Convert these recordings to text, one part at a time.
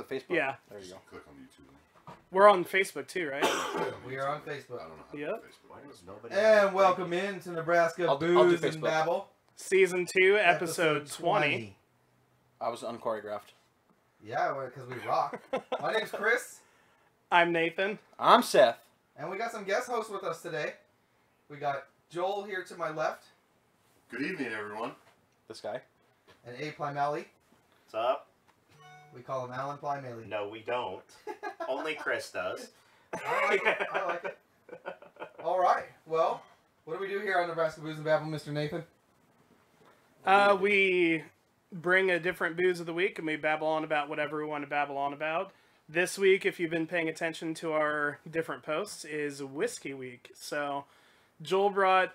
Facebook? Yeah. There you go. Click on YouTube. We're on Facebook too, right? We are on Facebook. I don't know how Yep. to Facebook. Why does nobody And welcome in to Nebraska I'll do Booze Facebook. and Babble. Season 2, episode 20. I was unchoreographed. Yeah, because we rock. My name's Chris, I'm Nathan. I'm Seth. and we got some guest hosts with us today. We got Joel here to my left, Good evening, everyone. This guy. and A. Plymalley. What's up? We call him Alan Plymalley. No, we don't. Only Chris does. I like it. I like it. All right. Well, what do we do here on Nebraska Booze and Babble, Mr. Nathan? We bring a different booze of the week and we babble on about whatever we want to babble on about. This week, if you've been paying attention to our different posts, is Whiskey Week. So Joel brought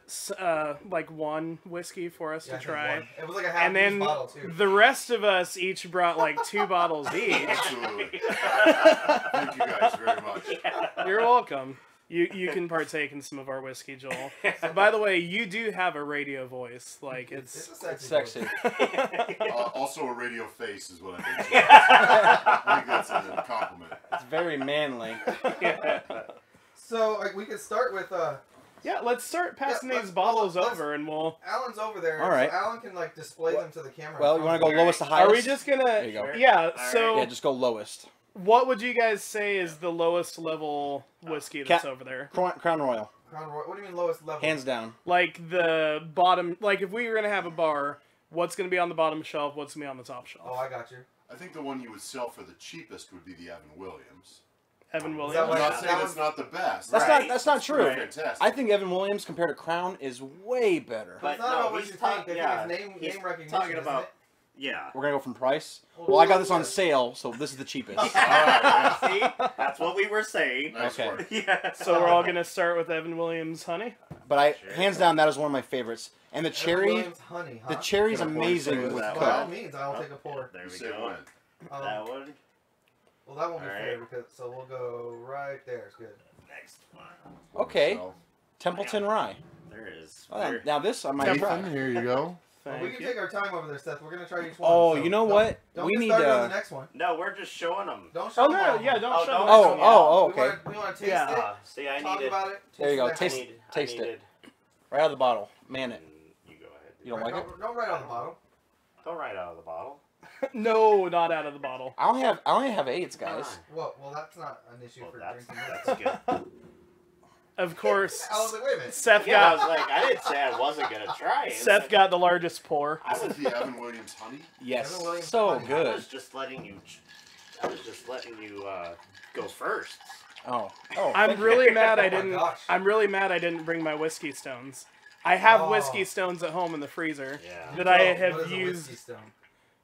like one whiskey for us to try. It was like a half And then bottle, too. the rest of us each brought like 2 bottles each. Absolutely. Thank you guys very much. You're welcome. You can partake in some of our whiskey, Joel. By the way, you do have a radio voice. Like It's a It's sexy. sexy. Also a radio face is what I think. I think that's a compliment. It's very manly. So we could start with Yeah, let's start passing Yeah, these bottles let's- over and we'll... Alan's over there. All right. So Alan can display them to the camera. Well, you want to go lowest to highest? Are we just gonna... There you go. Yeah, All so Yeah, just go lowest. what would you guys say is the lowest level whiskey that's Cat- over there? Crown Royal. What do you mean lowest level? Hands down. Like the bottom... Like if we were gonna have a bar, what's gonna be on the bottom shelf, what's gonna be on the top shelf? Oh, I got you. I think the one you would sell for the cheapest would be the Evan Williams. Evan that Williams. I'm what- not that saying was- it's not the best. That's Right. not. That's not It's true. fantastic. I think Evan Williams compared to Crown is way better. But It's not no, about what he's you think. talking. I Yeah, think it's he's name recognition. talking isn't about. it? Yeah. We're gonna go from price. Well, Well, I got this on yeah. sale, so this is the cheapest. All right. See, that's what we were saying. Nice Okay. work. Yeah. So we're all gonna start with Evan Williams Honey. But Sure. hands down, that is one of my favorites. And the Evan cherry, Williams honey, the huh? cherry's Can I pour amazing some of with that By all Coke. means, I'll take a pour. There You we say go. when. That one. Well, that won't be All fair right. because so we'll go right there. It's good. Next one. Okay, So, Templeton Rye. There is. Oh, now this I might try. Nathan, here you go. Well, we Thank can you. take our time over there, Seth. We're gonna try each one. Oh, so you know don't- what? Don't We get need started on to. the next one. No, we're just showing them. Don't show Oh them no, all. yeah, don't Oh, shut don't- them Oh, down. oh, We okay. want to taste Yeah. it. See, I Talk needed. about it. There you go. the next Taste- one. taste it. needed, Right out of the bottle. Man it. You go ahead. You don't like it? Don't write on the bottle. Don't write out of the bottle. No, not out of the bottle. I only have AIDS, guys. Well, that's not an issue Well, for that's drinking. good. Of course, I was like, wait a minute. Seth Yeah, I was got like, I didn't say I wasn't gonna try it. Seth got the largest pour. I This was is the Evan Williams honey. Yes. Evan Williams So honey. I good. was just letting you. I was just letting you go first. Oh. Oh. I'm thank you. really mad I Oh my didn't. gosh. I'm really mad I didn't bring my whiskey stones. I have Oh. whiskey stones at home in the freezer Yeah. that I Oh, have what is a used. whiskey stone?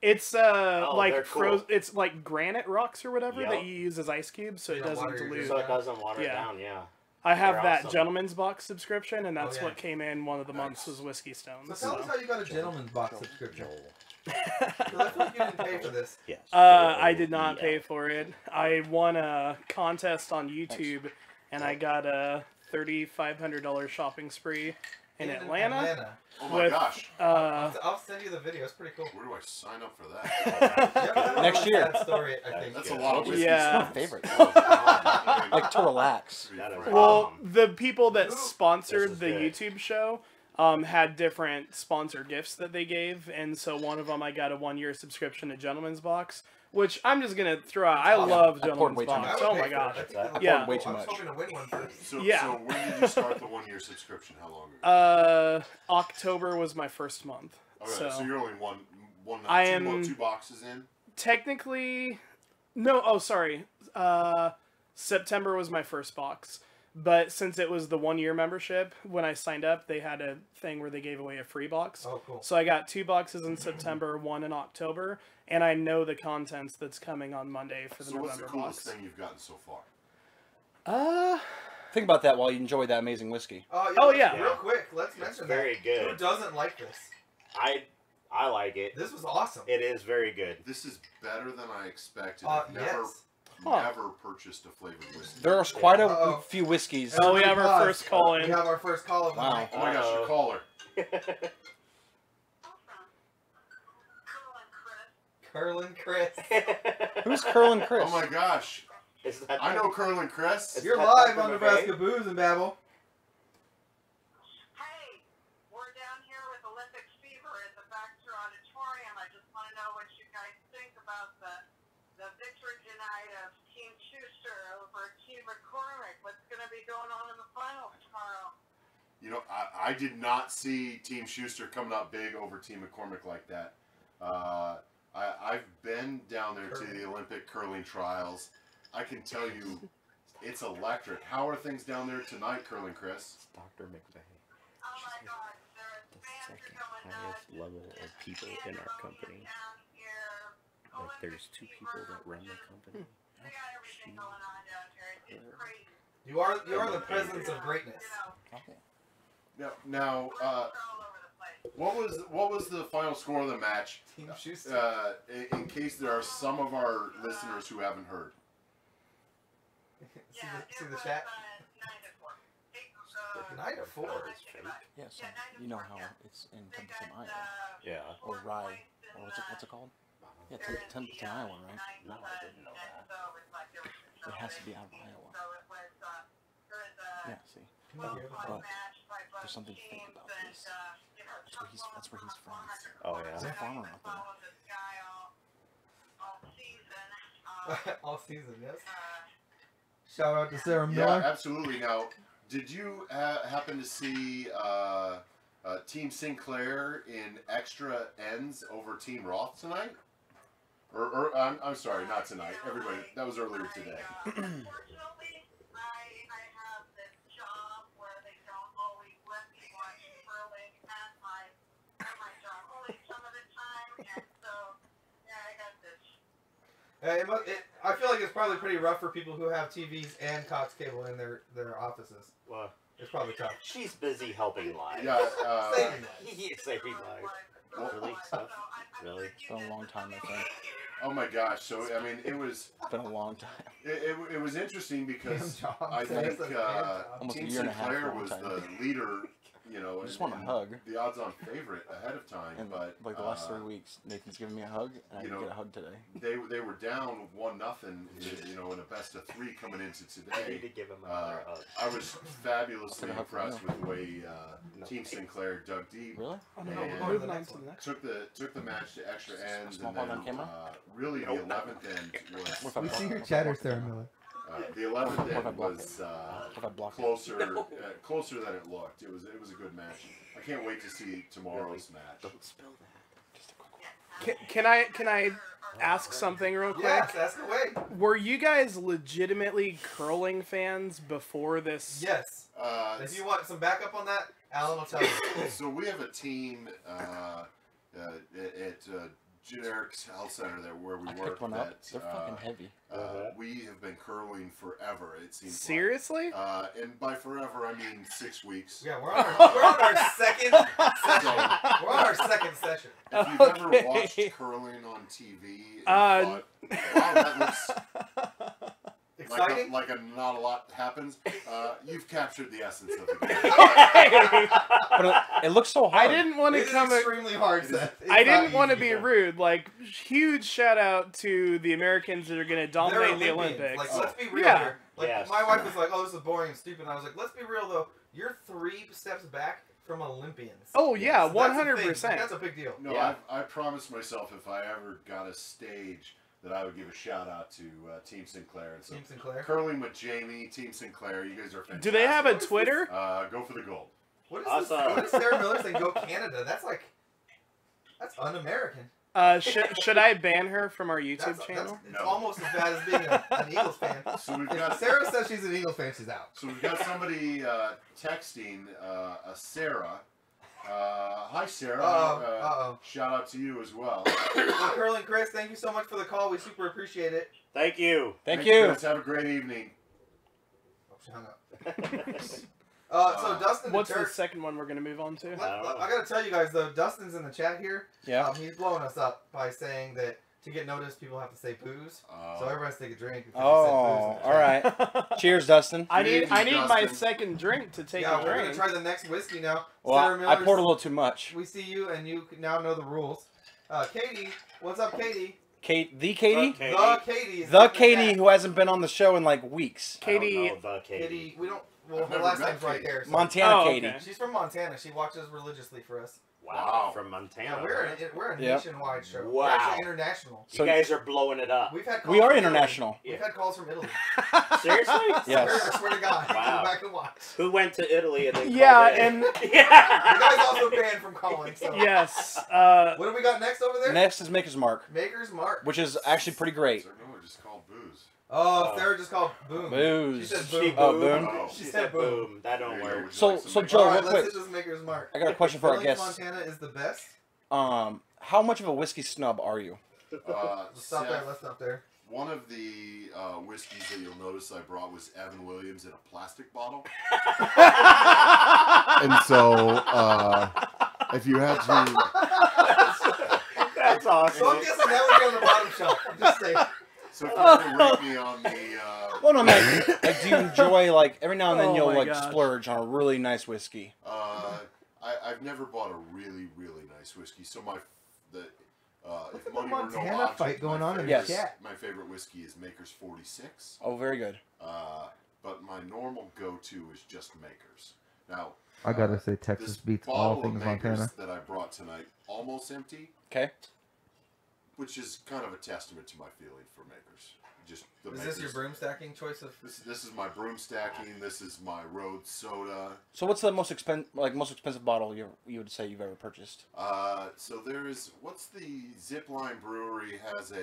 It's they're like cool. It's like granite rocks or whatever Yep. that you use as ice cubes, so You it don't doesn't water your dilute. So it doesn't water Yeah. down. Yeah. I have They're that awesome. gentleman's box subscription, and that's Oh, yeah. what came in one of the months Nice. was whiskey So stones. tell us So. how you got a gentleman's box subscription. 'Cause I feel like you didn't pay for this. Yes. I did not pay for it. I won a contest on YouTube, and I got a $3,500 shopping spree in Atlanta. Oh my with gosh. I'll send you the video. It's pretty cool. Where do I sign up for that? You ever heard Next of year. that story, I think. That's a lot of whiskey. Yeah. My favorite. Like Like to relax. That is Well, the people that This sponsored is the good. YouTube show had different sponsor gifts that they gave, and so one of them I got a 1-year subscription to Gentleman's Box, which I'm just gonna throw out. I love I poured Gentleman's way too Box. much. Oh my gosh. Yeah. Way too I was much. hoping to win one first. So, Yeah. so when did you start the 1-year subscription? How long ago? October was my first month. Okay, so so you're only one I two, am- two boxes in. technically, no. Oh, sorry. September was my first box. But since it was the 1-year membership, when I signed up, they had a thing where they gave away a free box. Oh, cool. So I got 2 boxes in September, 1 in October, and I know the contents that's coming on Monday for the So what's the November coolest box. thing you've gotten so far? Think about that while you enjoy that amazing whiskey. Oh, yeah. Real quick, let's mention It's very that. good. Who doesn't like this? I like it. This was awesome. It is very good. This is better than I expected. I've never, Yes. never purchased a flavored whiskey. There's quite a Uh-oh. few whiskeys. Oh, we have our Pause. first call We in. have our first call of the Wow. night. Oh my gosh, your caller. Curlin Chris. Who's Curlin Chris? Oh my gosh. Is that I know Curlin Chris. You're that live Dr. on McVeigh? Nebraska Booze and Babble. Hey, we're down here with Olympic Fever at the Baxter Auditorium. I just want to know what you guys think about the victory tonight of Team Schuster over Team McCormick. What's going to be going on in the finals tomorrow? You know, I did not see Team Schuster coming up big over Team McCormick like that. I've been down there to the Olympic curling trials. I can tell you, it's electric. How are things down there tonight, Curling Chris? It's Dr. McVeigh, Oh my God, the second highest level of people in our company. Like, there's 2 people that run the company. We got everything going on down here. It's crazy. You are the presence of greatness. Okay. Now, We're all over the place. what was the final score of the match? Team Schuster. In case there are some of our listeners who haven't heard. See the chat? 9 to 4. It's fake. Yeah, so you know how it's in Templeton, Iowa. Yeah. Or Rye. Or what's it called? Yeah, Templeton, Iowa, right? No, I didn't know that. It has to be out of Iowa. Yeah, see. But there's something fake about this. That's where he's from. Oh, He's yeah. a farmer out there. All season, yes. Shout out to Sarah Yeah, Miller. absolutely. Now, did you happen to see Team Sinclair in extra ends over Team Roth tonight? Or I'm sorry, not tonight. Everybody, that was earlier today. Unfortunately, I have this job where they don't always let me watch curling at my job, only some of the time, and so yeah, I got this. I feel like it's probably pretty rough for people who have TVs and Cox cable in their offices. Well, It's probably tough. she's busy helping live. Yeah. Saving He's saving lives. Really? Stuff? Really? It's been a long time, my friend. Oh my gosh. So I mean, it was It's been a long time. it was interesting because Damn job. I think That's a damn job. Almost a Team year and a half, Sinclair long was time. the leader. You know, I just want a and hug. the odds-on favorite ahead of time, And but like the last 3 weeks, Nathan's giving me a hug, and I you didn't know, get a hug today. they were down 1-0, you know, in a best of 3 coming into I need today. to give him another hug. I was fabulously That's a hug for impressed you. with the way No. Team Sinclair dug deep, Really? Oh, no, And we're moving on to the next. took the match to extra ends, Small and hug then on camera? really the Nope. 11th end What if was I We block- see your if I chatter, block it Sarah now? Miller. the 11th What if I end block was What if I block it? closer closer than it looked. It was a good match. I can't wait to see tomorrow's match. Don't spill that. Just a quick one. Can I ask something real quick? Yes, ask away. Were you guys legitimately curling fans before this? Yes. If you want some backup on that, Alan will tell you. So we have a team at Generics Health Center there where we I work picked one up. that They're fucking heavy. we have been curling forever. It seems Seriously? like. And by forever I mean 6 weeks. Yeah, we're on our second session. We're on our second session. If you've ever Okay. watched curling on TV, and Uh, thought, wow, that looks Exciting? like a not a lot happens, you've captured the essence of the game. Okay. But it looks so I hard. didn't want It to is come. extremely hard, Seth. It's I not didn't want to easy. be rude. Like, huge shout out to the Americans that are going to They're dominate the Olympians. Olympics. Like, let's be real Yeah. here. Like, Yes. my wife was like, "Oh, this is boring and stupid." And I was like, "Let's be real though. You're 3 steps back from Olympians." Oh yeah, So that's the thing. 100%. That's a big deal. No, Yeah. I promised myself if I ever got a stage that I would give a shout out to Team Sinclair. And so Team Sinclair. curling with Jamie, Team Sinclair, you guys are fantastic. Do they have a Twitter? Go for the gold. What is this? Awesome. What is Sarah Miller saying? Go Canada. That's un-American. Should I ban her from our YouTube channel? It's No. almost as bad as being an Eagles fan. So we've If got Sarah says she's an Eagles fan, she's out. So we've got somebody texting a Sarah. Hi Sarah. Uh-oh. Shout out to you as well. Well, Curling Chris, thank you so much for the call. We super appreciate it. Thank you. Thank Thanks, you. Chris. Have a great evening. Oh, she hung up. So Dustin What's the the Turk. second one we're going to move on to? I gotta tell you guys though, Dustin's in the chat here. Yeah. He's blowing us up by saying that to get noticed, people have to say booze. So everybody has to take a drink. because he said booze in Oh, the all chat. right. Cheers, Dustin. I Good need my evening, Dustin. second drink to take Yeah, a we're gonna drink. try the next whiskey now. Well, Sarah I Miller's- poured a little too much. We see you, and you now know the rules. Katie, what's up, Katie? Kate, the Katie? The Katie. Is The different Katie than who hasn't been on the show in like weeks. Katie- I don't know the Katie. Katie. We don't. Well, I've her never last met name's right Katie. there. So. Montana Oh, Katie. okay. She's from Montana. She watches religiously for us. Wow, Wow. from Montana. Yeah, we're a Yep. nationwide show. Wow. We're actually international. You guys are blowing it up. We've had calls We are from international. Italy. We've had calls from Italy. Seriously? Yes. I swear to God. Wow. Go back and watch. Who went to Italy and then Yeah, called in? and You yeah. guys also banned from calling. So. yes. What do we got next over there? Next is Maker's Mark, Maker's Mark. which is actually pretty great. Is there no, just called booze. Oh, Oh. Sarah just called Boom. Booze. She said She Boom. Oh, boomed. boom. Oh. She said Boom. That There don't you go. work. Would you So- like some so Maker's Joe, All Mark? right, real let's quick. hit this Maker's Mark. I got a question for our Billings, guests. Montana is the best. How much of a whiskey snub are you? Let's stop Seth, there. Let's stop there. One of the whiskeys that you'll notice I brought was Evan Williams in a plastic bottle. And so, if you had to... That's awesome. So I'm guessing that would be on the bottom shelf. I'm just saying. So if you had to rate me on the... Well, no, man. Like, do you enjoy, like, every now and then Oh you'll, my like, gosh. splurge on a really nice whiskey? I've never bought a really, really nice whiskey. So if at money the were no Montana object, fight going my on in favorite- the chat. My favorite whiskey is Maker's 46. Oh, very good. But my normal go-to is just Maker's. Now, I gotta say, Texas this beats bottle all of things Maker's Montana. that I brought tonight, almost empty, Okay. which is kind of a testament to my feeling for Makers. Just the Is Makers. this your broom stacking choice of? This is my broom stacking. This is my road soda. So what's the most expensive bottle you would say you've ever purchased? So there's what's the Zipline Brewery has a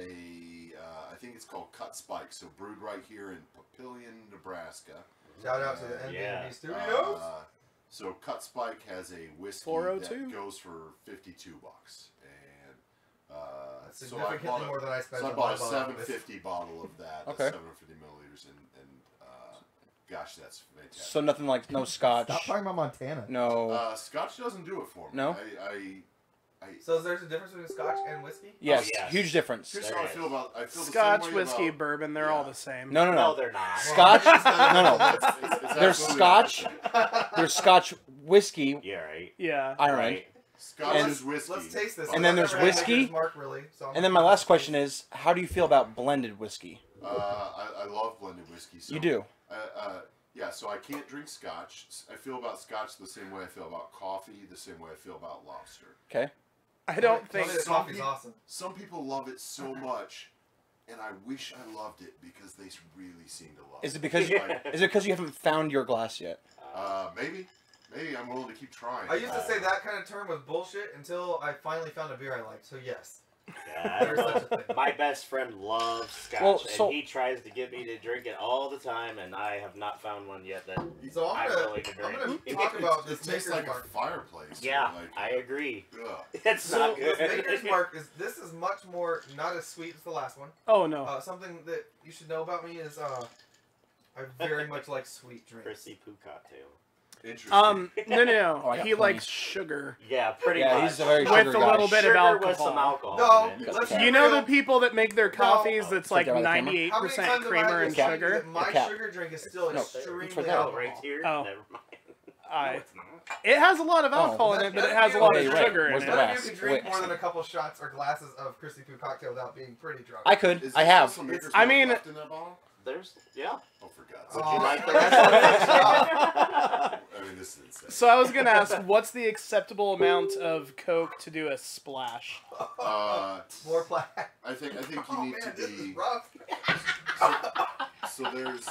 I think it's called Cut Spike. So brewed right here in Papillion, Nebraska. Shout out to the Nbnb Yeah. Studios. So Cut Spike has a whiskey 402? that goes for $52, and That's so I significantly bought more than I spent so I on bought my a bottle of this. 750 bottle of that. Okay. 750 milliliters, and gosh, that's fantastic. So nothing like no scotch. Stop talking about Montana. No. Scotch doesn't do it for me. No? So there's a difference between Scotch and whiskey? Yes, yes. huge difference. Here's There how I is. feel about. I feel Scotch, the same way whiskey, about, bourbon, they're all the same. No, no, No, no. they're not. Scotch. No, no. It's There's absolutely Scotch. opposite. There's Scotch whiskey, Yeah, right. Yeah. Ireland. Right. Scotch And- is whiskey. Let's taste this. And then there's I've never had whiskey. Maker's Mark, really, so I'm And then my last question is, how do you feel about blended whiskey? I love blended whiskey. So, You do. Yeah, so I can't drink Scotch. I feel about Scotch the same way I feel about coffee, the same way I feel about lobster. Okay. I don't Tell think. me the some coffee's people- awesome. Some people love it so much, and I wish I loved it because they really seem to love Is it. it because you haven't found your glass yet? Maybe I'm willing to keep trying. I used to say that kind of term was bullshit until I finally found a beer I liked. So yes, Yeah, I there's love- such a thing. my best friend loves Scotch, Well, so- and he tries to get me to drink it all the time, and I have not found one yet that So I'm I'm willing to gonna drink. talk about it this tastes Maker's like Mark. a fireplace. Yeah, Like, I agree. ugh. It's So not this good. Maker's Mark is much more not as sweet as the last one. Oh no. Something that you should know about me is I very much like sweet drinks. Prissy Poo cocktail. Interesting. No. Oh, I got He likes plenty. sugar Yeah, pretty Yeah, much. he's a very with sugar a guy. little bit of Sugar alcohol. with some alcohol. No, in it. let's Okay. You know real. the people that make their coffees that's like Take that out of the camera. 98% How many times have I creamer had and to tell you sugar? that my Cap. sugar drink is still No, extremely it's for that. Oh, alcohol. right here? Oh. Never mind. I. No, it's not. It has a lot of alcohol in it, but it has a lot of Okay, right. sugar in Where's it. the None of glass? you can drink Wait. more than a couple shots or glasses of Christy Poo cocktail without being pretty drunk. I could. Is I there have. still some Maker's I Mark mean- left in that bottle? There's, yeah. Oh, for God's Would sake. you like that's that? I mean, this is insane. So I was gonna ask, what's the acceptable amount of Coke to do a splash? More plaque. I think you Oh need man, to this is be. rough. So there's.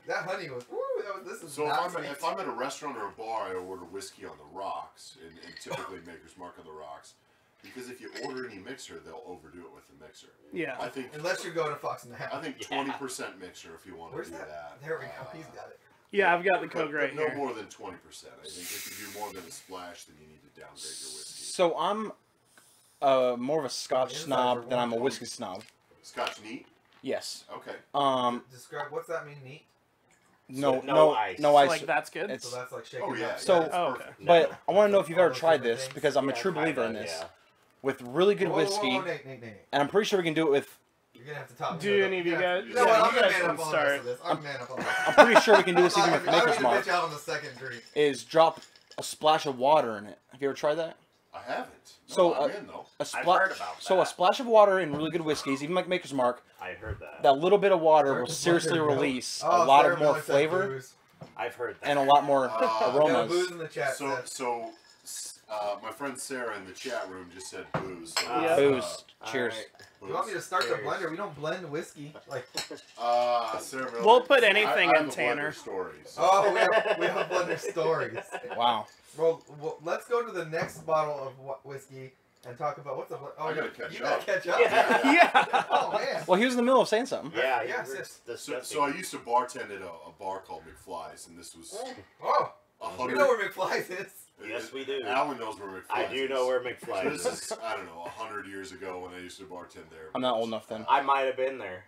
That honey was. Woo, this is So not sweet. if I'm at a restaurant or a bar, I order whiskey on the rocks, and typically Maker's Mark on the rocks, because if you order any mixer, they'll overdo it with the mixer. Yeah. I think Unless you go to Fox and a Half. I think 20% mixer if you want Where's to do that? that. There we go. He's got it. Yeah, I've got the But Coke right no here. more than 20%. I think if you do more than a splash, then you need to downgrade your whiskey. So I'm more of a Scotch Insides are snob than I'm a 120. whiskey snob. Scotch neat. Yes. Okay. Describe what's that mean? Neat. No, So no, no ice. no So, ice. like that's good. It's, So that's like shaking. Oh yeah. So- yeah, it's Oh, perfect. okay. but No. I want to know if you've ever All those tried different this things. because I'm a Yeah, true believer in kinda, this. yeah. With really good Whoa, whiskey, whoa, Nate. and I'm pretty sure we can do it with. You're gonna have to top me. Do up. any of you Yeah. guys? You know Yeah, what? I'm you gonna guys man can up on the start. rest of this. I'm man up on this. I'm pretty sure we can do this even with I'm Maker's gonna Mark. bitch out on the second drink. Is drop a splash of water in it. Have you ever tried that? I haven't. So, I'm in, though. A I've heard about So that. a splash of water in really good whiskeys, even like Maker's Mark, I heard that. that little bit of water Start will to seriously blunder, release Oh, a lot Sarah of more Miller said flavor booze. I've heard that. and a lot more We got booze aromas. in the chat. So, Seth. my friend Sarah in the chat room just said booze. So, Yeah. Booze. All Cheers. right. You want me to start the Cheers. blender? We don't blend whiskey. Like, Sarah Miller, We'll put anything I have in, a blender Tanner. Story, so. oh, we have blender stories. Wow. Well, let's go to the next bottle of whiskey and talk about what's the. Oh, I gotta catch you up. gotta catch up. Yeah. Yeah. Oh man. Well, he was in the middle of saying something. Yeah, Yes, you were yes. discussing. So I used to bartend at a bar called McFly's, and this was Oh, 100. you know where McFly's is. Yes, we do. Alan knows where McFly's I do know where So McFly's this is. is, I don't know, 100 years ago when I used to bartend there. I'm not old enough then. I might have been there.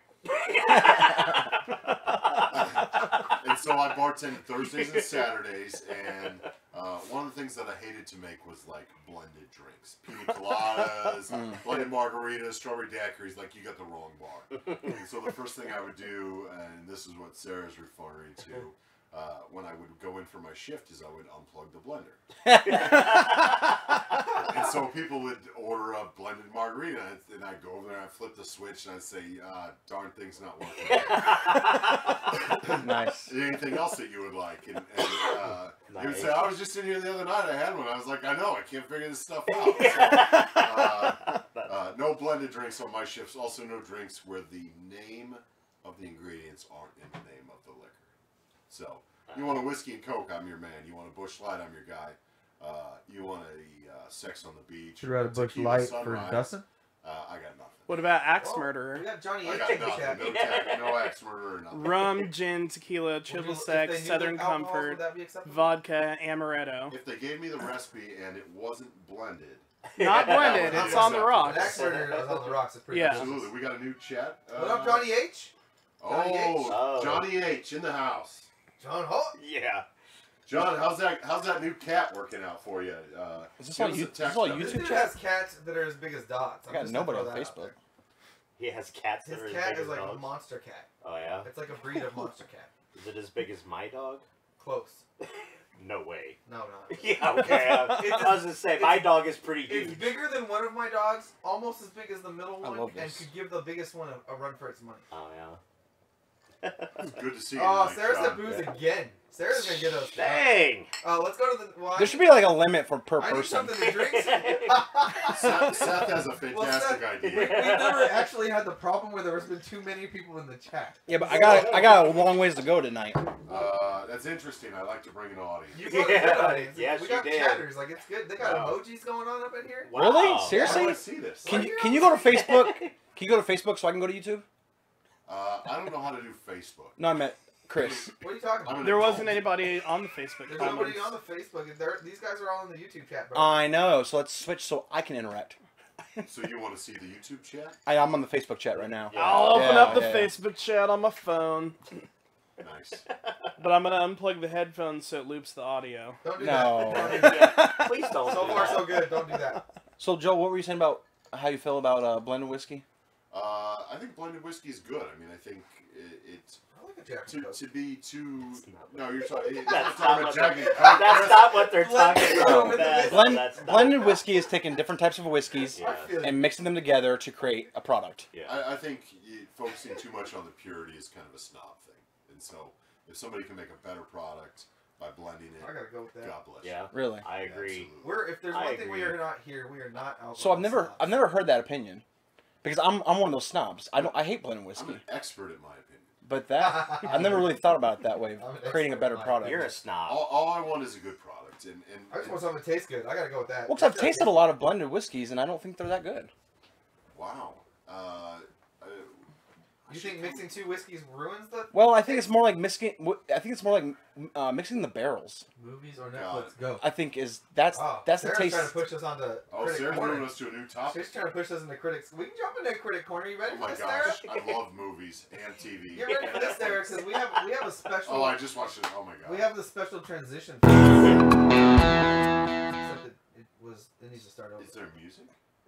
And so I bartended Thursdays and Saturdays, and one of the things that I hated to make was like blended drinks, pina coladas, blended margaritas, strawberry daiquiris. Like you got the wrong bar. And so the first thing I would do, and this is what Sarah's referring to, when I would go in for my shift, is I would unplug the blender. And so people would order a blended margarita, and I'd go over there and I'd flip the switch and I'd say, darn thing's not working. Nice. Anything else that you would like? And he would Nice. say, I was just in here the other night, I had one. I was like, I know, I can't figure this stuff out. So, no blended drinks on my shifts. Also no drinks where the name of the ingredients aren't in the name of the liquor. So, you want a whiskey and Coke, I'm your man. You want a Busch Light, I'm your guy. You want a Sex on the Beach. Should we write a Busch Tequila Light Sunrise. for Dustin? I got nothing. What about Axe Oh, Murderer? We got Johnny I H got in the nothing. chat. No tag, no axe murder or nothing. Rum, gin, tequila, Would triple you- if sec, they knew Southern the alcohols, Comfort, would that be acceptable? vodka, amaretto. If they gave me the recipe and it wasn't blended, Not blended. It's on the An rocks. axe murder is on the rocks. It's pretty Yeah. delicious. absolutely. We got a new chat. What up, Johnny H? Johnny H? Oh, Johnny H in the house. John Holt? Yeah. John, how's that new cat working out for you? Is this give all us you- a is this text all on it. This YouTube dude chat? has cats that are as big as dogs. I got nobody on Facebook. He has cats that His are as cat big is as like a dogs. monster cat. Oh yeah. It's like a breed of monster cat. Is it as big as my dog? Close. No way. No, not. Yeah. Okay. It's- I was gonna say my it's- dog is pretty It's huge. bigger than one of my dogs, almost as big as the middle I one, love and this. could give the biggest one a run for its money. Oh yeah. Good to see you. Oh, tonight, Sarah John. said booze again. Sarah's gonna get us. Dang. Let's go to the. Well, There should be like a limit for per I need person. something to drink. Seth has a fantastic Seth, idea. We've never actually had the problem where there's been too many people in the chat. Yeah, but I got a long ways to go tonight. That's interesting. I like to bring an audience. You got a good audience. Yes, we you got did. chatters. Like it's good. They got Wow. emojis going on up in here. Wow. Really? How do Seriously? I see this? Can you go to Facebook? Can you go to Facebook so I can go to YouTube? I don't know how to do Facebook. No, I meant Chris. What are you talking I'm about? an There adult. wasn't anybody on the Facebook There's comments. nobody on the Facebook. These guys are all in the YouTube chat, bro. I know. So let's switch so I can interact. So you want to see the YouTube chat? I'm on the Facebook chat right now. Yeah. I'll open Yeah, up the yeah. Facebook chat on my phone, Nice. but I'm gonna unplug the headphones so it loops the audio. Don't do No. that. Don't do that. Please don't. So do far, that. so good. Don't do that. So Joe, what were you saying about how you feel about blended whiskey? I think blended whiskey is good. I mean, I think it's I like a Jack and Coke. to be too. No, you're That's talking not about what Jack they're- and Coke. That's not what they're talking about. Blend- That's not Blended that. whiskey is taking different types of whiskeys Yeah. I feel it. and mixing them together to create a product. Yeah. I think focusing too much on the purity is kind of a snob thing. And so, if somebody can make a better product by blending it, I gotta go with that. God bless Yeah. Really. I agree. Absolutely. If there's I one thing we agree. are not here, we are not alcohol. So I've never heard that opinion, because I'm one of those snobs. I hate blended I'm whiskey, an expert in my opinion. but that I've never really thought about it that way, I'm an creating a expert better in my product. You're a snob. All I want is a good product. And I just want something that tastes good. I gotta go with that. Well, 'cause I've tasted a lot of blended whiskeys, and I don't think they're that good. wow. You think mixing two whiskeys ruins the Well, I think it's more like mixing. I think it's more like mixing the barrels. movies or God. Netflix? Go. I think that's Oh, that's the Sarah's taste. trying to push us onto Oh, critic Sarah's corner. moving us to a new topic. She's trying to push us into critics. We can jump into critic corner. You ready Oh for my this, Sarah? gosh, I love movies and TV. Get ready for this, Sarah, because we have a special. Oh, I just watched it. Oh my god. We have the special transition. Except it needs to start over. Is there music?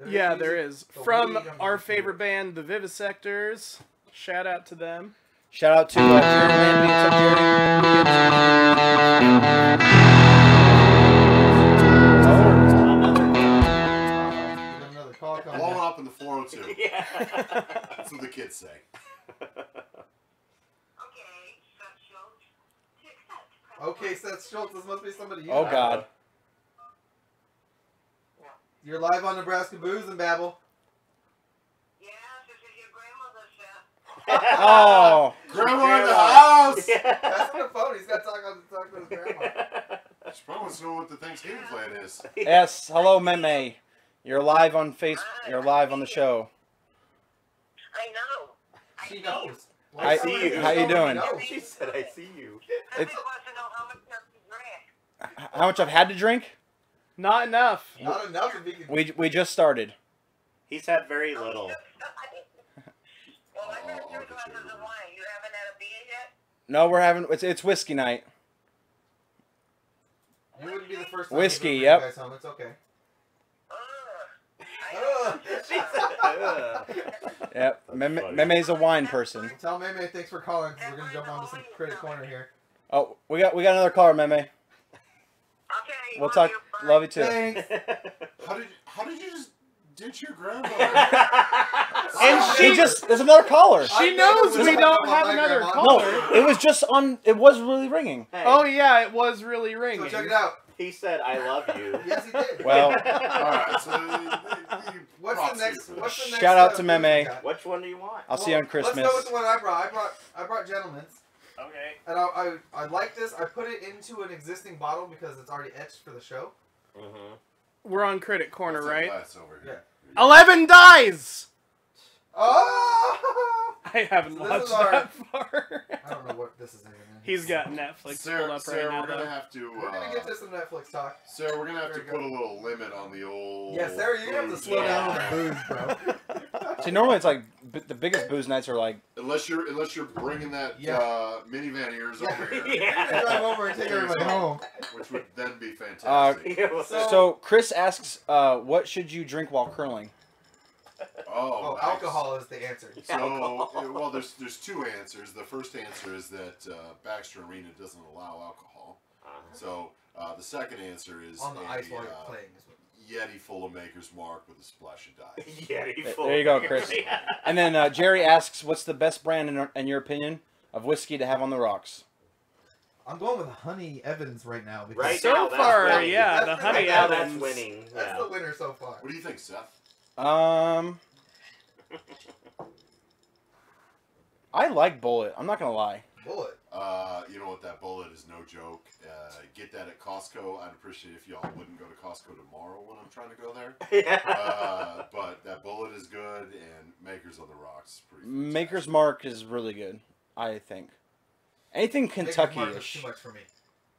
Yeah, there is. So From we don't our need to do favorite it. band, the Vivisectors. Shout out to them. Shout out to Jerry Lanby. What's up, Jerry? Another too. Yeah. That's what the kids say. Okay, Seth Schultz, this must be somebody you Oh know. God. You're live on Nebraska Booze and Babble. Yeah, this is your grandmother, Chef. Oh. Grandma in the house! That's on the phone. He's got to talk to his grandma. She probably wants to know what the Thanksgiving plan is. Yes. Hello, Meme. You're live on You're live on the show. I know. She knows. I see you. How you doing? She said, I see you. I just want to know how much you drank. How much I've had to drink? Not enough. Not enough if he can. We just started. He's had very little. Well, I got 2 glasses of wine. You haven't had a beer yet? No, we're having it's whiskey night. You wouldn't be the first time Whiskey, to bring yep. you guys home. It's okay. She said, Yep. Meme's a wine person. Tell Meme thanks for calling because we're going to jump onto some Critic Corner here. Oh, we got another caller, Meme. Okay. We'll love talk. you. Bye. Love you too. Thanks. How did you just ditch your grandma? And she just there's another caller. She knows we don't have another No, caller. it was just on. It was really ringing. Hey, Oh yeah, it was really So ringing. check it out. he said, I love you. Yes, he did. Well, Alright, so What's the next? Shout out to booze we Meme. got? Which one do you want? I'll see you on Christmas. Let's go with the one I brought. I brought Gentleman's. Okay. And I like this. I put it into an existing bottle because it's already etched for the show. Mm-hmm. We're on Critic Corner, right? Over here. 11 dies! Oh! I haven't So this watched is our- that far. I don't know what this is even. He's got Netflix pulled Sarah, up right now, we're gonna though. have to. We're gonna get to some Netflix talk. Sarah, we're gonna have to Very put good. a little limit on the old. Yeah, Sarah, you're gonna have to slow down with the booze, bro. See, normally it's like the biggest booze nights are like. Unless you're bringing that Yeah. minivan of yours Yeah. over here, Yeah. Drive over and take everybody home. which would then be fantastic. So Chris asks, what should you drink while curling? Oh, Nice. alcohol is the answer. So, well, there's 2 answers. The first answer is that Baxter Arena doesn't allow alcohol. So the second answer is On the a ice while you're playing. Yeti full of Maker's Mark with a splash of dice. There you go, Chris. And then Jerry asks, what's the best brand in your opinion of whiskey to have on the rocks? I'm going with Honey Evans right now. Because Right So now, that's far, winning. yeah, That's the Honey right now, That's Evans. winning. That's Yeah. the winner so far. What do you think, Seth? I like Bullet. I'm not gonna lie. Bullet. You know what? That bullet is no joke. Get that at Costco. I'd appreciate if y'all wouldn't go to Costco tomorrow when I'm trying to go there. Yeah. But that bullet is good, and Maker's on the Rocks is pretty fantastic. Maker's Mark is really good, I think. Anything Maker's Mark was Kentucky-ish. too much for me.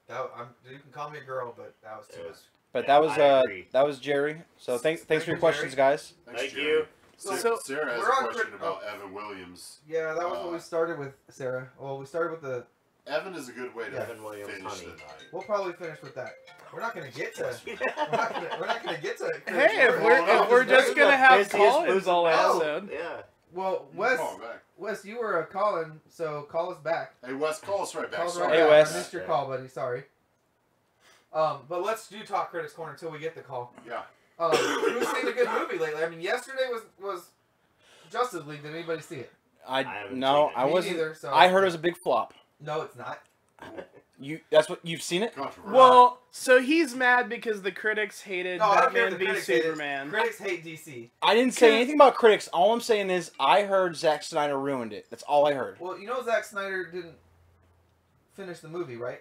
You can call me a girl, but that was too much. But Yeah, that I agree. was Jerry. So thanks for Thank your you, questions, Jerry. guys. Thanks, Thank Jerry. you. So- Sarah has we're a on question Crit- about Evan Williams. Yeah, that was what we started with, Sarah. Well, we started with the. Evan is a good way to Evan Williams, finish honey. the night. We'll probably finish with that. We're not gonna get to. We're not gonna get to. Hey, if Well, we're this just is gonna have busiest call-ins booze all in town. episode. Yeah. Well, You Wes, can call him back. Wes, you were calling, so call us back. Hey, Wes, call us right back. Call us Sorry. right Hey, back. Wes. I missed your call, buddy. Sorry. But let's do Talk Critics Corner until we get the call. Yeah. Who's seen a good movie lately? I mean, yesterday was Justice League. Did anybody see it? I haven't no, seen it. I Me wasn't. neither, so- I heard it was a big flop. No, it's not. That's what you've seen it. Controversial. Well, so he's mad because the critics hated No, I don't care if Batman the v critics hate it. Superman. Critics hate DC. I didn't say anything about critics. All I'm saying is I heard Zack Snyder ruined it. That's all I heard. Well, you know Zack Snyder didn't finish the movie, right?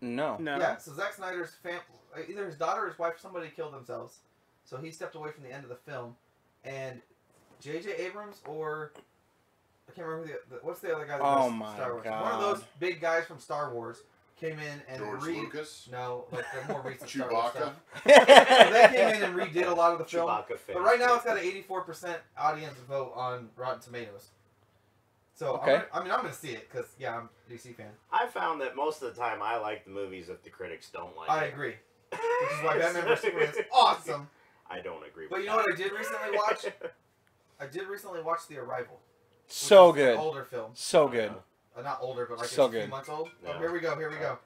No. No. Yeah. So Zack Snyder's either his daughter or his wife, somebody killed themselves. So he stepped away from the end of the film, and J.J. Abrams or I can't remember what's the other guy that Oh does my Star Wars. God. One of those big guys from Star Wars came in and George Lucas. No, like the more recent Star Wars Chewbacca. stuff. So they came in and redid a lot of the film. Chewbacca fan. But right now it's got an 84% audience vote on Rotten Tomatoes. So Okay. I'm gonna see it because I'm a DC fan. I found that most of the time I like the movies if the critics don't like I it. agree, which is why Batman vs Superman is awesome. I don't agree. But with you know what that. I did recently watch? I did recently watch The Arrival. which So is an good. older film. So good. Not older, but like So it's a few good. months old. Yeah. Oh, here we go.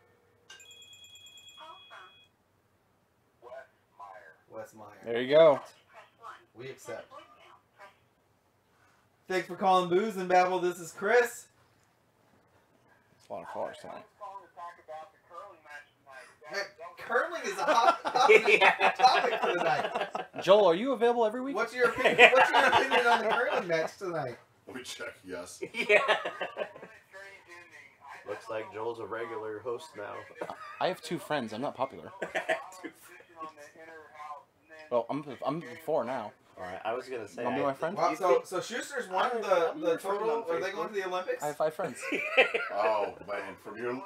Wes Meyer. There you go. We accept. Thanks for calling Booze and Babble. This is Chris. It's a lot of callers tonight. Curling is a hot topic for tonight. Joel, are you available every week? What's your opinion? What's your opinion on the curling match tonight? Let me check. Yes. Yeah. Looks like Joel's a regular host now. I have 2 friends. I'm not popular. Well, I'm 4 now. Alright, I was gonna say. Want to be my friend? Wow, so Schuster's won the total. Are they going to the Olympics? I have 5 friends. Oh man, from your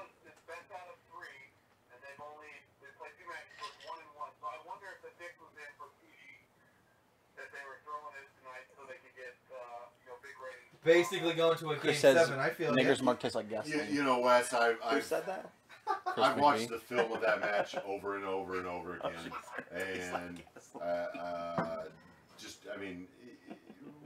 Basically going to a Chris game says 7. I feel Nigger's it. mark tastes like gasoline. you know, Wes, Who I've said that? I've watched the film of that match over and over and over again, and just I mean,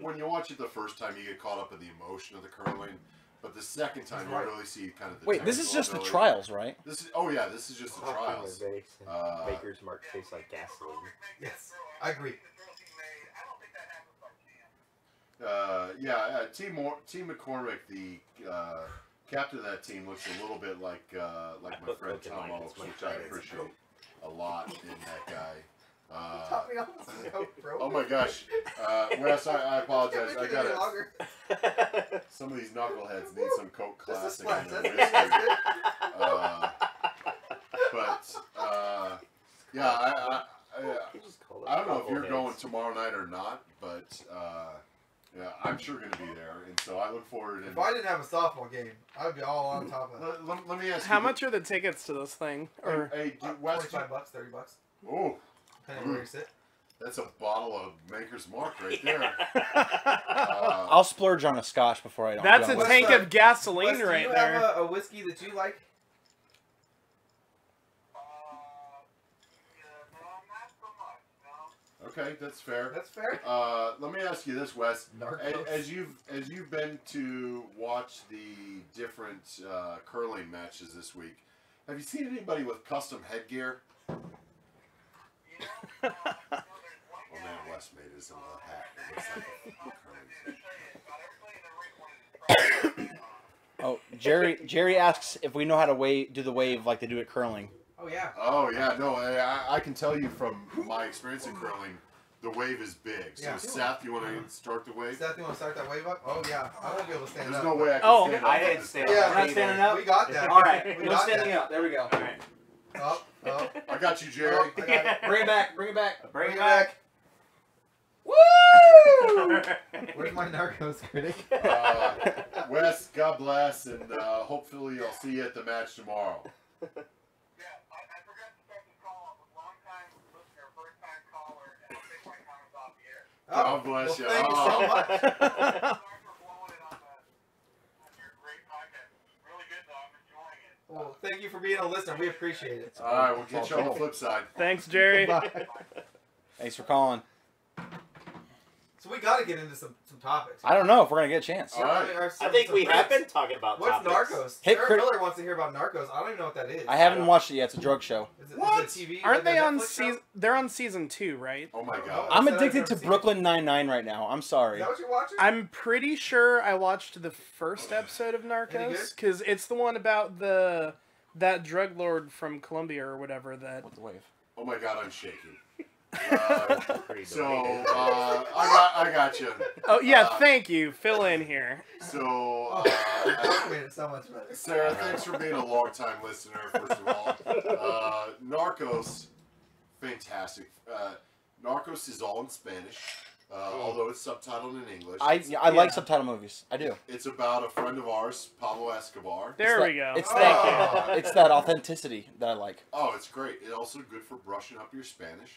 when you watch it the first time, you get caught up in the emotion of the curling, but the second time you really see kind of the Wait, this is just the technical trials, right? This is this is just the trials. Maker's Mark tastes like gasoline. Yes, I agree. Team McCormick, the captain of that team, looks a little bit like my friend Tom Oaks, which I appreciate a lot in that guy. Oh my gosh, Wes, I apologize. I got some of these knuckleheads need some Coke Classic in their whiskey. I don't know if you're going tomorrow night or not, but yeah, I'm sure going to be there, and so I look forward to. If I didn't have a softball game, I'd be all on top of it. Let me ask you. How much are the tickets to this thing? Or Hey, Wes, $25, $30. oh, Depending where you sit. that's a bottle of Maker's Mark right there. I'll splurge on a scotch before I don't. that's a go. tank of gasoline Wes, do right you there. have a whiskey that you like? Okay, that's fair. That's fair. Let me ask you this, Wes. Narcos. As you've been to watch the different curling matches this week, have you seen anybody with custom headgear? Oh man, Wes made his hat. It looks like a curling. Oh, Jerry asks if we know how to do the wave like they do at curling. Oh yeah. Oh yeah, no, I can tell you from my experience in curling, the wave is big. So Yeah. Seth, you want to start the wave? Seth, you want to start that wave up? Oh yeah. I won't be able to stand There's up. no way I can Oh, stand up. I with didn't this stand guy. Yeah, up. We're not standing up. We got that. All right, We no got standing that. up. There we go. Alright. Up. I got you, Jerry. Oh, I got it. Bring it back. Bring it back. Bring it back. Woo! Where's my Narcos critic? Wes, God bless, and hopefully I'll see you at the match tomorrow. God bless you. Thank you so much. Well, thank you for being a listener. We appreciate it. All right, we'll get you on the flip side. Thanks, Jerry. Bye. Thanks for calling. So we got to get into some topics. I don't know if we're gonna get a chance. All right. I think we have been talking about What's topics. Narcos? Hey, Sarah Chris- Miller wants to hear about Narcos. I don't even know what that is. I haven't watched it yet. It's a drug show. Is it, What? Is it TV? Aren't like they a on Netflix show? season? They're on season 2, right? Oh my God. I'm said I've addicted never to seen Brooklyn Nine-Nine right now. I'm sorry. Is that what you're watching? I'm pretty sure I watched the first episode of Any Narcos good? because it's the one about that drug lord from Colombia or whatever that. With the wave. Oh my God, I'm shaking. Pretty So delayed. I got you. Oh yeah, thank you. Fill in here. So That made it so much better. Sarah, thanks for being a long-time listener. First of all, Narcos, fantastic. Narcos is all in Spanish, although it's subtitled in English. I like subtitle movies. I do. It's about a friend of ours, Pablo Escobar. There It's we go. It's Thank that. you. It's that authenticity that I like. Oh, it's great. It's also good for brushing up your Spanish.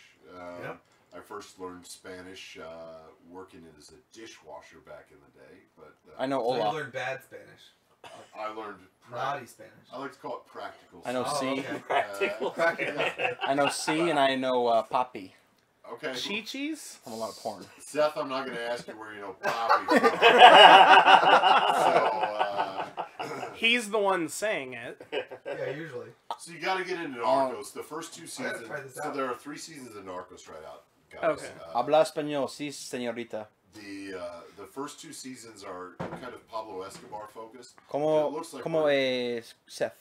Yeah. I first learned Spanish working as a dishwasher back in the day, but I know So you Hola. learned bad Spanish. I learned. Naughty Spanish. I like to call it practical. I know Oh, C. okay. Practical. I know C and I know Papi Okay. Chi-Chis? from a lot of porn. Seth, I'm not going to ask you where you know Poppy from. He's the one saying it. Yeah, usually. So you got to get into Narcos. The first 2 I gotta seasons. try this So out. there are 3 seasons of Narcos right out, guys. Okay. Habla español, sí, señorita. the first 2 seasons are kind of Pablo Escobar focused. It Como, looks like como es Seth?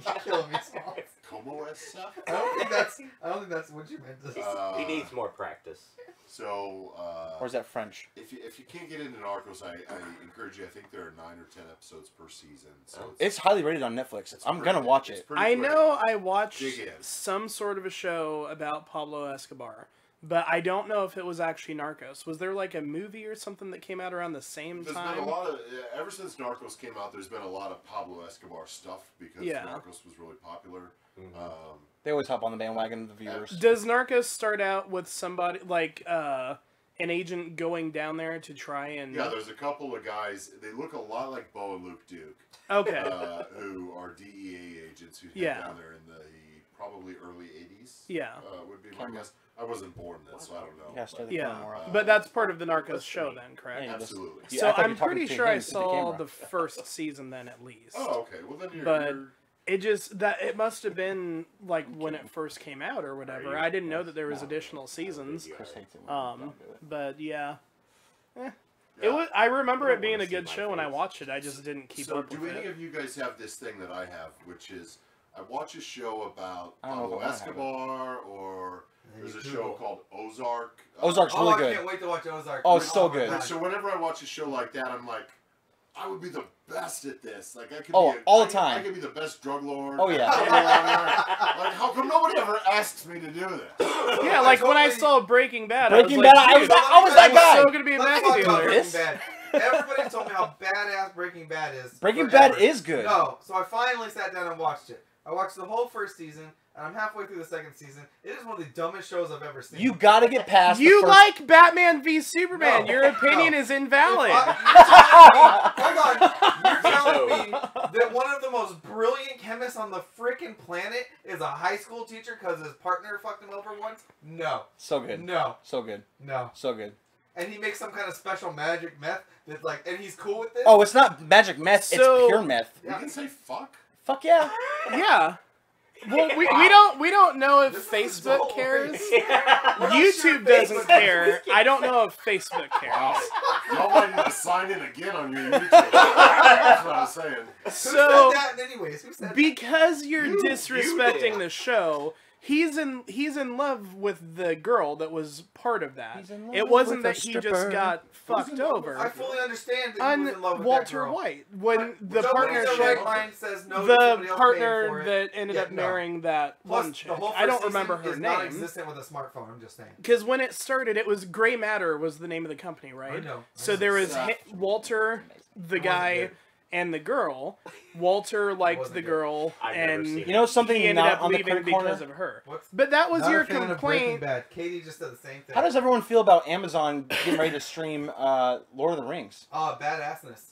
You're killing me, Smalls. Como es Seth? I don't think that's what you meant to say. He needs more practice. So, Or is that French? if you can't get into Narcos, I encourage you. I think there are 9 or 10 episodes per season. So It's highly rated on Netflix. I'm pretty- gonna watch it's it. pretty I quick. know I watched Dig in. some sort of a show about Pablo Escobar, but I don't know if it was actually Narcos. Was there like a movie or something that came out around the same There's time? been a lot of ever since Narcos came out. There's been a lot of Pablo Escobar stuff because Yeah. Narcos was really popular. They always hop on the bandwagon, the viewers. Does Narcos start out with somebody like an agent going down there to try and? Yeah, there's a couple of guys. They look a lot like Bo and Luke Duke, Okay. who are DEA agents who head Yeah. down there in the probably early '80s. Yeah. Would be my guess. I wasn't born then, so I don't know. Yeah, start the Yeah, camera more often. but that's part of the Narcos show then, correct? Yeah, Absolutely. You So act like I'm you're talking pretty to sure him, I to the saw camera. the first season then at least. Oh, okay. Well, then But- you're It just that it must have been like when it first came out or whatever. I didn't know that there was additional seasons. Chris hates it when you don't do it. But yeah. It yeah. was. I remember I it don't being wanna a good see my show when I face. watched it. I just didn't keep So, up do with any it. of you guys have this thing that I have, which is I watch a show about I don't know if Pablo I wanna have it. Escobar, or And there's you a Google. show called Ozark. Ozark's Oh, really I good. can't wait to watch Ozark. Oh, it's so my good. God. So whenever I watch a show like that, I'm like, I would be the best at this. Like I could. Oh, be a, all the I time. could be the best drug lord. Oh, yeah. Like how come nobody ever asks me to do this? Yeah, like when I totally- saw Breaking Bad. Breaking I was Bad, like, I was dude, that, I was that I'm guy. so gonna be a Let's meth talk about dealer. Breaking This? Bad. Everybody told me how badass Breaking Bad is. Breaking forever. Bad is good. No, so I finally sat down and watched it. I watched the whole first season, and I'm halfway through the second season. It is one of the dumbest shows I've ever seen. You gotta get past You the first... like Batman v Superman. No, Your opinion no. is invalid. Hold on. You're telling me that one of the most brilliant chemists on the freaking planet is a high school teacher because his partner fucked him over once? No. So good. No. So good. No. So good. And he makes some kind of special magic meth that's like, and he's cool with this? Oh, it's not magic meth, So- it's pure meth. You can say fuck. Fuck yeah. Yeah. Well, we don't know if This is Facebook so cares. weird. We're not sure YouTube doesn't Facebook care. I don't know if Facebook cares. Wow. Y'all might need to sign in again on your YouTube. That's what I'm saying. Who So said that anyways? Who said that? because you're You disrespecting did. the show, he's in love with the girl that was part of that. He's in love It wasn't with a that he stripper. just got fucked in love with- over. I fully understand that he was in love On with Walter that girl. White, when the Nobody in their right partnership, mind says no to the somebody else paying for partner it. that ended Yeah, up no. marrying that Plus, one the chick. whole I don't first remember season her is name. non-existent with a smartphone. I'm just saying. Because when it started, it was Gray Matter was the name of the company, right? I know. So there was Sad. Walter, the It wasn't guy, good. and the girl. Walter liked wasn't the good. girl, I've never and seen it. You know something he ended not up on the leaving critic corner? because of her. What's But that was not your a fan of Breaking complaint. Bad. Katie just said the same thing. How does everyone feel about Amazon getting ready to stream Lord of the Rings? Badassness.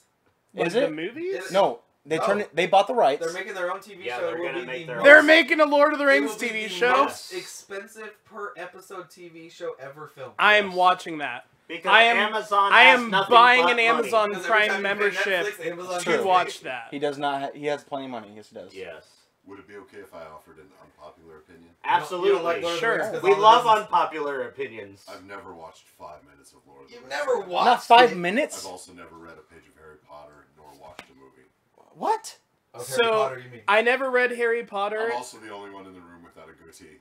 Is the it? movies? No, they No. turned it, they bought the rights. They're making their own TV Yeah, show. they're It will gonna be make the their most- They're making a Lord of the it Rings will be TV the show. most expensive per episode TV show ever filmed. I am watching that. Because I am- Amazon I has am nothing buying but an money. Amazon Because every time Prime you pay membership Netflix, Amazon True. to watch that. He does not. He has plenty of money. Yes, he does. Yes. Would it be okay if I offered an unpopular opinion? Absolutely. You don't like Lord of the Sure. Rings 'cause We all the love business- unpopular opinions. I've never watched 5 minutes of Lord of the You've Rings. never watched Not 5 it? minutes. I've also never read a page of Harry Potter nor watched a movie. What? Of So- Harry Potter, you mean? I never read Harry Potter. I'm also the only one in the room without a goatee.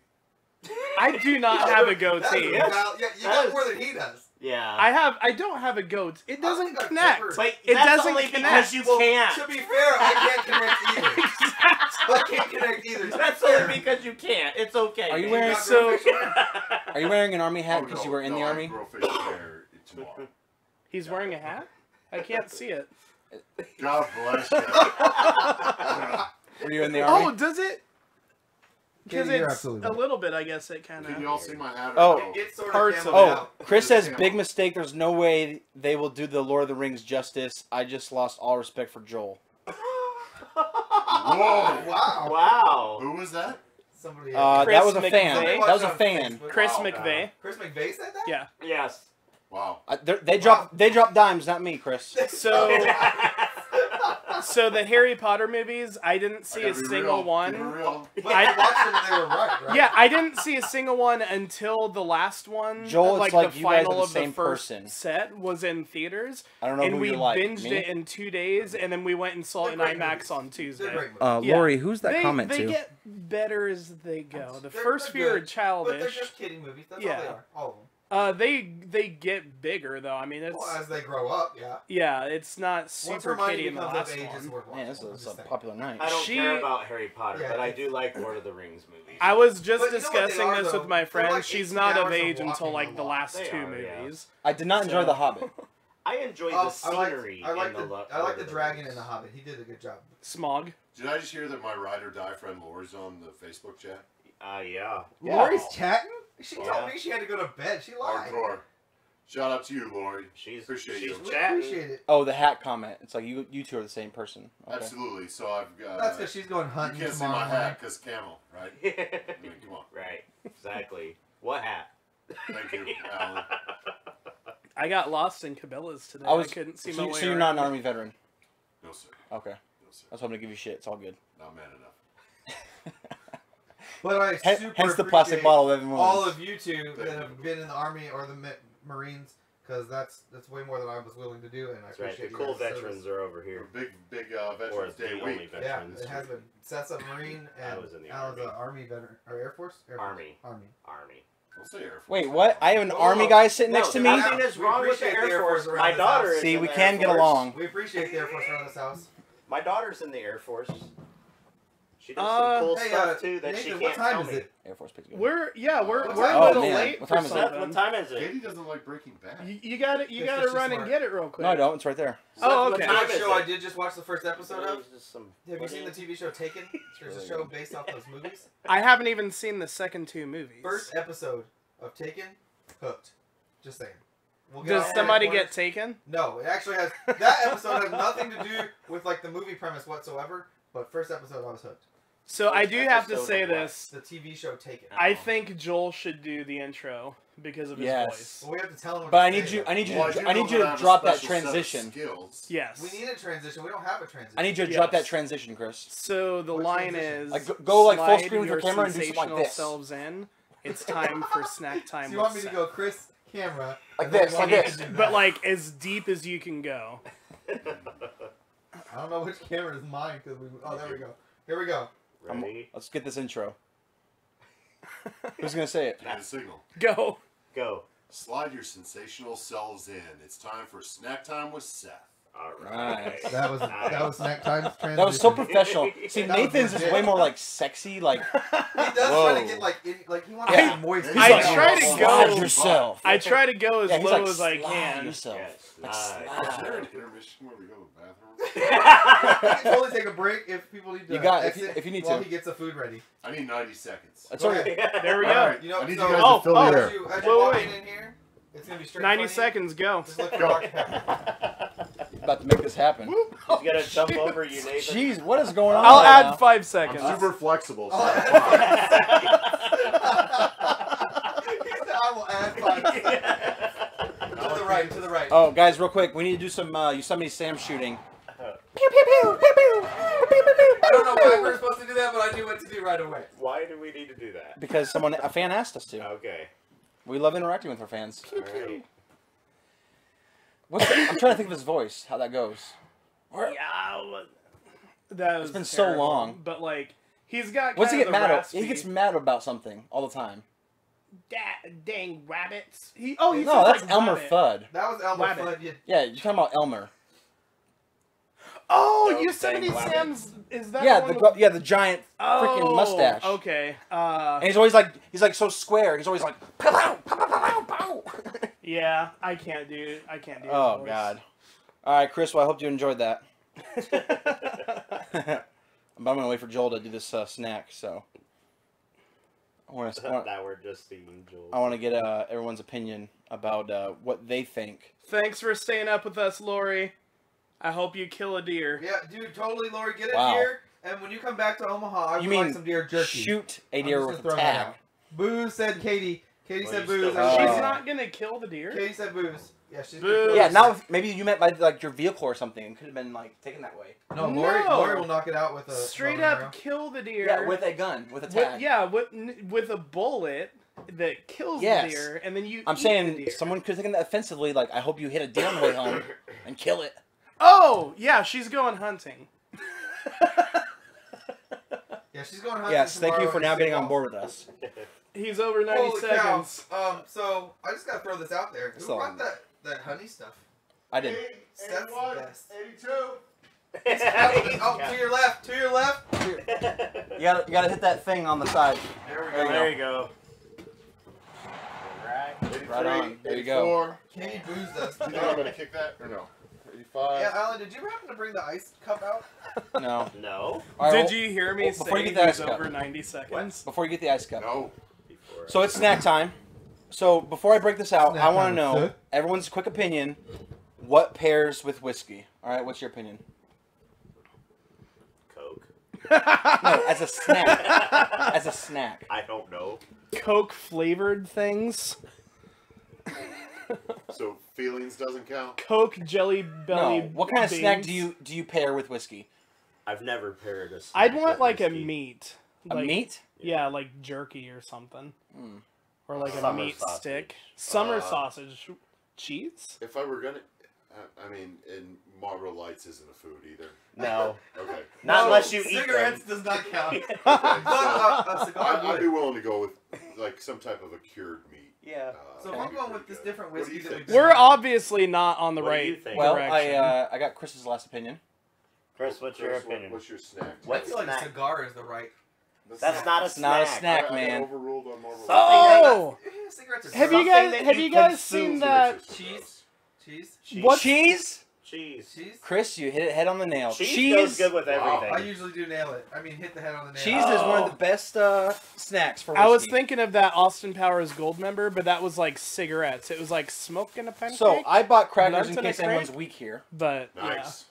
I do not have a That's goatee. a valid- yeah, you That got is- more than he does. Yeah. I don't have a goat. It doesn't think I've connect. ever- But It that's doesn't only connect. because you Well, can't. To be fair, I can't connect either. I can't connect either. To be That's fair. only because you can't. It's okay. Are you You wearing? got So- real facial hair? Are you wearing an army hat Oh, because no, you were in no, the I army? grow facial hair tomorrow. He's wearing a hat? I can't see it. God bless you. Were you in the army? Oh, does it? Because Katie, you're it's absolutely a right. little bit, I guess it kind Can of. you all see my hat? Oh. Or no? It's sort Parts of of camoed Oh, out. Chris says, Camel. big mistake. There's no way they will do the Lord of the Rings justice. I just lost all respect for Joel. Whoa! Wow. Wow. Who was that? Somebody. That Chris was a McVeigh. fan. Somebody That was a watched it on fan. Facebook. Chris Wow. McVeigh. Chris McVeigh said that? Yeah. Yes. Wow. They dropped dimes, not me, Chris. So So the Harry Potter movies, I didn't see a single one. But I watched them and they were right? Yeah, I didn't see a single one until the last one. Joel, it's like the you guys are final the of same the first person. set was in theaters. I don't know and who we you're like. binged Me? it in 2 days, and then we went and saw it in They're great IMAX movies. on Tuesday. They're great movies. Yeah. Lori, who's that they, comment they to? get better as they go. The They're- first they're few are good, childish. But they're just kiddie movies. That's Yeah. all they are. All of them. They get bigger though. I mean, it's Well, as they grow up, yeah. yeah, it's not Once super Hermione kiddie in the becomes last of age, it's one. worth watching. Man, this I'm is just a saying. popular night. I don't She- care about Harry Potter, Yeah, but I it's- do like Lord of the Rings movies. I was just But you know what they discussing are, this though? with my They're friend. like She's 18 not of hours of age until walking like a the lot. last They 2 are, yeah. movies. I did not enjoy So- The Hobbit. I enjoy the I like scenery. I like in the Lord I like of the dragon Rings. in the Hobbit. He did a good job. Smog. Did I just hear that my ride or die friend Lori's on the Facebook chat? Yeah. Yeah. Lori's chatting. She Yeah. told me she had to go to bed. She lied. Hardcore. Shout out to you, Lori. She's Appreciate she's you. We chatting. appreciate it. Oh, the hat comment. It's like you two are the same person. Okay. Absolutely. So I've got. That's because she's going You hunting can't see tomorrow my morning. hat because camel, right? I mean, come on. Right. Exactly. What hat? Thank you, Alan. I got lost in Cabela's today. I was- couldn't see So, my way so you're not around. an Army veteran. No, sir. Okay. No, sir. I was hoping to give you shit. It's all good. Not man enough. But I Hence, super hence the plastic appreciate bottle of everyone. all of you two that have been in the Army or the Marines, because that's way more than I was willing to do, and I That's right. appreciate The cool your service. veterans are over here. Big Or Veterans the Day only week. Yeah, veterans. it has been. Seth's a Marine, I and was in the Alan's Army. an Army veteran, or Air Force? Air Force. Army. Army. Don't say Air Force. Wait, what? I have an Oh, Army guy sitting no, next to no, me? nothing is We wrong with the appreciate Air Force. around My this daughter house. is See, in we the can Air get Force. along. We appreciate the Air Force around this house. My daughter's in the Air Force. She does some cool Hey, stuff too that Nathan, she what can't time tell is me. it? Air Force picks good. We're What a time- little Oh, man. late What for time is it? Seth, something. what time is it? Katie doesn't like Breaking Bad. You gotta It's run just and smart. get it real quick. No, I don't. It's right there. Seth, Oh, what okay. You know time what is show I it? did just watch the first episode of? There's just some Have you seen the TV show Taken? There's a really show good. based off those movies. I haven't even seen the second 2 movies. First episode of Taken, hooked. Just saying. We'll Does all somebody corners. get taken? No, it actually has. That episode has nothing to do with like the movie premise whatsoever. But first episode, I was hooked. So I Which do have to episode say of what? this. The TV show Taken. I think Joel should do the intro because of his Yes. voice. Well, we have to tell him. what But I to need say, you. though. I need you. Well, I To, do I need know you that I to have a drop that special set of transition. Skills. Yes. We need a transition. We don't have a transition. I need you to drop Yes. that transition, Chris. So the What line transition? is Like, go, like, full slide screen with your camera and do something like sensational this. selves in. It's time for snack time. So you want me with to Seth. go Chris camera? Like and then this, you want like me to this. do But that? like as deep as you can go. I don't know which camera is mine because we. Oh, there we go. Here we go. Ready? Let's get this intro. Who's gonna say it? Give me the signal. Go. Go. Slide your sensational selves in. It's time for snack time with Seth. All right. Nice. That was snack time transition. That was so professional. See, That was Nathan's is legit. way more like sexy. Like, He does try Whoa. to get like he wants Yeah. to be moist. He's I like, try to slide go- yourself. I try to go as Yeah, he's low like, as I slide can. yourself. Yes. Like, Nice. Is slide. there an intermission where we go to the bathroom? We can totally take a break if people need to. You got it, if you- exit if you need while to. he gets the food ready. I need 90 seconds. It's Go okay. ahead. There we All go. right. You know, I need so- you guys Oh, to fill oh, the As air. you Wait, walk wait. in here, it's gonna be straight. 90 in front of seconds, go. you. Just look for Go. Dr. Pepper. About to make this happen. He's gonna jump over you, Nathan. Jeez, what is going on? I'll right add now? 5 I'm seconds. super flexible. So I'll that's add fine. He said, I will add 5 seconds. To the right, to the right. Oh, guys, real quick, we need to do some Yosemite Sam shooting. I don't know why we're supposed to do that, but I knew what to do right away. Why do we need to do that? Because a fan asked us to. Okay. We love interacting with our fans. All right. I'm trying to think of his voice, how that goes. Yeah, that was It's been so terrible. long. But like, he's got. What's he kinda get the mad at? raspy, He gets mad about something all the time. Dang rabbits. He No, says, that's like, Elmer rabbit. Fudd. That was Elmer Rabbit. Fudd. Yeah, you're talking about Elmer. Oh, Oh, Yosemite dang rabbit. Sam's. Is that Yeah, the one the with- the giant freaking mustache. Okay. And he's always like so square. He's always like pow pow pow pow pow pow. Yeah, I can't do. I can't do. his Oh voice. God. All right, Chris. Well, I hope you enjoyed that. I'm gonna wait for Joel to do this snack. So I want That we're just seeing Joel. to get everyone's opinion about what they think. Thanks for staying up with us, Lori. I hope you kill a deer. Yeah, dude, totally, Lori. Get a Wow. deer, and when you come back to Omaha, I You would like mean some deer jerky. shoot a I'm deer just with gonna a throw that tag? out. Boo said Katie Katie Well, said you booze. still- She's Oh. not gonna kill the deer. Katie said booze. Yeah, she's Boo. Yeah, now if maybe you meant by like your vehicle or something. It could have been like taken that way. No, Lori No. will knock it out with a Straight bow and up arrow. kill the deer. Yeah, with a gun, with a tag. with a bullet that kills Yes. the deer, and then you. I'm eat the saying deer. someone could have taken that offensively. Like, I hope you hit a deer on the way home and kill it. Oh yeah, she's going hunting. Yeah, she's going hunting. Yes, thank you tomorrow for at now getting 6 on board with us. He's over 90 Holy seconds. cow. So I just gotta throw this out there. Who So- brought that honey stuff? I did. 81, best. 82. Oh, to your left. To your left. You gotta hit that thing on the side. There we There go. you There you go. Right. 83, Right on. There you go. 84. Katie boozed us. Do you think I'm going to kick that or no? 85. Yeah, Alan, did you happen to bring the ice cup out? No. No. All right, Did well, you hear me before you say get the he's ice cup. over 90 seconds? before you get the ice cup. No. Before So it's snack time. So before I break this out, Snack I want to time, know sir. everyone's quick opinion. What pairs with whiskey? All right, what's your opinion? Coke. No, as a snack. As a snack. I don't know. Coke flavored things. So feelings doesn't count? Coke jelly belly. No. What kind of snack beans. do you pair with whiskey? I've never paired a snack I'd want with like a whiskey. meat. A Like, meat? Yeah, like jerky or something. Mm. Or like a Summer meat sausage. stick. Summer Uh, sausage. Cheese? If I were going to, I mean, and Marlboro Lights isn't a food either. No. Okay. Not So- unless you eat Cigarettes them. does not count. Okay, But so a cigar I'd would. be willing to go with like some type of a cured meat. Yeah. So if I'm going with this different What do whiskey you that think? we've We're obviously not on the What do right you think? Well, direction. I got Chris's last opinion. Chris, what's your Chris, opinion? What's your snack? I What's feel like snack? cigar is the right. That's not a It's snack. not a snack, I got man. overruled on Marlboro Oh! Yeah, cigarettes are Have you Something guys that have you you guys consume. seen that? Cheese? Cheese? Cheese. What- Cheese? Cheese. Cheese? Chris, you hit it head on the nail. Cheese goes good with Wow. everything. I usually do nail it. I mean, hit the head on the nail. Cheese is one of the best snacks for whiskey. I was thinking of that Austin Powers Gold member, but that was like cigarettes. It was like smoking a pancake. So I bought crackers in Nuts in a case crate? anyone's weak here. but Nice.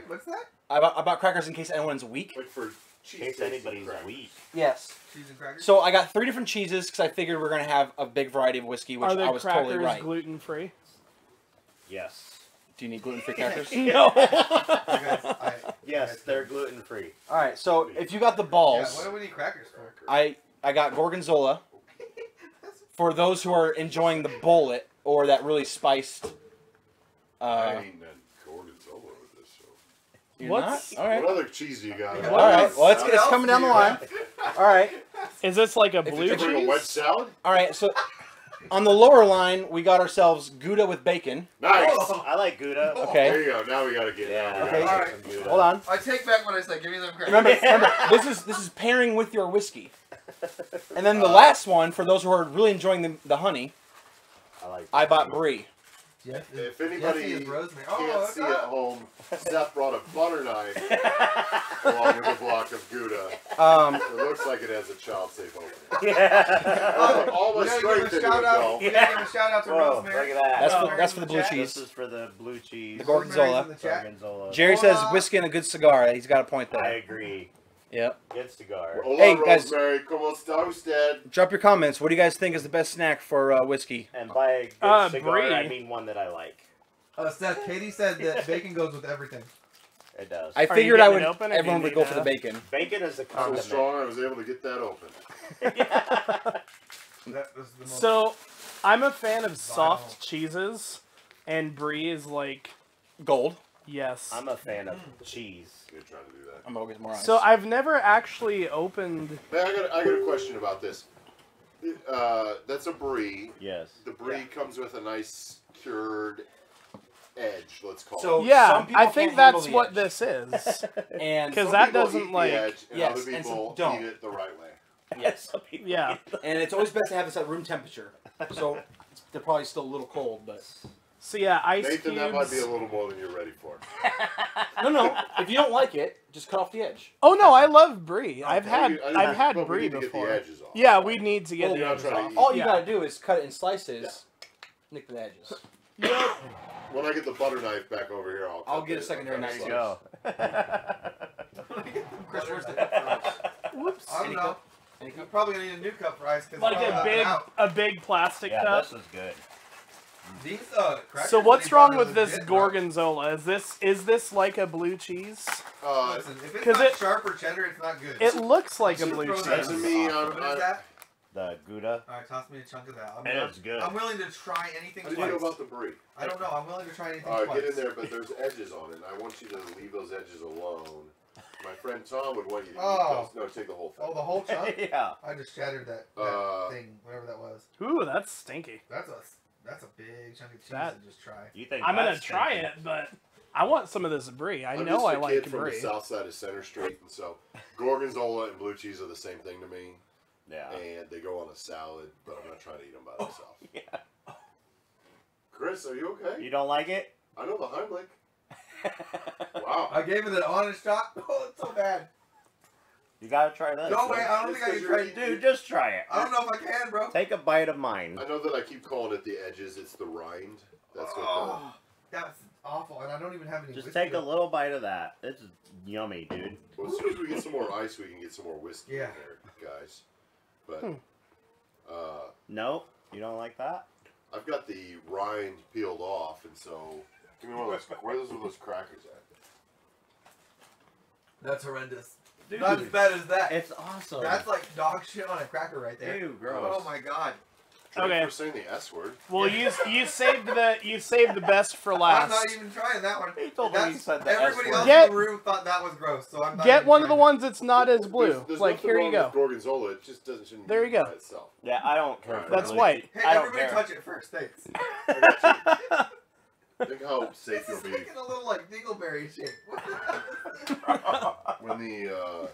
What's that? I bought crackers in case anyone's weak. Like for In cheese case tasting anybody's crackers. weak. Yes. Cheese and crackers? So I got 3 different cheeses because I figured we're gonna have a big variety of whiskey, which are the I was crackers totally right. gluten free? Yes. Do you need gluten-free crackers? No. You guys, Yes, they're gluten free. All right. So if you got the Yeah, balls, what do we need crackers for? I got gorgonzola for those who are enjoying the bullet or that really spiced. I ain't that gorgonzola with this. So. You're What's- not? All right. What other cheese do you got? What All right. Well, it's else coming down do the you line. All right. Is this like a If blue you Did you bring a cheese? wet salad? All right. So on the lower line, we got ourselves Gouda with bacon. Nice. Oh. I like Gouda. Okay. There you go. Now we gotta get it. Yeah. Okay. I like Alright. some Gouda. Hold on. I take back what I said. Give me them crackers. Remember, this is pairing with your whiskey. And then the last one, for those who are really enjoying the honey, I bought brie. Jeff If Jesse anybody is rosemary. can't Oh, see at home, Seth brought a butter knife along with a block of Gouda. It looks like it has a child-safe opening. All we my gotta strength give a into shout it, out. though. We gotta give a shout out to Whoa, Rosemary. look at that. That's for the blue Rosemary's in cheese. This is for the blue cheese. The gorgonzola. in the chat. Gorgonzola. Jerry says whiskey and a good cigar. He's got a point I there. agree. Yep. Good cigar. Hola, Hey, guys. Rosemary. ¿Cómo está usted? Drop your comments. What do you guys think is the best snack for whiskey? And by a good cigar, brie. I mean one that I like. Seth, Katie said that bacon goes with everything. It does. I you figured getting it open or do everyone you would need go for the to- bacon. Bacon is a So condiment. strong, I was able to get that open. That was the most. So, I'm a fan of soft cheeses, and brie is like Gold. yes. I'm a fan of cheese. You're trying to do that. I'm always more honest. So I've never actually opened. Hey, I got a question about this. That's a brie. Yes. The brie comes with a nice cured edge, let's call So- it. Yeah, some people I think can't handle that's the what edge. this is. and 'Cause Some that people doesn't, eat the like- edge, and yes, other and some people don't. eat it the right way. yes, Yeah. and it's always best to have this at room temperature. So they're probably still a little cold, but So yeah, ice Nathan, that might be a cubes. little more than you're ready for. no. If you don't like it, just cut off the edge. Oh no, I love brie. I've I had but we brie need to before. Get the edges off. Yeah, we need to get Well, the you're not edges trying to off. eat. All you Yeah. gotta do is cut it in slices, nick the edges. Yep. When I get the butter knife back over here, I'll cut get a it. secondary I'll knife. cut it Go. Chris, where's the cup for us? Whoops. I don't know. You're probably gonna need a new cup for ice. Like a big plastic Yeah, cup. this is good. These crackers So what's that he wrong brought with are this legit, bro. gorgonzola? Is this like a blue cheese? Listen, if it's 'cause not it- sharp or cheddar, it's not good. It looks like a Just blue throw cheese. that Doesn't mean What is that? The Gouda. All right, toss me a chunk of that. It is good. I'm willing to try anything How do you know twice. about the brie? I don't know. I'm willing to try anything All right, twice. get in there, but there's edges on it. And I want you to leave those edges alone. My friend Tom would want you to eat those. No, take the whole thing. Oh, the whole chunk? Yeah. I just shattered that thing, whatever that was. Ooh, that's stinky. That's a big chunk of cheese That- to just try. You think I'm gonna that's try stinky? it, but I want some of this brie. I I'm know just I a like kid from brie. the south side of Center Street, and so gorgonzola and blue cheese are the same thing to me. Yeah. And they go on a salad, but I'm not trying to eat them by myself. Yeah. Chris, are you okay? You don't like it? I know the Heimlich. Wow. I gave it an honest shot. Oh, it's so bad. You gotta try this. No way. I don't It's think I 'cause can you're try. Dude, just try it. I don't know if I can, bro. Take a bite of mine. I know that I keep calling it the edges. It's the rind. That's what Oh, that's awful, and I don't even have any. Just whiskey take a left. little bite of that. It's yummy, dude. Well, as soon as we get some more ice, we can get some more whiskey Yeah. in there, guys. But Nope. You don't like that? I've got the rind peeled off, and so give me one of those. Where's those crackers at? That's horrendous. Dude, Not as bad as that. it's awesome. That's like dog shit on a cracker right there. Ew, gross. Oh my god. Okay. For saying the S word. Well, you saved the best for last. I'm not even trying that one. He told me he said the S Everybody word. else Get- in the room thought that was gross, so I'm not Get even one of the trying ones that's not as blue. There's Like nothing here wrong you go. with gorgonzola. It just doesn't shouldn't There be you go. by itself. Yeah, I don't care. Alright. for That's really- white. Hey, I don't everybody care. touch it first. Thanks. Think how safe This you'll is be making a little like dingleberry shape. What the hell?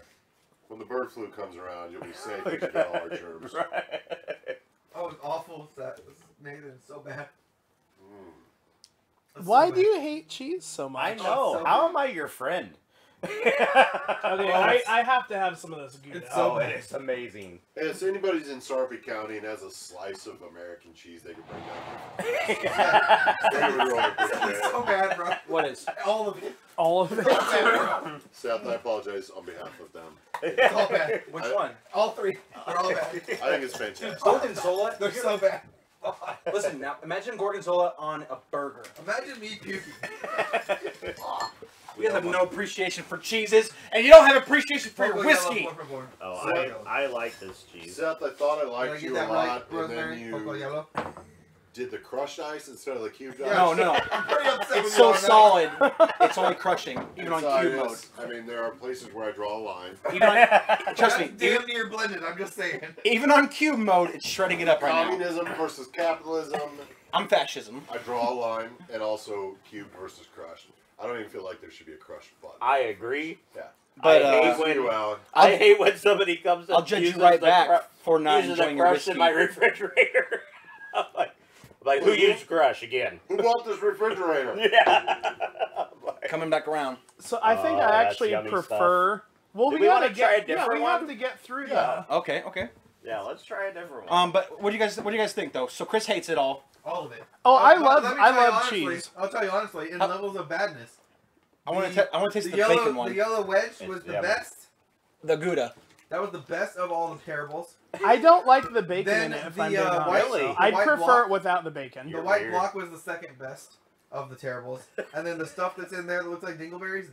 when the bird flu comes around. You'll be safe because you got all our germs. Right. Oh, it's awful. That was Nathan. It's so bad. It's Why so do bad. you hate cheese so I much? know. so How good. am I your friend? Okay, I have to have some of this Gouda. It's so Oh, bad. it is amazing. And if anybody's in Sarpy County and has a slice of American cheese, they can bring down. They can roll it with It's that. so bad, bro. What is? All of it. All of it. So bad, bro. Seth, I apologize on behalf of them. It's all bad. Which I- one? All three. They're all bad. I think it's fantastic. Gorgonzola. They're so bad. Listen now. Imagine gorgonzola on a burger. Imagine me puking. You guys have no appreciation for cheeses, and you don't have appreciation for your Poco whiskey. yellow, por favor. Oh, Yellow. I like this cheese. Seth, I thought I Did I liked get you a that lot, right, and Rosemary? then Poco you yellow. did the crushed ice instead of the cubed Yeah. ice. No. I'm pretty upset It's with so you on that. solid. It's only crushing, even on Inside cube mode. is- I mean, there are places where I draw a line. Even on, trust me, That's damn near blended. I'm just saying. even on cube mode, it's shredding it up right now. Communism versus capitalism. I'm fascism. I draw a line, and also cubed versus crushed. I don't even feel like there should be a crushed button. I agree. Yeah. But I hate Listen to when you, Alan. I hate when somebody comes and I'll judge you uses right the back for not uses the enjoying your crush whiskey. in my refrigerator. I'm like, who used crush again? Who bought this refrigerator? Yeah. I'm like, Coming back around. So I think Oh, I that's actually yummy prefer. Well, Do we we gotta wanna try get. a different we have one? to get through Yeah. that. Okay. yeah, let's try a different one. But what do you guys think though? So Chris hates it all. All of it. Oh, I Let love me tell you love honestly, cheese. I'll tell you honestly, in How- levels of badness. I want to taste the yellow, bacon one. The yellow wedge It's was the yummy. best. The Gouda. That was the best of all the terribles. I don't like the bacon Then in it. If the I'm being honest. white, Really? the I'd white prefer block, it without the bacon. the You're white weird. block was the second best of the terribles, and then the stuff that's in there that looks like dingleberries.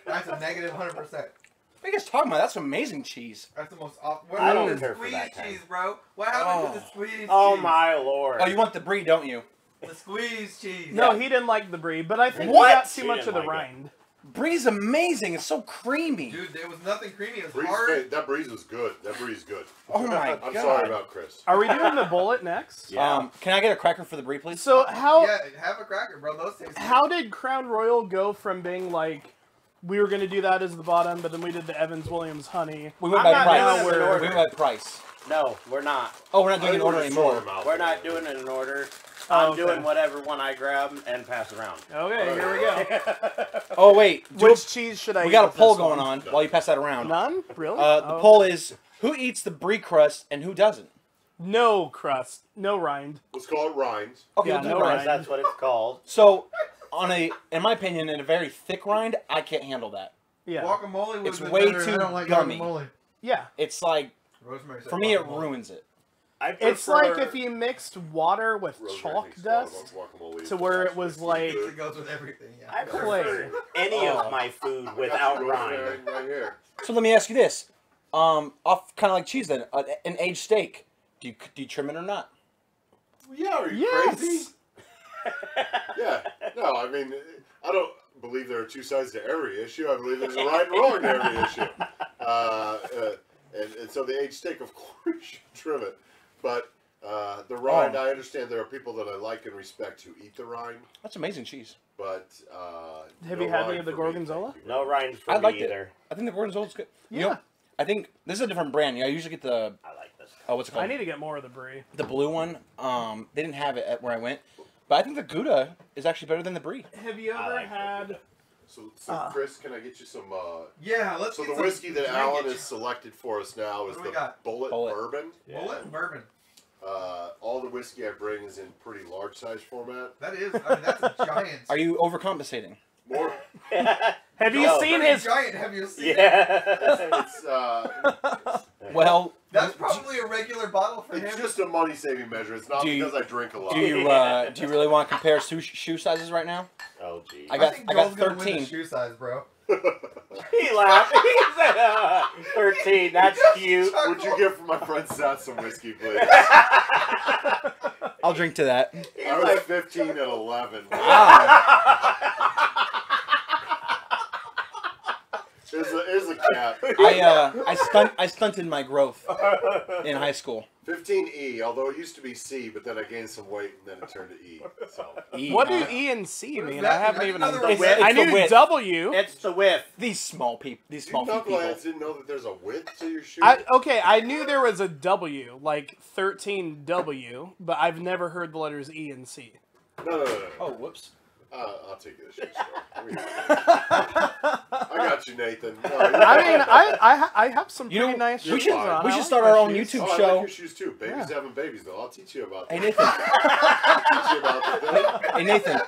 That's a negative 100%. What are you guys talking about? That's amazing cheese. That's the most awful. What I happened don't to care the for squeeze that kind. cheese, bro? What happened to Oh. the squeeze Oh cheese? my lord. Oh, you want the brie, don't you? The squeeze cheese. No, he didn't like the brie, but I think What? we got too He much didn't of the like it. rind. Brie's amazing. It's so creamy. Dude, there was nothing creamy. It was Breeze, hard. that breeze was good. That breeze good. Oh my god. I'm sorry about Chris. Are we doing the bullet next? Yeah. Can I get a cracker for the brie, please? So how Yeah, have a cracker, bro. Those taste good. how did Crown Royal go from being like we were gonna do that as the bottom, but then we did the Evans Williams honey? We went I'm by not price. doing it in We order. went by price. No, we're not. Oh, we're not doing an order anymore. We're not doing it in order. Oh, I'm okay. doing whatever one I grab and pass around. Okay, here we go. Oh wait, Which cheese should I we eat got a with poll this one? going on while you pass that around. None? Really? The Oh. poll is who eats the brie crust and who doesn't. No crust, no rind. Let's call it rinds. Okay, Yeah, we'll do no rind. rind. That's what it's called. So, in my opinion, in a very thick rind, I can't handle that. Yeah. Guacamole was It's way better, and too I don't like gummy. guacamole. Yeah. It's like, Rosemary's for me, it ruins it. It's like if you mixed water with chalk dust guacamole to where it was like... It goes with everything, yeah. I prefer any of my food without rind. Right here. So let me ask you this. Off kind of like cheese then. An aged steak. Do you trim it or not? Yeah, are you crazy? Yeah. No, I mean, I don't believe there are two sides to every issue. I believe there's a right and wrong to every issue. And so the aged steak, of course, you should trim it. But the rind, I understand there are people that I like and respect who eat the rind. That's amazing cheese. But have you had any of the gorgonzola? No rind for I liked me it. either. I think the gorgonzola's good. Yeah. You know, I think this is a different brand. I usually get the... I like this. Oh, what's it called? I need to get more of the brie. The blue one. They didn't have it at where I went. But I think the Gouda is actually better than the brie. Have you ever had... So Chris, can I get you some... Yeah, let's So get the whiskey that some Alan drinkage. has selected for us now is What do we the got? Bullet Bourbon. Yeah. Bullet and bourbon. All the whiskey I bring is in pretty large size format. That is, I mean, that's a giant. Are you overcompensating? More, Have you No. seen Pretty his... giant, have you seen it? Yeah. it's Well, That's probably a regular bottle for him. it's just a money saving measure. It's not Do you- because I drink a lot. do you really want to compare shoe sizes right now? Oh, gee. I got think 13. Joel's gonna win the shoe size, bro. He laughed. He said, 13. That's cute. Would you give for my friend Seth some whiskey, please? I'll drink to that. I was 15 at 11. Wow. Here's a cap. I stunted my growth in high school. 15E, although it used to be C, but then I gained some weight and then it turned to E. So E, What do huh? E and C What does mean? that I haven't mean? even... I didn't know there was It's I the knew width. W. It's the whiff. These small people. These you small feet people. knuckleheads didn't know that there's a width to your shoe. Okay, I knew there was a W, like 13W, but I've never heard the letters E and C. No. Oh, whoops. I'll take you to the shoe store. I got you, Nathan. No, I mean, I have some You pretty know, nice we shoes should- on. we I should like start my our own shoes. YouTube I like show. your shoes too. Babies having babies, though. I'll teach you about Hey that. Nathan. I'll teach you about that. Hey Nathan.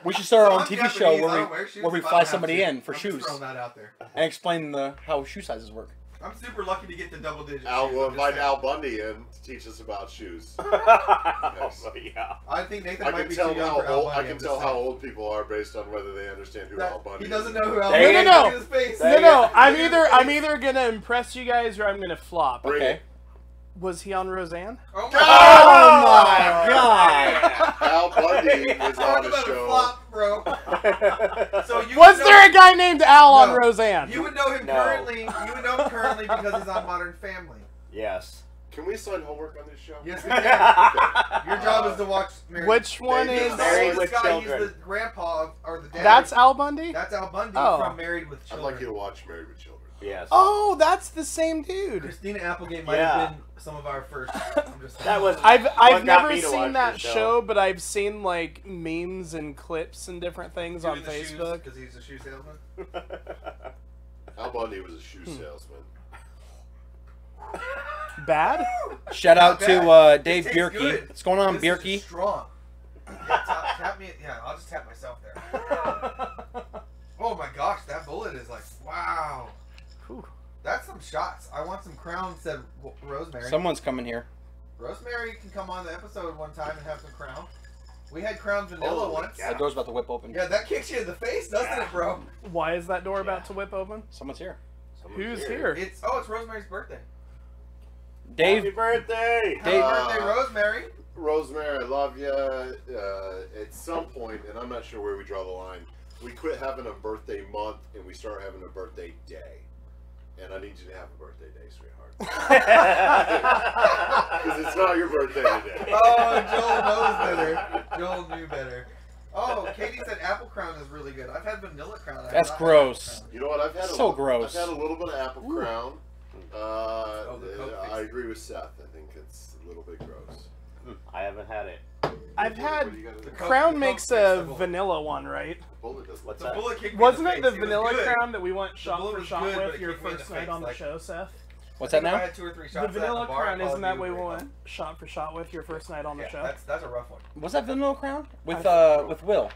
We should start our own I'm TV Japanese, show I don't where wear shoes we if I fly don't have somebody to. in for I'm just shoes throwing that out there. and explain how shoe sizes work. I'm super lucky to get the double digits. We'll invite Al Bundy in to teach us about shoes. Yeah. I think Nathan I might can be tell too young how for Al old. Bundy, I can I'm just tell how saying. old people are based on whether they understand who Al Bundy He is. doesn't know who Al There Bundy you is. go. Look at his face. No, I'm Look at either his face. gonna impress you guys or I'm gonna flop. Bring Okay. it. Was he on Roseanne? Oh Oh my god! Al Bundy was Talk on the about a show. flop, bro. So you Was would know, there a guy named Al on No. Roseanne? You would know him No. currently. You would know him currently because he's on Modern Family. Yes. Can we assign homework on this show? Yes, we can. Your job is to watch. Married. Which one Baby is? is Married This with guy, Children. He's the grandpa or the dad. That's Al Bundy. That's Al Bundy Oh. from Married with I'd Children. like you to watch Married with Children. Yes. Oh, that's the same dude. Christina Applegate might Yeah. have been some of our first. I'm just saying. That was. I've got never me to watch seen that the show, but I've seen like memes and clips and different things on Facebook. because he's a shoe salesman. Al Bundy was a shoe salesman. Bad? Shout out Not to bad. Dave It tastes Bierke. good. What's going on, This is Bierke? just strong. Yeah, tap me. Yeah, I'll just tap myself there. Oh my gosh, that bullet is like wow. Whew. That's some shots. I want some Crown. Said Rosemary. Someone's coming here. Rosemary can come on the episode one time and have some Crown. We had Crown Vanilla Holy once. cow. The door's about to whip open. Yeah, that kicks you in the face, doesn't it, bro? Why is that door about to whip open? Someone's here. Someone's Who's here? It's Rosemary's birthday. Happy Dave. birthday! Happy birthday, Uh, Rosemary. Rosemary, I love you. At some point, and I'm not sure where we draw the line, we quit having a birthday month and we start having a birthday day. And I need you to have a birthday day, sweetheart. Because it's not your birthday today. Oh, Joel knows better. Joel knew better. Oh, Katie said apple crown is really good. I've had vanilla crown. I've That's not had gross. apple crown. You know what? I've had So gross. I've had a little bit of apple crown. the Coke I agree with Seth. I think it's a little bit gross. I haven't had it. I've had What do you got in there? Coke- Crown the makes Coke a fixed the bullet. vanilla one, right? Bullet doesn't. What's The that? bullet kicked me Wasn't in it the the face. vanilla was good. crown that we went shot bullet for was shot good, but with it your kicked me in first the night face, on the like- show, Seth? What's that I now? had 2 or 3 The shots. vanilla at the bar, crown, all isn't that you what we were went shot for shot with your first night on the Yeah, show? that's a rough one. Was that Vanilla Crown? With I- with Will.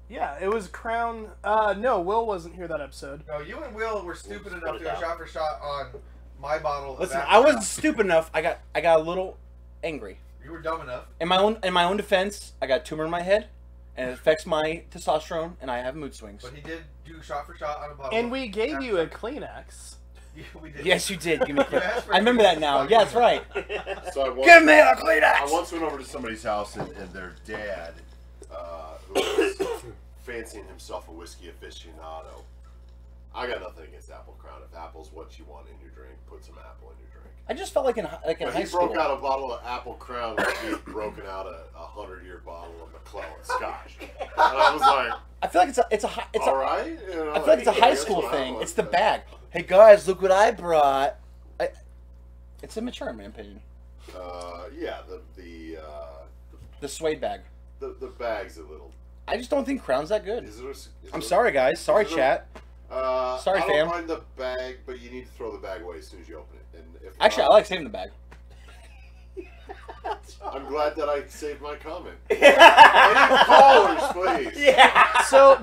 Yeah, it was Crown. No, Will wasn't here that episode. No, you and Will were stupid We'll enough split to it go out. shot for shot on my bottle. Listen, I wasn't stupid enough. I got a little angry. You were dumb enough. In my own defense, I got a tumor in my head, and it affects my testosterone, and I have mood swings. But he did do shot for shot on a bottle. And we gave you a Kleenex. Yeah, we did. Yes, you did. Give me. Yeah, I remember that now. Yeah, that's right. So Give me a Kleenex. I once went over to somebody's house and their dad, who was fancying himself a whiskey aficionado. I got nothing against Apple Crown. If apple's what you want in your drink, put some apple in your drink. I just felt like in high school. He broke out a bottle of Apple Crown like he had broken out a 100-year bottle of McClellan Scotch. And I was like, I feel like it's all right. You know, I feel like it's a high school thing. It's the bag. Hey guys, look what I brought. It's immature in my opinion. Yeah, The suede bag. the bag's a little. I just don't think Crown's that good. I'm it sorry, guys. Sorry, chat. Sorry, I fam. don't mind the bag, but you need to throw the bag away as soon as you open it. And if Actually, I not, like saving the bag. I'm glad that I saved my comment. Any callers, please? Yeah. So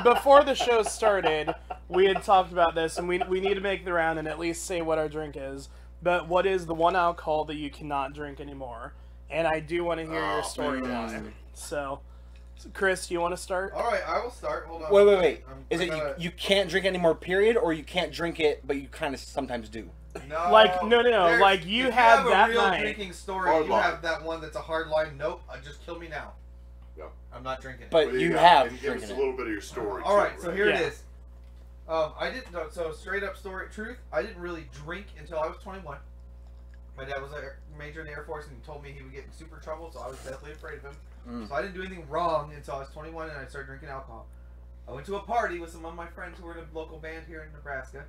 before the show started, we had talked about this, and we need to make the round and at least say what our drink is. But what is the one alcohol that you cannot drink anymore? And I do want to hear your story why. So, Chris, do you want to start? All right, I will start. Hold on. Wait. Is it you can't drink anymore, period, or you can't drink it, but you kind of sometimes do? No. Like, no. Like, you if had you have that a real night. drinking story. Hard You line. have that one that's a hard line. Nope. Just kill me now. No. I'm not drinking it. But What do you got? have And give us drinking a it. little bit of your story. All right, too, so here Yeah. it is. I didn't. So straight up story, truth. I didn't really drink until I was 21. My dad was a major in the Air Force, and he told me he would get in super trouble, so I was deathly afraid of him. So I didn't do anything wrong until I was 21, and I started drinking alcohol. I went to a party with some of my friends who were in a local band here in Nebraska,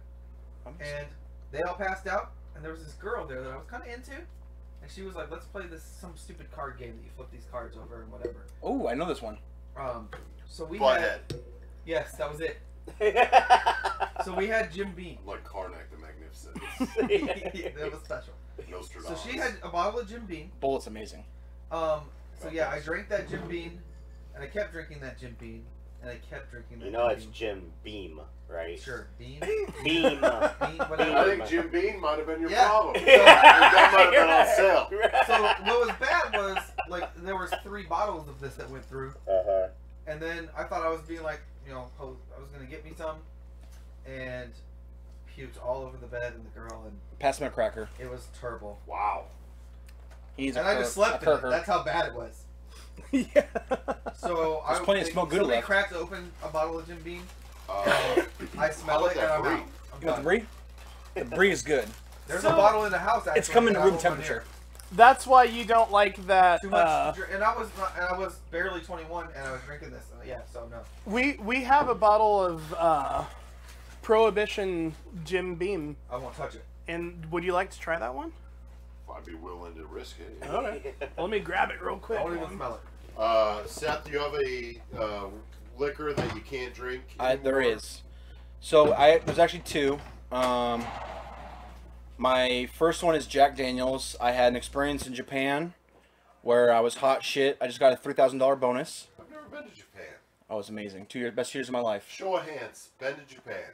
and they all passed out, and there was this girl there that I was kind of into, and she was like, "Let's play some stupid card game that you flip these cards over and whatever." Oh, I know this one. So we Butthead. yes, that was it. So we had Jim Beam. Like Karnak the Magnificent. That was special. Nostradamus. So she had a bottle of Jim Beam. Bullet's amazing. So yeah, I drank that Jim Beam, and I kept drinking that Jim Beam, and I kept drinking that. You know Jim it's Beam. Jim Beam, right? Sure, Beam. Beam. Beam, I whatever. think Jim Beam might have been your Yeah. problem. That might have been on sale. So what was bad was like there was 3 bottles of this that went through, and then I thought I was being like, I was gonna get me some, and puked all over the bed and the girl, and Pass him a cracker. it was terrible. Wow. He's And I just slept in it. That's how bad it was. Yeah. So There's plenty of smoke good somebody left. cracked open a bottle of Jim Beam. I smell How about it and that I'm brie? out. I'm You want the done. brie? The brie is good. There's So- a bottle in the house. Actually, It's coming to that room I won't temperature. That's why you don't like that. Too much, and I was barely 21, and I was drinking this. Yeah, so no. We have a bottle of Prohibition Jim Beam, I won't touch it. and would you like to try that one? I'd be willing to risk it. Okay. Let me grab it real quick. I won't even smell it. Seth, do you have a liquor that you can't drink? There is. So there's actually 2. My first one is Jack Daniels. I had an experience in Japan where I was hot shit. I just got a $3,000 bonus. I've never been to Japan. Oh, it was amazing. 2 years, best years of my life. Show of hands. Been to Japan.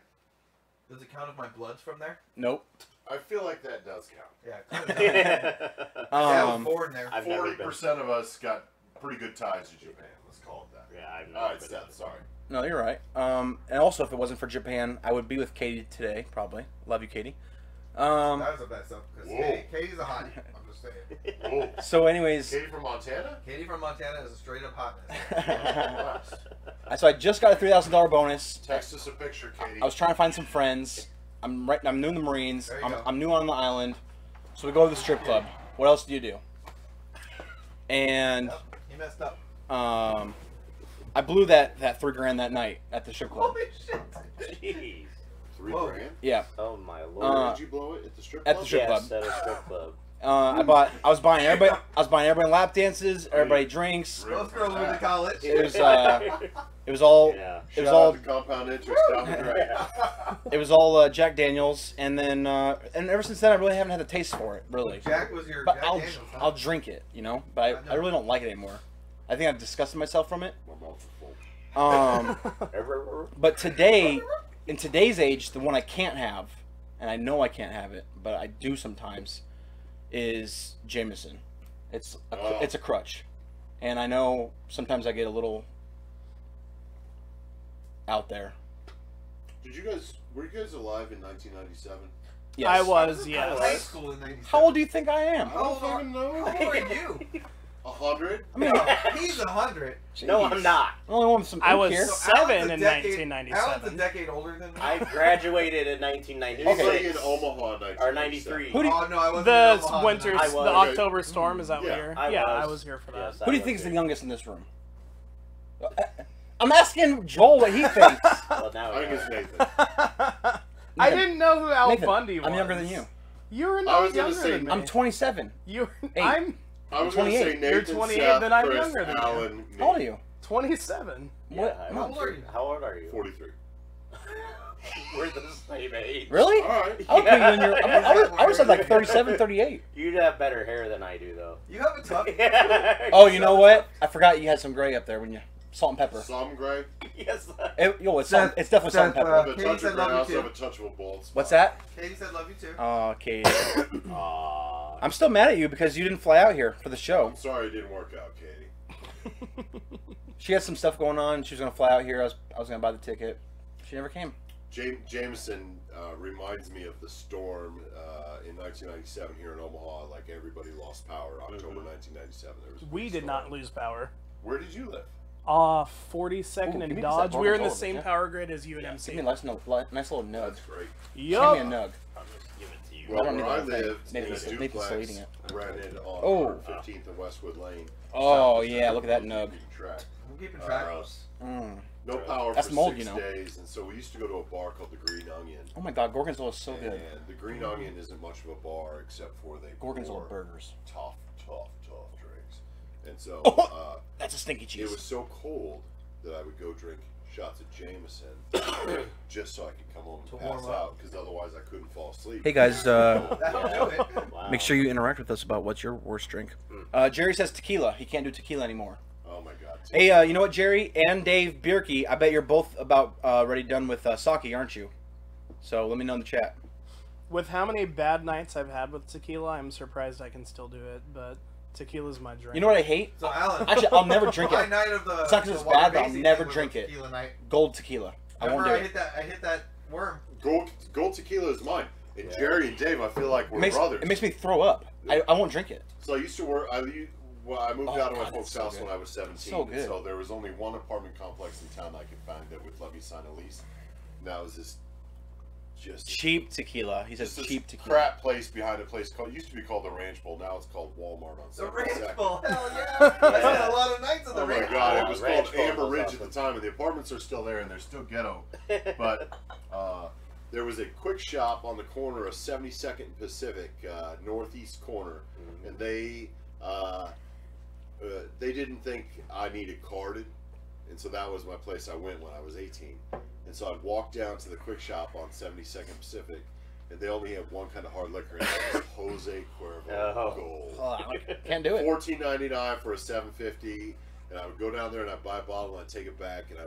Does it count if my blood's from there? Nope. I feel like that does count. Yeah. Kind of yeah, I was born there. I've never been. 40% of us got pretty good ties to Japan. Let's call it that. Yeah, I've never All right, been. Seth. Sorry. No, you're right. And also, if it wasn't for Japan, I would be with Katie today, probably. Love you, Katie. That was a mess up because Whoa. Katie's a hottie. I'm just saying. Whoa. So, anyways, Katie from Montana? Katie from Montana is a straight up hotness. so I just got a $3,000 bonus. Text us a picture, Katie. I was trying to find some friends. I'm new in the Marines. There you go. I'm new on the island. So we go to the strip club. What else do you do? And Yep, he messed up. I blew that $3,000 that night at the strip club. Holy shit. Jeez. $3 Whoa. grand? Yeah, Oh my lord. Where did you blow it? At the strip club? at the strip club. Yes, at a strip club. I was buying everybody lap dances, everybody drinks. Those girls went to college. It was it was all Yeah. it was Shout all out to compound interest down the drain. it was all Jack Daniels, and then and ever since then I really haven't had the taste for it, really. Jack was your But Jack I'll Daniels, huh? I'll drink it, but I really don't like it anymore. I think I've disgusted myself from it. My mouth is full. But today, in today's age, the one I can't have and I know I can't have it, but I do sometimes, is Jameson. It's a crutch. And I know sometimes I get a little out there. Were you guys alive in 1997? Yes. I was, High yes. school in '97. How old do you think I am? I don't fucking know. How old are you? 100? I mean, No, he's 100. No, I'm not. I'm only one with some I ink was here. So Alan's 7 a in decade- 1997. Alan's a decade older than me. I graduated in He 1996. was in Omaha in 1997. Or 93. Who do you- Oh no, I wasn't. The in Omaha winter, then. I was. the Okay. October storm, is that what Yeah, year? I I was. was here for that. Yes, Who do you I think is was the here. youngest in this room? I'm asking Joel what he thinks. Well, now I think we it's are. Nathan. I didn't know who Al Nathan, Bundy was. I'm younger than you. You're I not was gonna younger say- than me. I'm 27. You're, Eight. I'm I was going to 28. say Nathan, You're 28, Seth, then I'm Chris, younger than you. Alan, me. How old are you? 27. Yeah, What? I How was- old are you? How old are you? 43. We're the same age. Really? All right. I would put you in your. I was at like 37, 38. You'd have better hair than I do, though. You have a tough. Oh, you know what? I forgot you had some gray up there when you salt and pepper. Some gray. Yes. It's definitely salt and Seth, pepper. Have a Katie touch said of gray. I love you also too. have a touch of a bald spot. What's that? Katie said love you too. Oh, Katie. Aw. I'm still mad at you because you didn't fly out here for the show. I'm sorry it didn't work out, Katie. She had some stuff going on. She was gonna fly out here. I was gonna buy the ticket. She never came. Jameson reminds me of the storm in 1997 here in Omaha. Like everybody lost power. October 1997. There was a We big did not storm. lose power. Where did you live? 42nd Ooh, give and me Dodge. that We were in the Gorgonzola, same would ya? power grid as Give me a UNMC. nice little nug. That's great. Give me a Yup. nug. I'll just give it to you. Well, don't where need I that thing. lived, Nathan's in a still duplex eating it. rented on Oh. 15th and Westwood Lane. Oh, South of yeah, look at that Keeping nug. track. I'm keeping track. Mm. No power That's for mold, 6 you know. days, and so we used to go to a bar called the Green Onion. Oh my God, Gorgonzola is so And good. the Green Onion isn't much of a bar except for they Gorgonzola pour burgers. tough drinks. And so That's a stinky cheese. it was so cold that I would go drink shots of Jameson just so I could come home To and pass warm up. out because otherwise I couldn't fall asleep. Hey guys, That'll do it. Wow. make sure you interact with us about what's your worst drink. Jerry says tequila. He can't do tequila anymore. Oh my God. Hey, you know what, Jerry and Dave Bierke, I bet you're both about ready done with sake, aren't you? So let me know in the chat. With how many bad nights I've had with tequila, I'm surprised I can still do it. But tequila's my drink. You know what I hate? So Alan, Actually, I'll never drink my it. night of the It's not 'cause it's the water bad, but I'll basing never thing was drink a it. tequila night. Gold tequila. I won't do Remember, it. I hit that worm. Gold tequila is mine. And Jerry and Dave, I feel like we're brothers. It makes me throw up. I won't drink it. So I used to work. I moved Oh, out of my God, folks' it's so house good. when I was 17. So good. And so there was only one apartment complex in town I could find that would let me sign a lease. And that was this just Cheap tequila. He says just this cheap tequila. crap place behind a place called. It used to be called the Ranch Bowl. Now it's called Walmart on The 72nd. Ranch Bowl, hell yeah! I spent a lot of nights at the Oh my Ranch God! Bowl. It was Ranch called Bowl Amber was Ridge awesome. at the time, and the apartments are still there, and they're still ghetto. But there was a quick shop on the corner of 72nd and Pacific, northeast corner, and they didn't think I needed carded, and so that was my place I went when I was 18. And so I'd walk down to the quick shop on 72nd Pacific, and they only had one kind of hard liquor, and it was Jose Cuervo Oh. Gold. Oh, I can't do it. $14.99 for a 750, and I would go down there and I'd buy a bottle and I'd take it back, and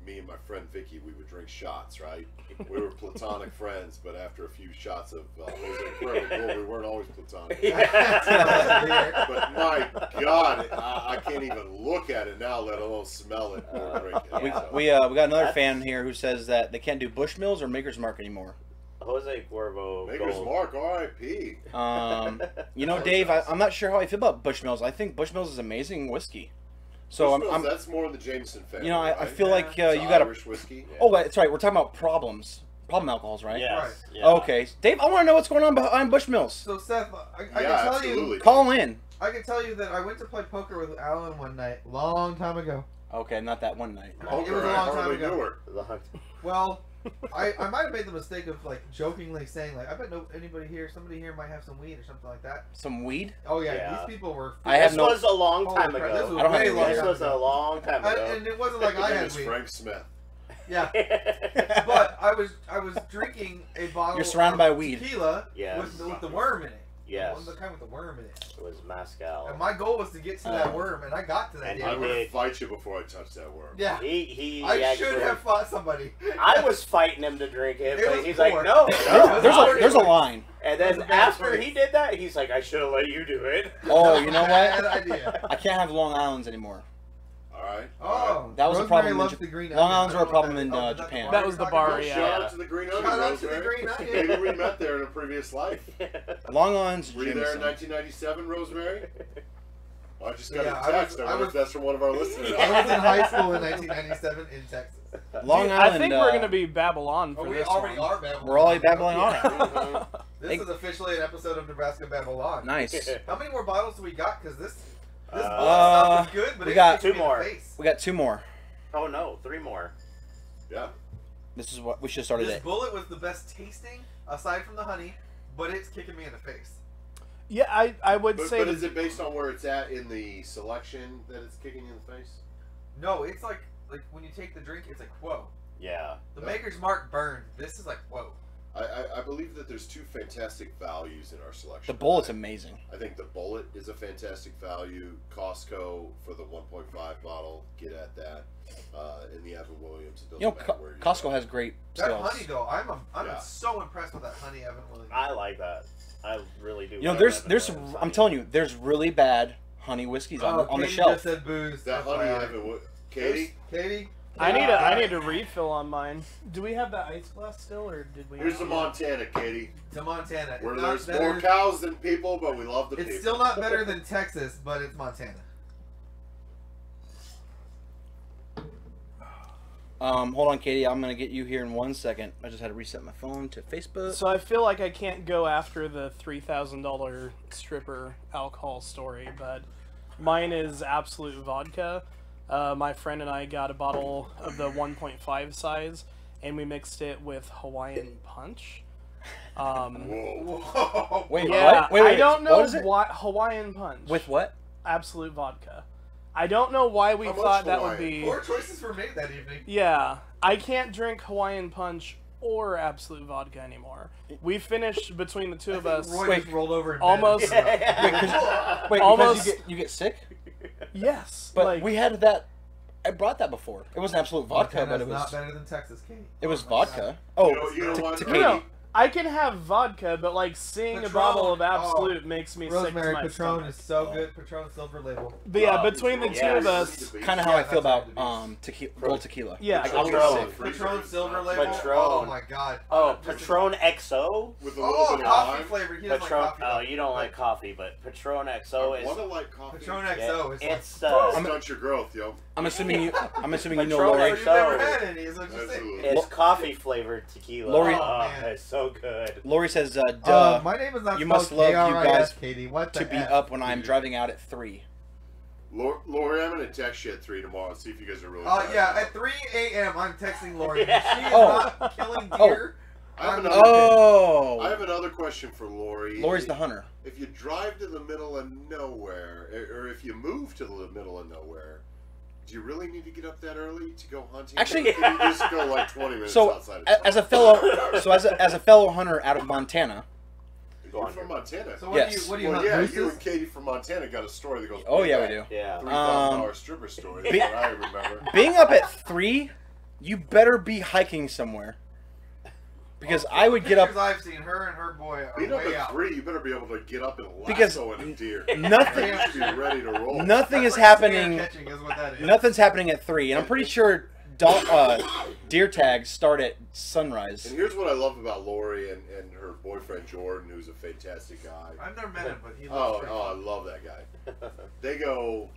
me and my friend Vicky, we would drink shots, right? We were platonic friends, but after a few shots of Jose Cuervo Gold, we weren't always platonic. But my God, I can't even look at it now, let alone smell it or drink it. We got another fan here who says that they can't do Bushmills or Maker's Mark anymore. Jose Cuervo Maker's Gold. Mark, R.I.P. You know, Dave, I'm not sure how I feel about Bushmills. I think Bushmills is amazing whiskey. So Bushmills, I'm that's more in the Jameson family. you know, I right? feel like It's you got to. Irish whiskey. Oh, that's right. We're talking about problem alcohols, right? Yes. Right. Yeah. Okay, Dave, I want to know what's going on behind Bushmills. So Seth, I Yeah, can tell absolutely. you, Call in. I can tell you that I went to play poker with Alan one night, long time ago. Okay, not that one night. Poker, It was a I long time hardly ago. knew her. Well, I might have made the mistake of like jokingly saying like, I bet somebody here might have some weed or something like that. Some weed? Oh yeah, Yeah. these people were. I have This no. was a long Holy time crap, ago. This was I don't have way any long This time was a ago. long time ago. And it wasn't like I His name had is weed. Frank Smith. Yeah, but I was drinking a bottle. You're surrounded of by weed. Tequila Yes. with the worm in it. Yes. The kind with the worm in it. It was Moscow. And my goal was to get to that worm, and I got to that. And I damn would worm. fight you before I touched that worm. Yeah. I I should have fought somebody. I was fighting him to drink it, It but was he's poor. like, no. There's a line. And It was then a bad after choice. he did that, he's like, I should have let you do it. Oh, you know Bad what? idea. I can't have Long Islands anymore. Alright. Oh, That was a Rosemary problem in loves Jap- the green Long onion. Islands I were a don't know problem what in, is that Japan. That was the bar, yeah. Shout out to the green onion. Shout out to the Rosemary. green onion. Maybe we met there in a previous life. Long Island's Were you there in Jameson. 1997, Rosemary? Well, I just got Yeah, a text. I wonder if that's from one of our listeners. I was in high school in 1997 in Texas. Long Dude, Island. I think we're gonna be Babylon for Oh, we this already one. are Babylon. We're already babbling on it. This is officially an episode of Nebraska Babylon. Nice. How many more bottles do we got? Because this bullet Uh, stuff is good, but we it got kicks me 2 in the more. face. We got 2 more. Oh no, 3 more. Yeah. This is what we should have started This it. bullet was the best tasting, aside from the honey, but it's kicking me in the face. Yeah, I would say But that is it based on where it's at in the selection that it's kicking you in the face? No, it's like when you take the drink, it's like whoa. Yeah. The maker's mark burned. This is like whoa. I believe that there's 2 fantastic values in our selection. The bullet's amazing. I think the bullet is a fantastic value. Costco for the 1.5 bottle, get at that. In the Evan Williams, it doesn't You know, matter where you Costco go. has great That sales. honey though, I'm Yeah. so impressed with that honey, Evan Williams. I like that. I really do. You know, like there's Evan there's Williams I'm honey. telling you, there's really bad honey whiskeys on the Katie shelf. just said booze. That honey, FYI. Evan, Katie. Katie. I need a refill on mine. Do we have that ice glass still, or did we? Here's the Montana, Katie. To Montana. Where It's there's not more better- cows than people, but we love the people. It's still not better than Texas, but it's Montana. Hold on, Katie. I'm gonna get you here in 1 second. I just had to reset my phone to Facebook. So I feel like I can't go after the $3,000 stripper alcohol story, but mine is Absolute Vodka. My friend and I got a bottle of the 1.5 size, and we mixed it with Hawaiian Punch. Whoa. Whoa. Wait, Yeah, what? Wait, I don't know what is it? why Hawaiian Punch With what? Absolute Vodka. I don't know why we How much thought that would Hawaiian? be. 4 choices were made that evening. Yeah, I can't drink Hawaiian Punch or Absolute Vodka anymore. We finished between the 2 of us. Roy Wait, just rolled over in almost- bed. Wait, because Almost- you get sick. Yes, But like, we had that. I brought that before. It wasn't Absolute Vodka, Montana's but it was. not better than Texas, Katie. It was Oh my vodka. God. Oh, You know what? to no, Katie. no, I can have vodka, but like seeing Patron, a bottle of oh, Absolute makes me sick to Rosemary my Patron stomach. is so good. Patron Silver Label. But yeah, Oh, between the yeah. 2 of us, Kind of how Yeah, I feel that's about right. tequila, gold tequila. yeah. I got Patron. sick. Patron Silver Label. Patron. Oh my God. Oh, Just- Patron XO. With a little Oh, bit of coffee lime. flavored. He doesn't Patron. like coffee. Oh, though. you don't like coffee, but Patron XO I is. want to like coffee. Patron yeah, XO is it's Stunt your growth, yo. I'm assuming you. I'm assuming you know Patron Lori. like, you've never XO. had any, is what you say. Absolutely. It's coffee flavored tequila. Lori- Oh, man. it's so good. Lori says, "Duh." My name is not You must spelled love you K-R-I-S, guys Katie. What the to be F? up when I'm driving out at 3. Lori, I'm going to text you at 3 tomorrow and see if you guys are really Yeah, tired. at 3 a.m. I'm texting Lori. She is Oh. not killing deer. I have I'm- another Oh. I have another question for Lori. Lori's the hunter. If you drive to the middle of nowhere, or if you move to the middle of nowhere, do you really need to get up that early to go hunting? Actually- Or can you just go like 20 minutes So, outside of town? as a fellow hunter out of Montana. You're from Montana. So what Yes. do you Well, hunt? yeah, Mooses? you and Katie from Montana got a story that goes. Oh way yeah, we back. do. Yeah. $3,000 stripper story. That's Be- what I remember. Being up at 3, you better be hiking somewhere. Because I would get up. Pictures I've seen, her and her boy are Being up way at out. 3, you better be able to get up and Because lasso at a deer. Nothing, You have to be ready to roll. nothing That's is like snare happening. catching is what that is. Nothing's happening at 3, and I'm pretty sure deer tags start at sunrise. And here's what I love about Lori and her boyfriend Jordan, who's a fantastic guy. I've never met him, but he Oh, looks I love that guy. They go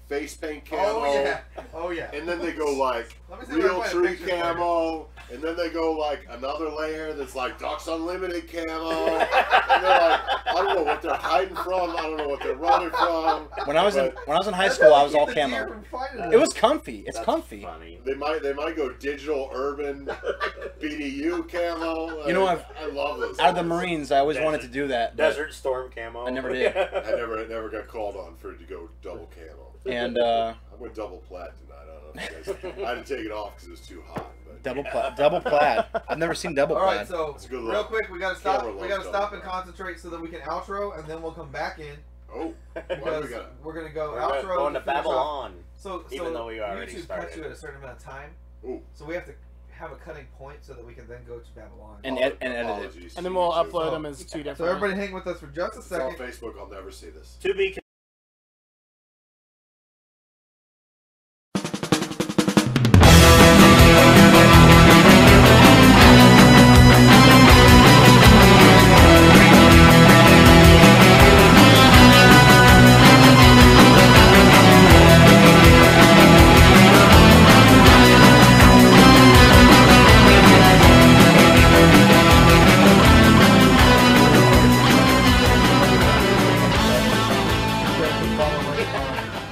face paint camo. Oh yeah, oh yeah. And then they go like Let me see if I real can find a tree picture for you. camo, and then they go like another layer that's like Ducks Unlimited camo. And they're like, I don't know what they're hiding from. I don't know what they're running from. When I was in high That school, I was doesn't all keep the deer camo. from finding It was comfy. It's That's comfy. funny. They might go digital urban BDU camo. You know, I love those. Out of the Marines, I always wanted to do that. but- Desert Storm camo. I never did. I never got called on for it to go double camo. And I went double plat tonight. I don't know if you guys. I had to take it off because it was too hot. but double plaid. I've never seen double All plaid. right, so That's a good real look. quick, we gotta stop. Camera We gotta loves stop double and plaid. concentrate so that we can outro, and then we'll come back in Oh, why do because we got? we're gonna go We're outro. going to finish off. Babylon. So even though we already YouTube started. cuts you at a certain amount of time, Ooh. so we have to have a cutting point so that we can then go to Babylon. And edit it. Apologies And to then we'll YouTube. upload them as two different. So everybody hang with us for just a It's on second. Facebook. I'll never see this. To be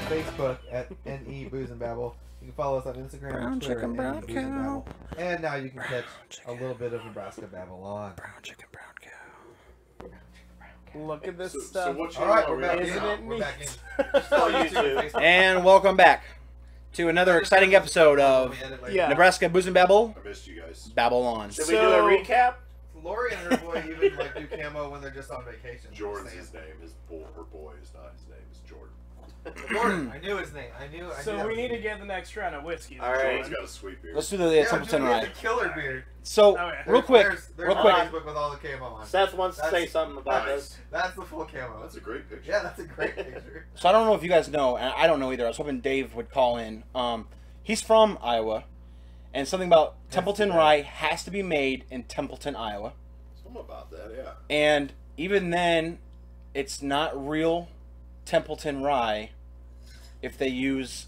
Facebook at NE Booze and Babble. You can follow us on Instagram Brown and Twitter chicken, at brown NE Booze and cow. Babble. And now you can catch a little bit of Nebraska Babylon. Brown chicken, brown cow. Look at this So stuff. what All channel right, are we're we back on in. Isn't now? it We're back in. neat? Just follow YouTube and Facebook. And welcome back to another exciting episode of Yeah. Nebraska Booze and Babble, I missed you guys. Babylon. Should we do a recap? Lori and her boy even like do camo when they're just on vacation. Jordan's Just his name. His boy, her boy is not his name. It's Jordan. saying. Jordan, I knew his name. I knew. So that we was need to him. get the next round of whiskey. All right. Jordan's got a sweet beard. Let's do the Yeah, Templeton dude, he has Rye. a killer beard. So, Oh, yeah. real quick, There's real on quick. Facebook with all the camo on. Seth wants to say That's- something about Nice. this. That's the full camo. That's a great picture. Yeah, that's a great picture. So I don't know if you guys know, and I don't know either. I was hoping Dave would call in. He's from Iowa, and something about Templeton Rye has to be made in Templeton, Iowa. Something about that, yeah. And even then, it's not real Templeton Rye if they use,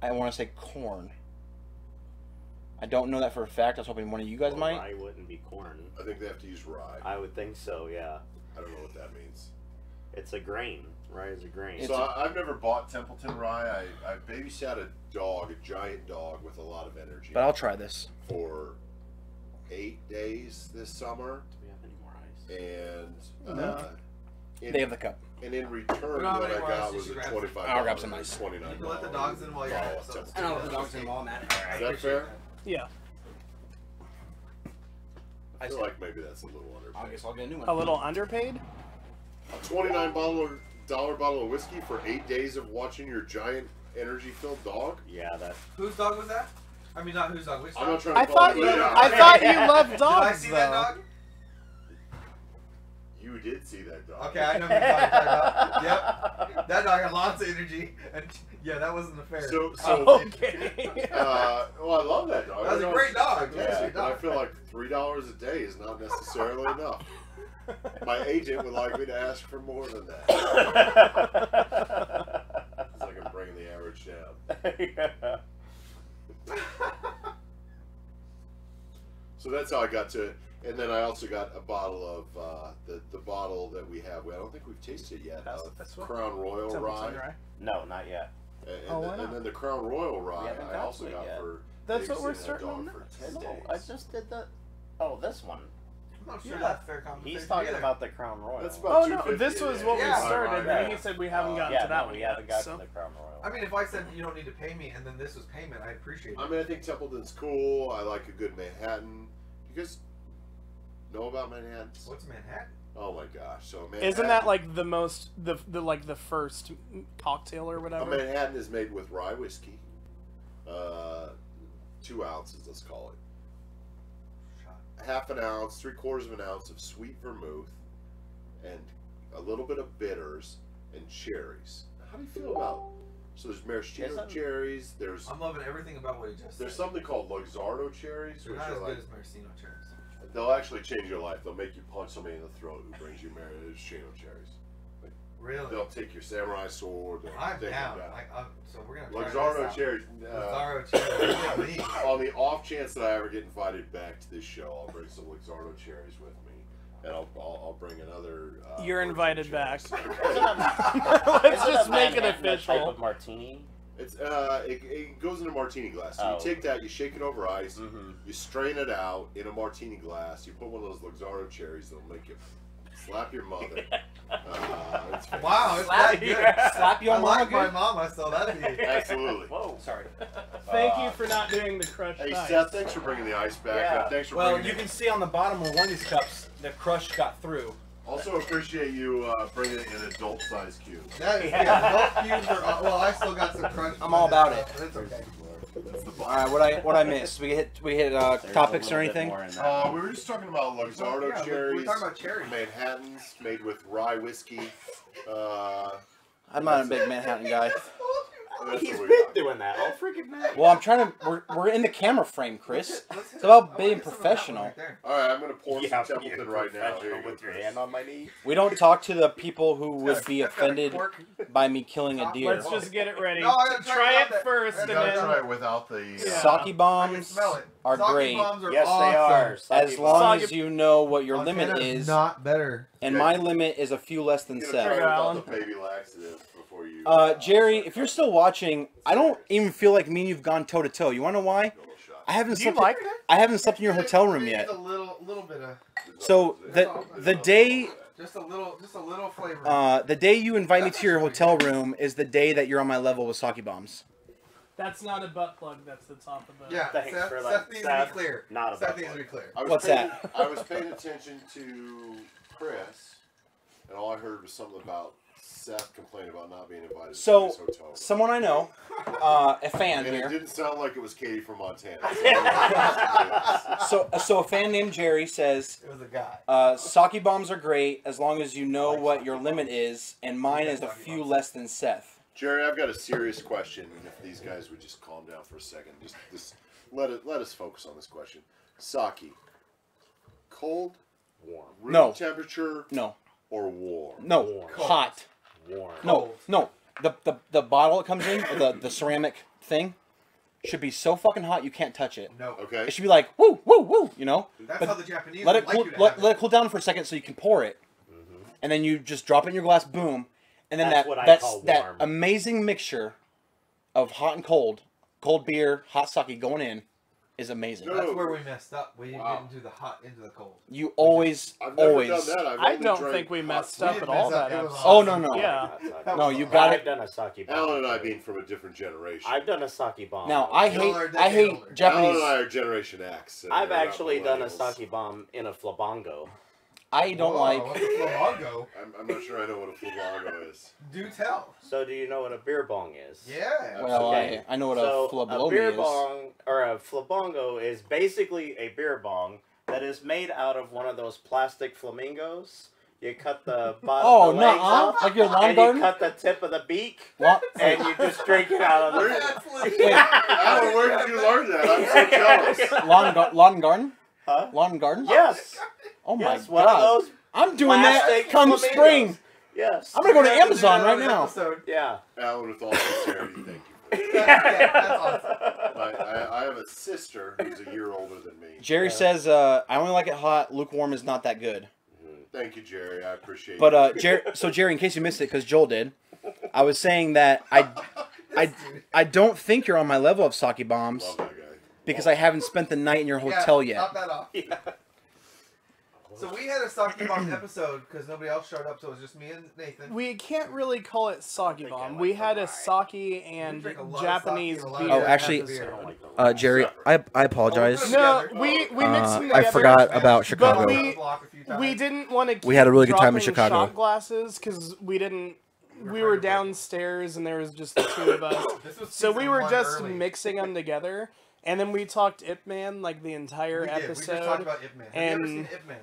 I want to say, corn. I don't know that for a fact. I was hoping one of you guys Well, might. rye wouldn't be corn. I think they have to use rye. I would think so, yeah. I don't know what that means. It's a grain. Rye is a grain. So I've never bought Templeton Rye. I babysat a dog, a giant dog with a lot of energy, But I'll try this. for 8 days this summer, Do we have any more ice? and No. in, They have the cup. and in return, We don't have what I any more got ice, was you a should grab $25 I'll grab some ice. $29. You can let the dogs in while you're bottle at it, of so- Templeton I don't know Rye. if the dogs in while I'm at it. Is that fair? Yeah. I feel like maybe that's a little I underpaid. guess I'll get a new one. A little underpaid? A $29 bottle of whiskey for 8 days of watching your giant energy-filled dog? Yeah, that. Whose dog was that? I mean, not whose dog. Which dog? I'm not trying I to thought call you. anybody out. I thought you loved Did I dogs, see though. that dog? You did see that dog. Okay, I know who you're talking about. Yep. That dog had lots of energy. And yeah, that wasn't a fair. So Okay. well, I love that dog. That was a That great dog. Yeah, That's a great but I dog. feel like $3 a day is not necessarily enough. My agent would like me to ask for more than that. It's like I'm bringing the average down. So that's how I got to, and then I also got a bottle of the bottle that we have. I don't think we've tasted it yet. That's what- Crown Royal Templeton Rye. Rye. No, not yet. And, Oh, why and not? then the Crown Royal Rye haven't I got also to it got yet. for That's what we're babysitting that starting dog on for next. 10 No, days. I just did the. Oh, this one. I'm not sure Yeah. that's fair conversation. He's talking either. about the Crown Royal. That's about Oh no, $2.50 this was what Yeah. we started, Right, and he said we haven't gotten yeah, to that no, one we yet. haven't got So. to the Crown Royal. I mean, if I said you don't need to pay me, and then this was payment, I appreciate it. I mean, I think Templeton's cool. I like a good Manhattan. You guys know about Manhattan? What's Manhattan? Oh my gosh! So Manhattan, Isn't that like the most the like the first cocktail or a whatever? Manhattan is made with rye whiskey, 2 ounces, let's call it. Shot. Half an ounce, 3/4 of an ounce of sweet vermouth, and a little bit of bitters and cherries. How do you feel about? So there's maraschino Isn't- cherries. There's I'm loving everything about what he just there's said. something called Luxardo cherries, They're which not as are good like as maraschino cherries. they'll actually change your life. They'll make you punch somebody in the throat who brings you maraschino cherries. Really? They'll take your samurai sword. They'll I'm take down. you down. So we're gonna try Luxardo this out. cherries. Luxardo cherries. On the off chance that I ever get invited back to this show, I'll bring some Luxardo cherries with me, and I'll bring another. You're virgin invited back. cherries. Let's Isn't just a make it Manhattan a type official. of martini. It's it goes in a martini glass. So Oh. you take that, you shake it over ice, Mm-hmm. you strain it out in a martini glass. You put one of those Luxardo cherries that'll make you Slap your mother. It's fair. Wow, it's Slap, that good. slap your I mama like my good? mama, so that'd be. Absolutely. Whoa. Sorry. Thank you for not doing the crushed Hey, ice. Seth, thanks for bringing the ice back. Yeah. Thanks for Well, bringing you it. can see on the bottom of one of these cups, the crush got through. Also appreciate you bringing it in adult-sized cubes. That is, yeah, those cubes are. Well, I still got some crunch. I'm all about it. But it's okay. That's the All right, what I missed? We hit There's topics a or little bit anything? more in that. We were just talking about Luxardo Yeah, cherries. we're talking about cherries. Manhattans made with rye whiskey. I'm not a big Manhattan guy. That's He's what been we got. doing that all freaking night. Well, I'm trying to. We're in the camera frame, Chris. It's about being professional. All right, I'm gonna pour Yeah, some Templeton right now. Here you go, with your Chris. hand on my knee. We don't talk to the people who would be offended by me killing a deer. Let's just get it ready. No, I gotta try Try it it without that. first, You and gotta then try it without the. Yeah. Sake I can bombs smell it. are Sake great bombs are Yes, awesome. they are. as Sake long Sake- as you know what your limit Montana's is. not better. And my limit is a few less than You gotta try it 7. without Alan. the baby laxative before you. Jerry, if you're still watching, I don't even feel like me and you've gone toe to toe. You want to know why? I haven't do you slept. like that? I haven't slept in your hotel room Maybe yet. A little bit of, So the day just a little flavor. the day you invite me to your hotel room is the day that you're on my level with sake bombs. that's not a butt plug. That's the top of the. Yeah, Thanks Seth, for Seth that. needs to Seth, be clear. not a Seth butt needs to be plug. clear. What's that? I was paying attention to Chris, and all I heard was something about Seth complaining about not being invited So, to his hotel room. Someone I know, a fan And it here. didn't sound like it was Katie from Montana. So a fan named Jerry says, It was a guy. sake bombs are great as long as you know what your limit is, and mine is a few less than Seth. Jerry, I've got a serious question. If these guys would just calm down for a second, just let us focus on this question. Sake, cold, Warm. room No. temperature, No, or warm? no, Warm. hot. Warm. No. The bottle it comes in, or the ceramic thing, should be so fucking hot you can't touch it. No. Okay. It should be like woo, woo, woo. You know. That's But how the Japanese let it would cool, like you to let, have let it. it cool down for a second so you can pour it, and then you just drop it in your glass, boom, and then That's what I that's call that warm. amazing mixture of hot and cold beer, hot sake going in, is amazing. No. That's where we messed up. We Wow. didn't do the hot into the cold. You always I've never always. done that. I've I only don't drank think we hot messed sake. up We at didn't all mess up. that It was episode. Oh no. Yeah. No, you got I've it. done a sake bomb. Alan and I being from a different generation. I've done a sake bomb. Now I Y'all are a hate decade older. Alan Japanese. and I are Generation X. and I've we're not actually done a millennials. sake bomb in a flabango. I don't Whoa, like. What's a flamingo? I'm not sure I know what a flamingo is. Do tell. So do you know what a beer bong is? Yeah. Well, Okay. I know what So a flablomi beer is. bong or a flabango is basically a beer bong that is made out of one of those plastic flamingos. You cut the bottom Oh the legs no, off, like your lawn and garden. you cut the tip of the beak, Lawn- and you just drink it out of the. That's legit. Wait. Alan, where did you learn that? I'm so jealous. lawn and garden. Huh? Lawn and garden. Yes. Oh my Yes. One of god. those I'm doing that plastic come flamingos. spring. Yes. I'm gonna go to We're gonna have Amazon do that right on an now. episode. Yeah. Alan, with all sincerity, thank you. Yeah, that's awesome. I have a sister who's a year older than me. Jerry says, I only like it hot. Lukewarm is not that good. Thank you, Jerry. I appreciate But it. Jerry, in case you missed it, because Joel did, I was saying that I don't think you're on my level of sake bombs Love that guy. because I haven't spent the night in your hotel Yeah, yet. Top that off. So we had a sake bomb episode because nobody else showed up, so it was just me and Nathan. We can't really call it sake I bomb. like We the had a rye. sake and drink a lot of Japanese sake and a lot beer. of Oh, actually- episode. I don't like the Jerry, I apologize. No, Together. we mixed them together. I forgot about Chicago. But we we didn't want to keep We had a really good time in dropping Chicago. shot glasses because we didn't. We were downstairs and there was just the two of us. So we were just mixing them together. And then we talked Ip Man like the entire We did. We just talked episode. about Ip Man. Have you ever and- seen Ip Man?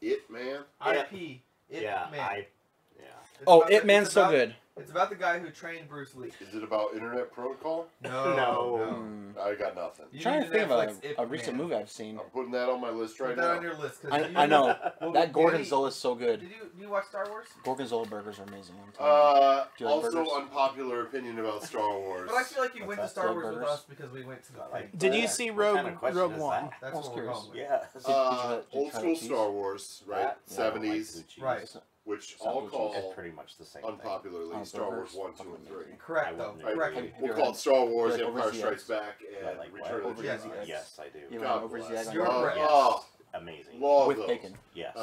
It, man. IP. Ip Yeah, Man. yeah. It's Oh, about It the- Man's it's so about- good. It's about the guy who trained Bruce Lee. Is it about internet protocol? No. I got nothing. You I'm trying need to think of Netflix Ip a recent Man. movie I've seen. I'm putting that on my list right Put that now. on your list. 'Cause you I know. Well, That Danny- Gorgonzola is so good. Did you watch Star Wars? Gorgonzola burgers are amazing. I'm telling you. Do you like Also, burgers? unpopular opinion about Star Wars. But I feel like you went to that? Star Grilled Wars with burgers? us because we went to the thing. Did you see What Rogue kind of question Rogue is One? that? That's I was what we're curious. going with. Yeah. Did you Old try school the cheese? Star Wars, right? That- I don't like 70s, blue cheese. Right. which Sounds all like call It's pretty much the same thing. unpopularly Oh, Star Wars burgers? 1, 2, and 3. Correct, I though. wouldn't Right. Correct. We'll call it Star Wars, Like Empire Over the Strikes Eggs. Back, Yeah, and like Return Over of the the Jedi. Eggs. Yes, I do. You God know, over bless. the egg on You're your- correct. Yes. Oh, Amazing. love with those. bacon. Yes.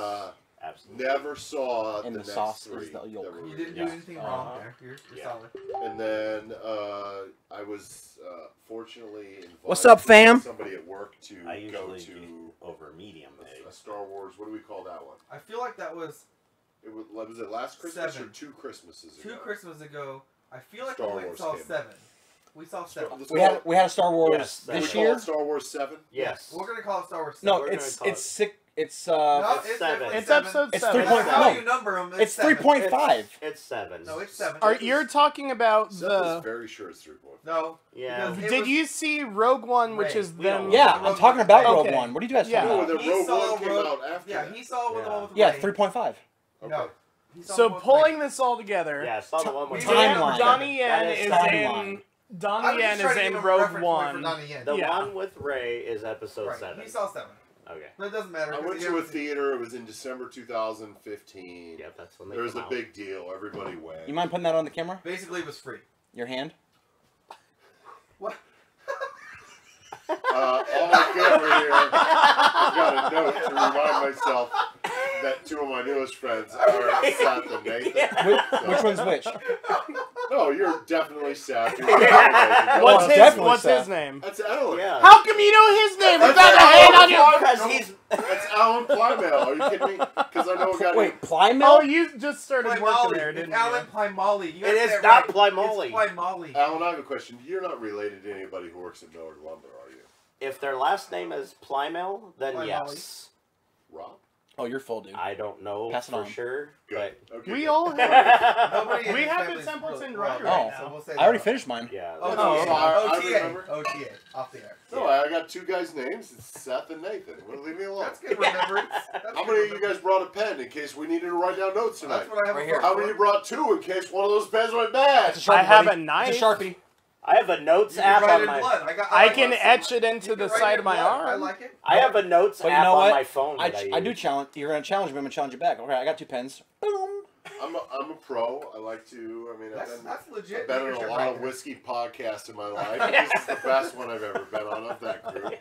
Absolutely. Never saw And the the next sauce three is the yolk. that were You didn't do released. anything wrong there. You're Yeah. solid. And then I was fortunately invited What's up, fam? by somebody at work to I go usually to do over medium egg. a Star Wars. What do we call that one? I feel like that was Was it last Christmas 7. or 2 Christmases ago? 2 Christmas ago. I feel like Star we went and Wars saw came. 7. We saw 7. We had a Star Wars Yes, Can we this call year. it Star Wars 7? Yes. We're gonna call it Star Wars 7. No, We're it's gonna call it's it- sick. It's No, It's it's 7. definitely It's 7. episode It's 7. 3.5. That's how no. you number them. It's 7. 3.5. It's 7. No, it's 7. You're talking about Seth is the... very sure it's 3.5. No. Yeah. because it Did was- you see Rogue One, which Ray, is we them... don't- Yeah, I'm talking about Rogue Okay. One. What are you guys Yeah. talking No, about? the He Rogue saw One came Rogue- out after Yeah, that. he saw the Yeah. one with Yeah, Ray. 3.5. Okay. No. He saw So the one with pulling Ray. this all together, Yeah, I saw the one with Timeline. Donnie Yen That is is timeline. in... Donnie I'm Yen just trying is to in give him a Rogue reference point for One. Donnie Yen. The Yeah. one with Ray is episode Right. 7. He saw 7. Okay. But it doesn't matter. I 'cause went he to a hasn't seen- theater. It was in December 2015. Yeah, that's when they There was come a out. big deal. Everybody went. You mind putting that on the camera? Basically, it was free. Your hand. What? All I got over here, I've got a note to remind myself that 2 of my newest friends are Seth and Nathan. Which one's which? No, you're definitely Seth. You're What's Oh, his definitely What's Seth. his name? That's Alan. Yeah. How come you know his name That's without a hand on your... Because he's... That's Alan Plymale. Are you kidding me? Because I know a guy. Wait, Oh, Plymouth? you just started working Plymolly. there, It's didn't Alan you? Plymolly. You It gotta is say it not right. Plymolly. It's Plymolly. Alan, I have a question. You're not related to anybody who works at Miller Lumber, are you? If their last name is Plymel, then Plymolly. yes. Rob? Oh, you're full, dude. I don't know Pass it for on. sure, Good. Okay. We good. all have... Nobody in We his have family's the Templeton well, Rider right so now. we'll say I already that. finished mine. Yeah. OTA. Oh, I OTA. remember. OTA. Off the air. No, I got 2 guys' names. It's Seth and Nathan. Well, leave me alone. That's good remembrance. That's How good many of you remembrance. guys brought a pen in case we needed to write down notes tonight? That's what I have Right a here. fork How many of for. you brought 2 in case one of those pens went bad? It's a Sharpie, I have buddy. a knife. It's a Sharpie. I have a notes You app can write on in my... blood. I like can that. etch it You into can the write side in of my blood. I arm. like it. I have a notes But you app know on what? my phone that I I do use. challenge. You're gonna challenge me. I'm gonna challenge you back. Okay, I got 2 pens. Boom. I'm a pro. I like to. I mean, That's legit. I've been on a leadership lot right of there. whiskey podcasts in my life. This is the best one I've ever been on of that group.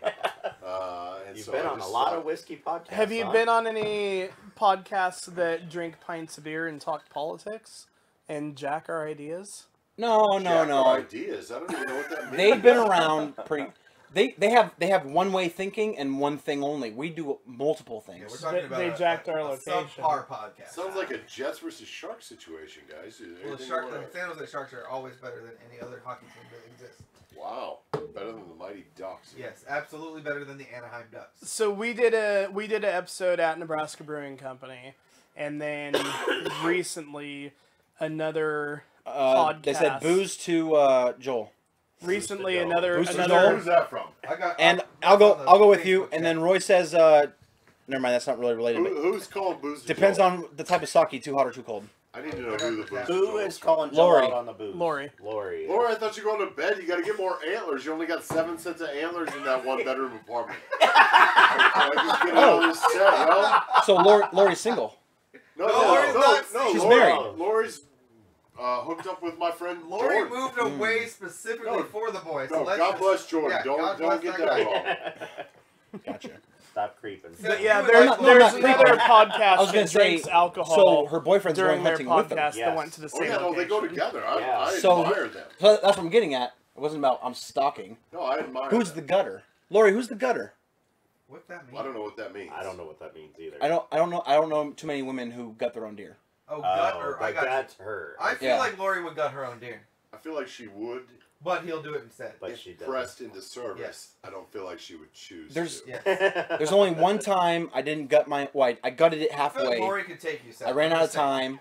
And You've so been I on a just lot thought- of whiskey podcasts. Have you huh? been on any podcasts that drink pints of beer and talk politics and jack our ideas? No, Jack no. Ideas. I don't even know what that means. They've been around pretty. They have one way thinking and one thing only. We do multiple Yeah, we're things. talking They- about they jacked our a location. subpar podcast. Sounds like a Jets versus Sharks situation, guys. Is there Well, the anything Shark, you the wanna- San Jose Sharks are always better than any other hockey team that exists. Wow, better than the Mighty Ducks. Yes, absolutely better than the Anaheim Ducks. So we did an episode at Nebraska Brewing Company, and then recently another podcast. They said booze to Joel. Recently Boost to another Boost to another Who's that from? And I'll go with you. And then Roy says, never mind. That's not really related. But Who's calling booze? depends on the type of sake. Too hot or too cold. I need to know who the booze Who is calling Joel Lori. out on the booze? Lori. Lori. Laura, I thought you were going to bed. You got to get more antlers. You only got 7 sets of antlers in that 1-bedroom apartment. Just get all this set, yo. So Lori's single. No, Lori's not She's Lori- married. Lori's hooked up with my friend Lori Jordan. moved away specifically No, for the boys. No, so let's God just- bless Jordan. yeah, don't God don't bless get that that guy. wrong. Gotcha. Stop creeping. So Yeah, you would there's, like- no, there's not another creeping. podcast I was gonna that say. drinks alcohol So her boyfriend's during going their hunting with them. podcast that Yes. went to the Oh same yeah, no, they go location. together. Yeah. I So- admire them. So that's what I'm getting at. It wasn't about I'm stalking. No, I admire Who's them. the gutter? Lori, who's the gutter? What that mean? I don't know what that means. I don't know what that means either. I don't know too many women who gut their own deer. Oh, gut or I but got. that's her. I feel Yeah. like Lori would gut her own deer, I feel like she would, but he'll do it instead. But if she doesn't. pressed into service. Yes. I don't feel like she would choose. There's- to. Yes. There's only one time I didn't gut my. Well, I gutted it I feel like halfway. Lori could take you. Seth. I ran out of Just saying. time,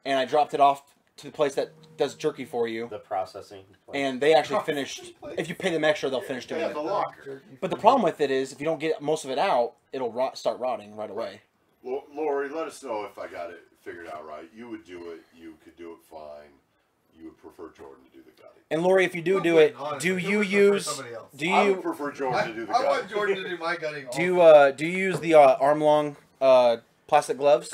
and I dropped it off to the place that does jerky for you. The processing. place. And they actually finished. If you pay them extra, they'll finish doing Yeah, it. the locker. Jerky But the food. problem with it is, if you don't get most of it out, it'll start rotting right away. Well, Lori, let us know if I got it figured out right. You would do it. You could do it fine. You would prefer Jordan to do the gutting. And Lori, if you do I'm do being it, honest, do I you would prefer use? somebody else. Do I would you prefer Jordan to do the I want gutting. Jordan to do my gutting. do you use the arm long plastic gloves?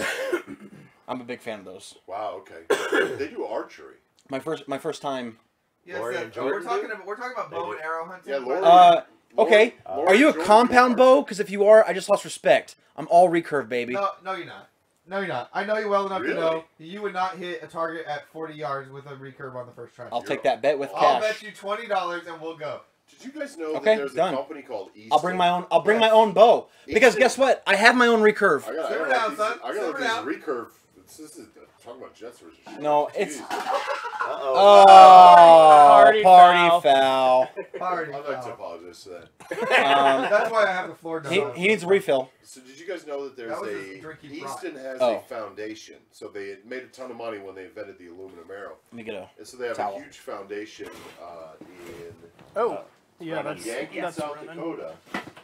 I'm a big fan of those. Wow. Okay. They do archery. My first time. Yes, Lori Seth, and Jordan we're talking about bow and arrow hunting. Yeah, Lori. Okay. Lori Are you a Jordan compound do archery. bow? Because if you are, I just lost respect. I'm all recurve, baby. No, you're not. No, you're not. I know you well enough Really? to know you would not hit a target at 40 yards with a recurve on the first try. I'll take that bet with I'll cash. bet you $20 and we'll go. Did you guys know Okay, that there's done. a company called Easton? I'll bring my own. I'll bring my own bow because Easton. guess what? I have my own recurve. Simmer down, son. I Simmer got down. these recurve. This is talking about jet sources. No, it's. Uh-oh. Oh, Party foul. Party I'd like to foul. apologize to that. That's why I have the floor done. He needs a refill. So did you guys know that there's That was his drink he brought. Easton has Oh. a foundation. So they had made a ton of money when they invented the aluminum arrow. Let me get a. And so they have Towel. a huge foundation in Oh, yeah, that's Yankton, that's South running. Dakota,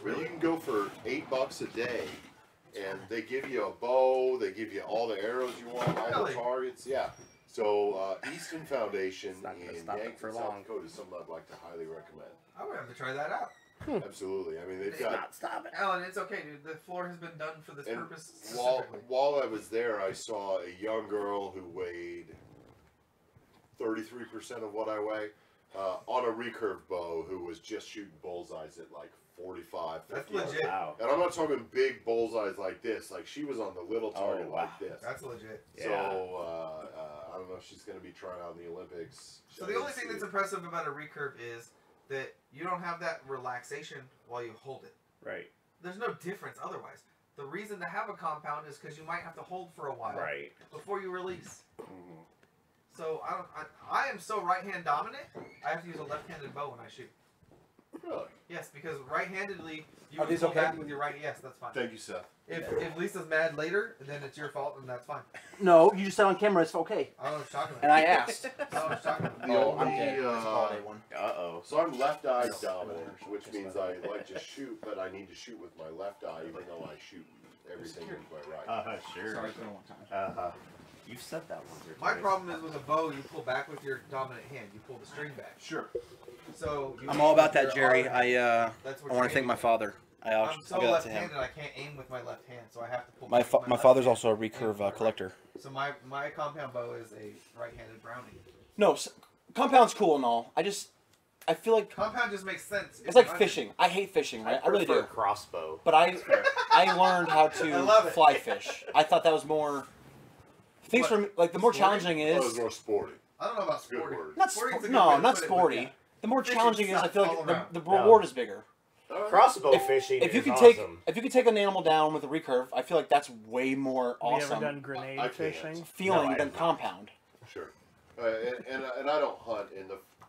where you can go for $8 a day, and they give you a bow, they give you all the arrows you want, all the Really? targets. Yeah. So Easton Foundation It's not gonna in stop it Yankton, for South long. Dakota is something I'd like to highly recommend. I would have to try that out. Absolutely. I mean, they've It's got. Not stop it. Alan, it's okay, dude. The floor has been done for this And purpose while, specifically. while I was there, I saw a young girl who weighed 33% of what I weigh on a recurve bow who was just shooting bullseyes at like 45, 50 That's yards. legit. Wow. And I'm not talking big bullseyes like this. Like she was on the little target wow. like this. That's legit. So Yeah. I don't know if she's going to be trying out in the Olympics. So the only thing that's impressive about a recurve is that you don't have that relaxation while you hold it. Right. There's no difference otherwise. The reason to have a compound is because you might have to hold for a while Right. before you release. Mhm. So I am so right-hand dominant, I have to use a left-handed bow when I shoot. Really? Yes, because right-handedly, you Are can these pull okay? back with your right. Yes, that's fine. Thank you, Seth. If Lisa's mad later, then it's your fault, and that's fine. No, you just said on camera it's okay, I don't know what you're talking and about. I asked. I don't know what you're talking about. The Oh, I'm only, dead. It's a holiday one. Uh-oh. So I'm left-eye dominant, which means I like to shoot, but I need to shoot with my left eye, even though I shoot everything with my right. Sure. Sorry, it's been a long time. Uh-huh. You've said that once or My twice. problem is with a bow, you pull back with your dominant hand. You pull the string back. Sure. So you I'm aim all about with that, your Jerry. arm. I That's what want you're to thank my aiming father. I'll I'm so give that to him. left-handed, I can't aim with my left hand, so I have to pull. My back with my left father's hand also a and with recurve my right. collector. So my compound bow is a right-handed Browning. No, compound's cool and all. I feel like Compound just makes sense. it's like fishing. I hate fishing, right? I really prefer do. crossbow. But I learned how I love to it. fly fish. I thought that was more. Things What? for me, like the more Sporting? challenging That was is more sporty. I don't know about Good sporty. word. not Sporting's a good way no, to not put it, but sporty. yeah. The more Fishing challenging is I sucks feel all like around. the reward is bigger. Crossbow If- fishing If you is can awesome. take an animal down with a recurve, I feel like that's way more Have you ever awesome done grenade I can't. fishing? feeling No, I than have not. compound. Sure. And I don't hunt.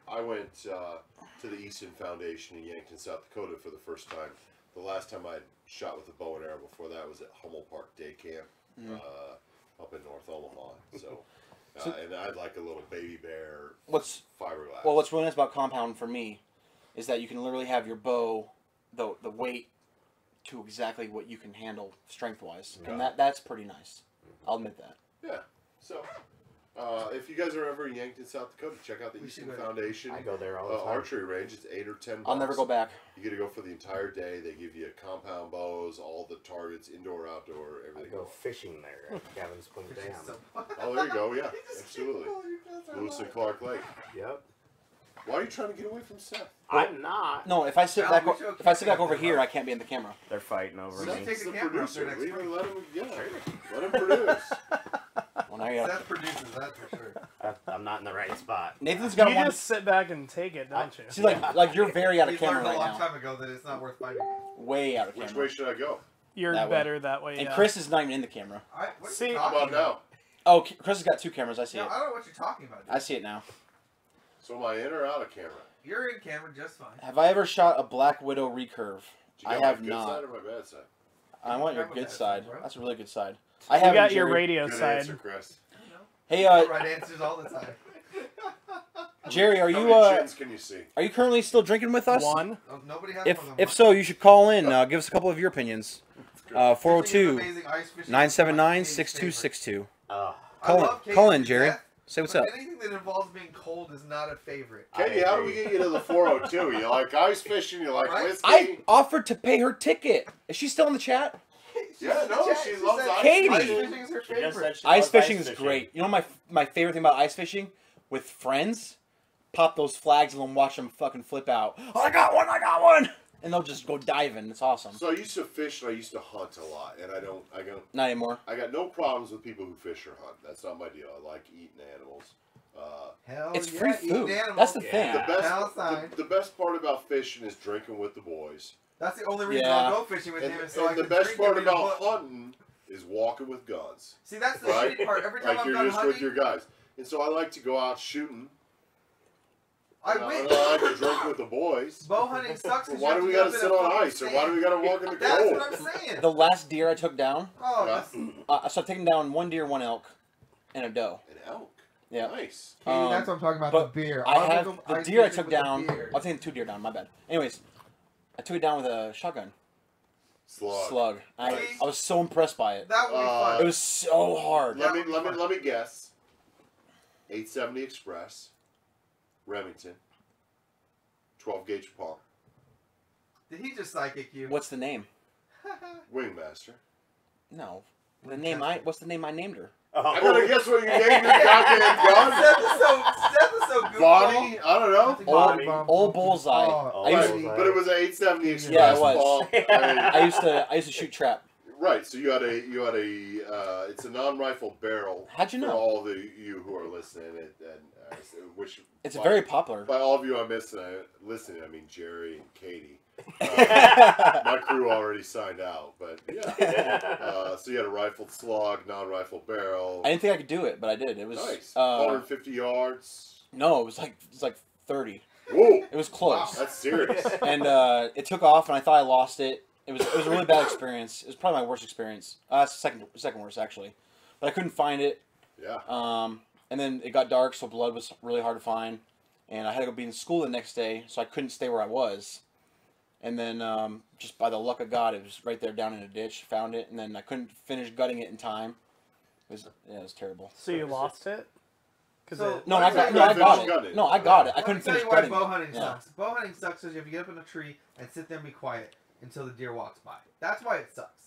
I went to the Easton Foundation in Yankton, South Dakota for the first time. The last time I shot with a bow and arrow before that was at Hummel Park Day Camp up in North Omaha. So, and I'd like a little baby bear What's fiberglass. Well, what's really nice about compound for me is that you can literally have your bow, the weight, to exactly what you can handle strength wise, and that's pretty nice. I'll admit that. Yeah. So, if you guys are ever in Yankton, South Dakota, check out the We Easton should go. Foundation I go there all the time. archery range. It's $8 or $10. I'll never go back. You get to go for the entire day. They give you compound bows, all the targets, indoor, outdoor, I everything. go fishing there at Gavin's Point Fishing Dam. so- Oh, there you go. Yeah, You just keep absolutely. pulling your pants right Lewis off. and Clark Lake. Yep. Why are you trying to get away from Seth? I'm not. No, if I sit Now, back, we should if I sit back keep over it here, up. I can't be in the camera. They're fighting over Seth, me. take Seth's a the camera up there producer. next Leave him, spring. let him, let him produce. Well, now you got Seth produces that for sure. I'm not in the right spot. Nathan's got You one. just sit back and take it, don't you? See, like you're very out of He's camera learned a right long now. time ago that it's not worth fighting. Way out of Which camera. way should I go? You're that way. better that way. And Yeah. Chris is not even in the camera. What are See- you How talking about now? Oh, Chris has got two cameras. I see No, it. I don't know what you're talking about. I see it now. So am I in or out of camera? You're in camera just fine. Have I ever shot a Black Widow recurve? Did you I get my have good not. side or my bad side? I want your Grab a good bad side. side, bro. That's a really good side. I You have got your radio Good side. answer, Chris. Hey, The right answers all the time. Jerry, are How you many chins can you see? are you currently still drinking with us? One. Oh, nobody has If more than if one. so, you should call in. Give us a couple of your opinions. Fishing is 402 amazing. Ice fishing is 979 my 6262. I Call love call in, Katie's Jerry. death, Say what's but up. anything that involves being cold is not a favorite. Katie, how do we get you to the 402? You like ice fishing? You like Right? whiskey? I offered to pay her ticket. Is she still in the chat? Yeah, no, she loves said ice Katie! Ice fishing. fishing is her She just favorite. said she Ice loves fishing is great. You know my favorite thing about ice fishing? With friends, pop those flags and then watch them fucking flip out. Oh, I got one! and they'll just go diving. It's awesome. So I used to fish and I used to hunt a lot, and I don't. Not anymore. I got no problems with people who fish or hunt. That's not my deal. I like eating animals. Hell It's yeah, free eating food. animals. That's the Yeah. thing. The best part about fishing is drinking with the boys. That's the only reason Yeah. I'll go fishing with And, him. So I and the can best drink part and read a about book. hunting is walking with guns. See, that's the Right? shitty part. Every time Like I'm you're done just hunting, with your guys. And so I like to go out shooting. I And wish. I like to drink with the boys. Bow hunting sucks. Well, 'cause why you do we have gotta to sit get up on in the ice, or why do we gotta walk in the That's cold? what I'm saying. The last deer I took down, Oh, Yeah. that's, so I've taken down 1 deer, 1 elk, and a doe. An elk. Yeah. Nice. Katie, that's what I'm talking about. but The beer. I have will go the ice deer I fishing took with the down. beer. I've taken 2 deer down. My bad. Anyways, I took it down with a shotgun Slug. I See? was so impressed by it. That would be fun. It was so hard. Let me guess. 870 Express, Remington, 12 gauge palm, Did he just psychic you? What's the name? Wingmaster. No, What's the name I named her? I gotta guess what you named your goddamn gun. Stethoscope goofball. Bonnie? I don't know. Bonnie. Old bullseye. Oh, I used Bullseye. But it was an 870 Express. Yeah, it was. Paul. I mean, I used to shoot trap. right. So you had a. It's a non-rifle barrel. How'd you For know? all you who are listening, which It's by- very popular. By all of you I'm listening, I mean Jerry and Katie. My crew already signed out, but yeah. So you had a rifled slug, non-rifle barrel. I didn't think I could do it, but I did. It was Nice. 150 150 yards. No, it was like 30. Whoa, It was close, that's serious. and it took off, and I thought I lost it. It was a really bad experience. It was probably my worst experience. It's the second worst actually, but I couldn't find it. Yeah. And then it got dark, so blood was really hard to find, and I had to go be in school the next day, so I couldn't stay where I was. And then, just by the luck of God, it was right there down in a ditch. Found it, and then I couldn't finish gutting it in time. It was terrible. So you lost it? So- No, Let I me got, tell no, you I why got finish it. gutting it. No, I got it. I Let me couldn't tell finish you why gutting bow it. hunting Yeah. sucks. Bow hunting sucks because you have to get up in a tree and sit there and be quiet until the deer walks by. That's why it sucks.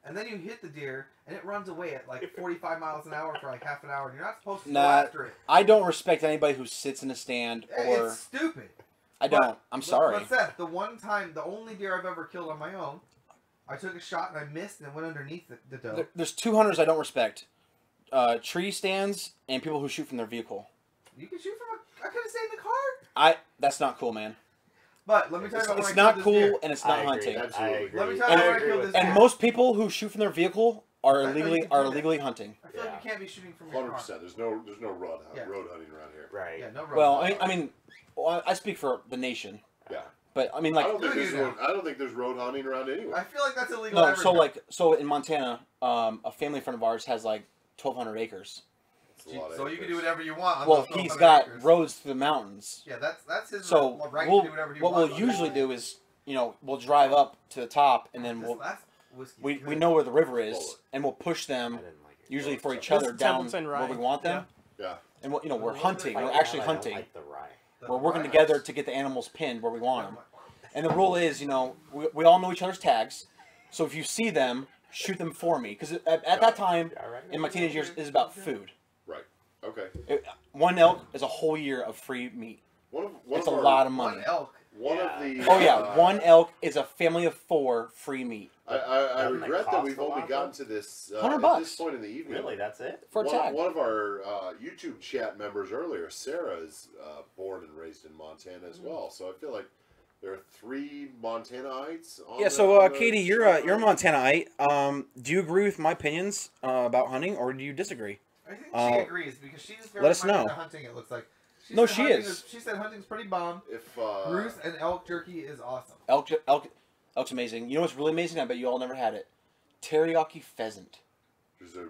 And then you hit the deer and it runs away at like 45 miles an hour for like half an hour, and you're not supposed to go Nah, after it. I don't respect anybody who sits in a stand or It's stupid. I don't. I'm sorry. But Seth, the only deer I've ever killed on my own, I took a shot and I missed and went underneath the doe. There's 2 hunters I don't respect: tree stands and people who shoot from their vehicle. You can shoot from I could have stayed in the car. That's not cool, man. But let me tell you about when It's I not killed cool this deer. and it's I not agree. hunting. I Absolutely. agree. Let me tell you I how I agree killed with this that. And most people who shoot from their vehicle are I know you illegally can do that. illegally hunting. I feel like Yeah. you can't be shooting from your car. 100%. There's no road Yeah. hunting around here. Right. Yeah, no road. Well, I mean, I speak for the nation, Yeah. but I mean, I like, don't think Who there's do you road, I don't think there's road hunting around I anywhere. feel like that's illegal. no. So everywhere. so in Montana, a family friend of ours has like 1,200 acres. It's a lot of So you can acres. do whatever you want. On Well, those he's 1,200 got acres. roads through the mountains. Yeah, that's his So right we'll, to do whatever he what wants. we'll on usually that. do is, we'll drive up to the top, and then This we'll last whiskey is we good. know where the river is, Bullet. and we'll push I them didn't like it. usually for each This other is down Templeton where we rye. want them. Yeah. And we're hunting. I We're like actually that. I don't hunting. like the rye. We're working Right. together to get the animals pinned where we want them. And the rule is, we all know each other's tags. So if you see them, shoot them for me. Because at that time, Yeah, right. in my teenage years, it's about food. Right. Okay. One elk is a whole year of free meat. One It's of a our- lot of One money. elk. One Yeah. of the. Oh yeah, one elk is a family of 4 free meat I Doesn't it regret that cost we've a lot, only gotten though? to this $100 at this point in the evening. Really, that's it? for a tag. One of our YouTube chat members earlier, Sarah, is born and raised in Montana as well. So I feel like there are 3 Montanaites. On Yeah. the- So on the Katie, you're a Montanaite. Do you agree with my opinions about hunting, or do you disagree? I think Uh, she agrees because she's very let us much know. into hunting. It looks like. No, said she hunting is. She said hunting's pretty bomb. If Ruth and elk jerky is awesome. Elk's amazing. You know what's really amazing? I bet you all never had it. Teriyaki pheasant. there's a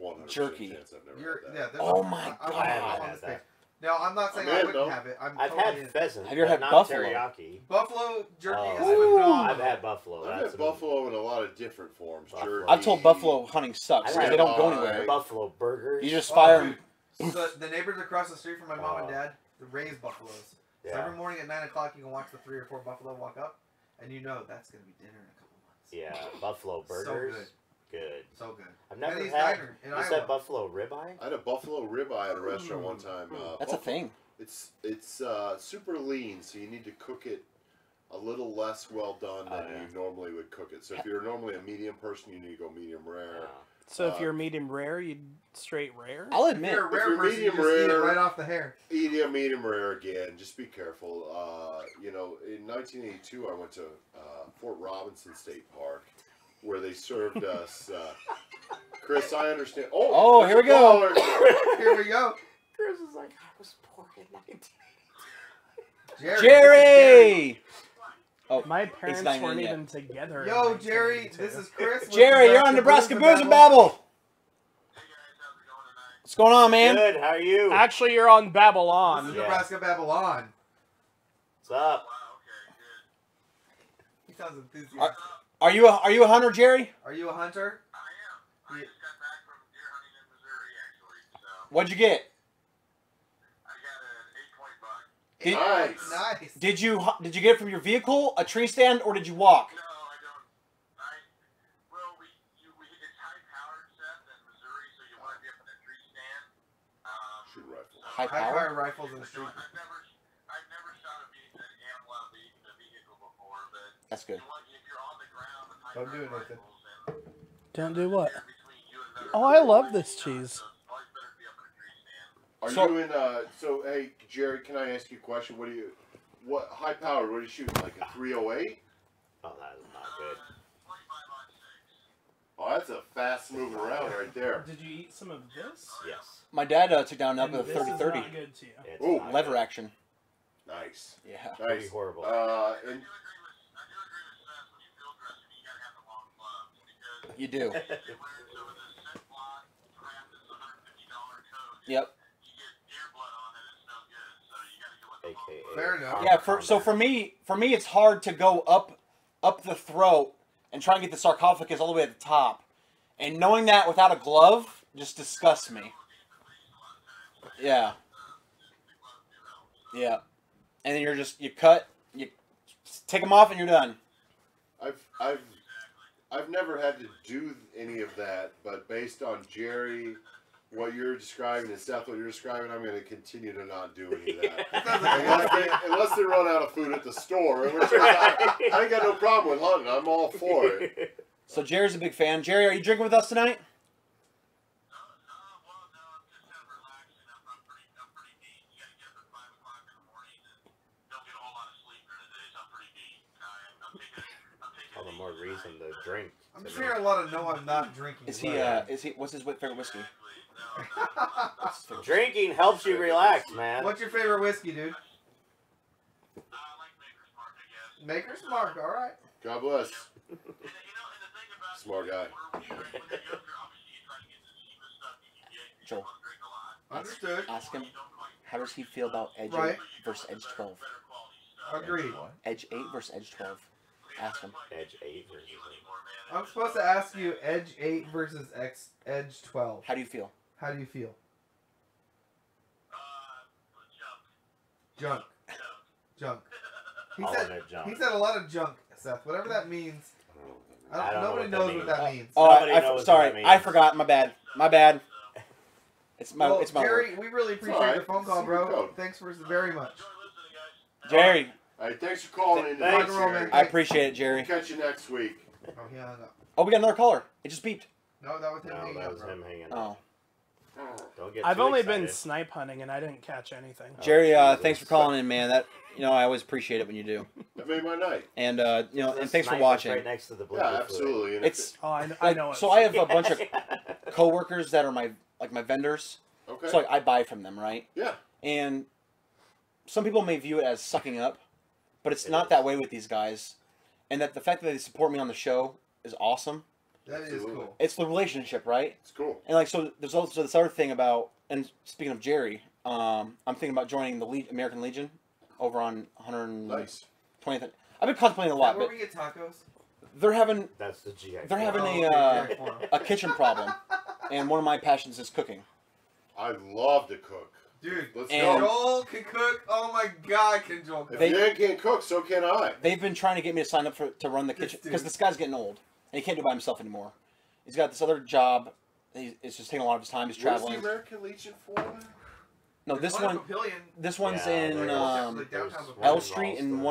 100% Jerky. chance I've never You're, had yeah, that. there's Oh a- my I'm God. on this page. Now, I'm not saying I'm I in, wouldn't though. have it. I'm I've totally had in. pheasant. Have you ever but had not buffalo? teriyaki. Buffalo jerky Oh, is I've- phenomenal. I've had buffalo. I've That's had buffalo in a lot of different forms. Buffalo. Jerky. I've told buffalo hunting sucks I've because had they don't go buffalo. anywhere. buffalo burgers. You just Oh, fire dude. them. So the neighbors across the street from my mom and Oh. dad raise buffaloes. So Yeah. every morning at 9 o'clock, you can watch the 3 or 4 buffalo walk up, and you know that's going to be dinner in a couple months. Yeah, buffalo So burgers. good. Good. So good. I've never Eddie's had. Diner in You Iowa. said buffalo ribeye? I had a buffalo ribeye at a restaurant one time. That's a thing. It's super lean, so you need to cook it a little less well done than yeah. you normally would cook it. So if you're normally a medium person, you need to go medium rare. So if you're medium rare, you'd straight rare? I'll If admit, you're a If rare you're person, you medium just eat it rare- right off the hair. Eat a medium rare again. Just be careful. You know, in 1982, I went to Fort Robinson State Park, where they served us. Chris, I understand. Oh, here we go. Here we go. Chris is like, I was born in 1980. Jerry! Oh, My parents not weren't in yet. even together. in Yo, Jerry, 1982. this is Chris. with Jerry, you're on Nebraska Booze and Babble. What's going on, man? Good, how are you? Actually, you're on This Babylon. is Yeah. Nebraska Babylon. What's up? He sounds enthusiastic. Are you a hunter, Jerry? Are you a hunter? I just got back from deer hunting in Missouri, actually. So What'd you get? I got an 8-point buck. Nice. Nice. Did you get it from your vehicle, a tree stand, or did you walk? No, I don't. Well, it's high-powered stuff in Missouri, so you want to be up in a tree stand. Shoot rifle. High High power? fire rifles in the street. I've never shot an animal out of the vehicle before, but That's good. if you're on the ground with Don't do it, high-powered Nathan. rifles, and Don't do what? between you and another Oh, I love this cheese. so it's always better to be up in a tree stand. Are So- you in? So hey, Jerry, can I ask you a question? What high power? What are you shooting? Like a 308? Oh, that is not good. 25-06. Oh, that's a fast moving around right there. Did you eat some of this? Yes. My dad took down up And with a this is 30-30. not good to you. It's Ooh, not Lever good. action. Nice. Yeah. Pretty Nice. horrible. And I do agree with Seth when you field dressing, you gotta have the long gloves because You do. so with this scent block crap that's $150 coat, Yep. you get deer blood on it, it's no good. So you gotta go with the long AKA. Fair enough. Yeah. For me, it's hard to go up the throat and try and get the sarcophagus all the way at the top, and knowing that without a glove just disgusts me. Yeah. Yeah. And then you cut, you take them off, and you're done. I've never had to do any of that, but based on Jerry, what you're describing and Seth, what you're describing, I'm going to continue to not do any of that. unless they run out of food at the store, in which case I ain't got no problem with hunting. I'm all for it. So Jerry's a big fan. Jerry, are you drinking with us tonight? well, no, I'm just kind of relaxing. I'm pretty beat. You gotta get up at 5 o'clock in the morning and don't get a whole lot of sleep during the day, so I'm pretty beat. I'm taking All the more reason to drink. I'm just hearing a lot of no, I'm not drinking. Is he? What's his favorite whiskey? Drinking helps you relax, man. What's your favorite whiskey, dude? I like Maker's Mark, I guess. Maker's Mark, alright. God bless. And the thing about Smart guy. when you're younger, obviously you try to get the cheapest stuff you can get. You Joel. want to drink a lot. Understood. Ask him, how does he feel about Edge Right. 8 versus Edge 12? Better quality stuff. Agreed. Edge 8 versus Edge 12. Ask him. Edge 8 versus I'm supposed to ask you Edge 8 versus Edge 12. How do you feel? How do you feel? Junk. Junk. He All said, in it junk. he said a lot of junk, Seth. Whatever that means. I don't know Nobody what that knows means. what that means. Oh, Nobody knows what sorry, that means. I forgot. My bad. My bad. It's my Well, it's my Jerry, work. we really appreciate alright. the phone call, See the bro. code. Thanks for very much. Jerry, All right, thanks for calling in. Thanks, tonight, Jerry. man. I appreciate it, We'll Jerry. catch you next week. Oh, he hung up. Oh, we got another caller. It just beeped. No, that was him No, hanging that up, was bro. him hanging up. Oh, Don't get I've too only excited. been snipe hunting and I didn't catch anything. Jerry, Jesus. thanks for calling in, man. That I always appreciate it when you do. That made my night. And The and thanks for sniper's watching. Right next to the blue Yeah, fluid. absolutely. And It's Oh, I know it. so I have a bunch of coworkers that are my vendors. okay. So I buy from them, right? Yeah. And some people may view it as sucking up, but it's It not is. that way with these guys. And that the fact that they support me on the show is awesome. That is Absolutely. cool. It's the relationship, right? It's cool. And so there's also this other thing about, and speaking of Jerry, I'm thinking about joining the American Legion over on 120th. Nice. I've been contemplating a Is lot, that where but we get tacos? they're having That's the GI. They're having Oh, okay, very a kitchen problem, and one of my passions is cooking. I love to cook. Dude, Let's And- go. Joel can cook. Oh my god, can Joel cook? If you can't cook, so can I. They've been trying to get me to sign up to run the This kitchen dude. because this guy's getting old and he can't do it by himself anymore. He's got this other job. It's just taking a lot of his time. He's Where's traveling. the American Legion for? No, There's this in one. Papillion. This one's Yeah, in there's- Like downtown Papillion. L Street and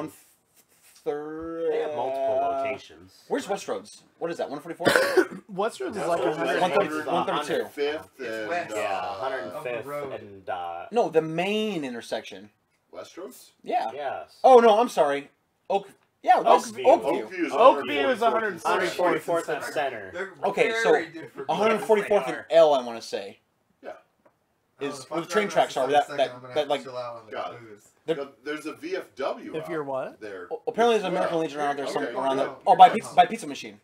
They have multiple locations. Where's Westroads? What is that? 144. Westroads is That's like what 100. 132. 105th It's and west. Yeah, Of the 105th road. and No, the main intersection. Westroads. Yeah. yes. Oh no, I'm sorry. Oakview. Oakview is Oakview is 144th and Center. They're Okay, so very different. 144th and L, I want to say. Yeah. Is If where I'm the train driving tracks are. this That in a second, I'm gonna have to like. chill out on the Got it. booze. There's a VFW. If you're what? There. Apparently, there's an as American well. Legion around there. Some Okay. around there. No, Oh, by Pizza Machine.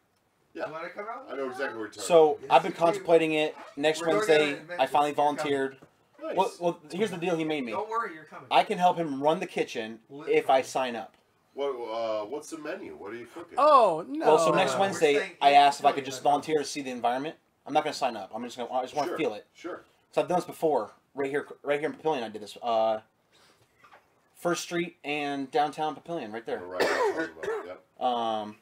Yeah. You want to come out? I know exactly where you're talking So Yes, I've been you do. contemplating it. Next We're going Wednesday, to an event I finally this year. volunteered. about. Nice. Well, here's the deal he made me. Don't worry, you're coming. I can help him run the kitchen if I sign up. What's the menu? What are you cooking? Oh no. Well, so next we're Wednesday, staying- I asked if I we're could just staying- volunteer to see the environment. I'm not going to sign up. I just want to feel it. Sure. So I've done this before, right here in Papillion. I did this. First Street and downtown Papillion, right there. Right. Yep.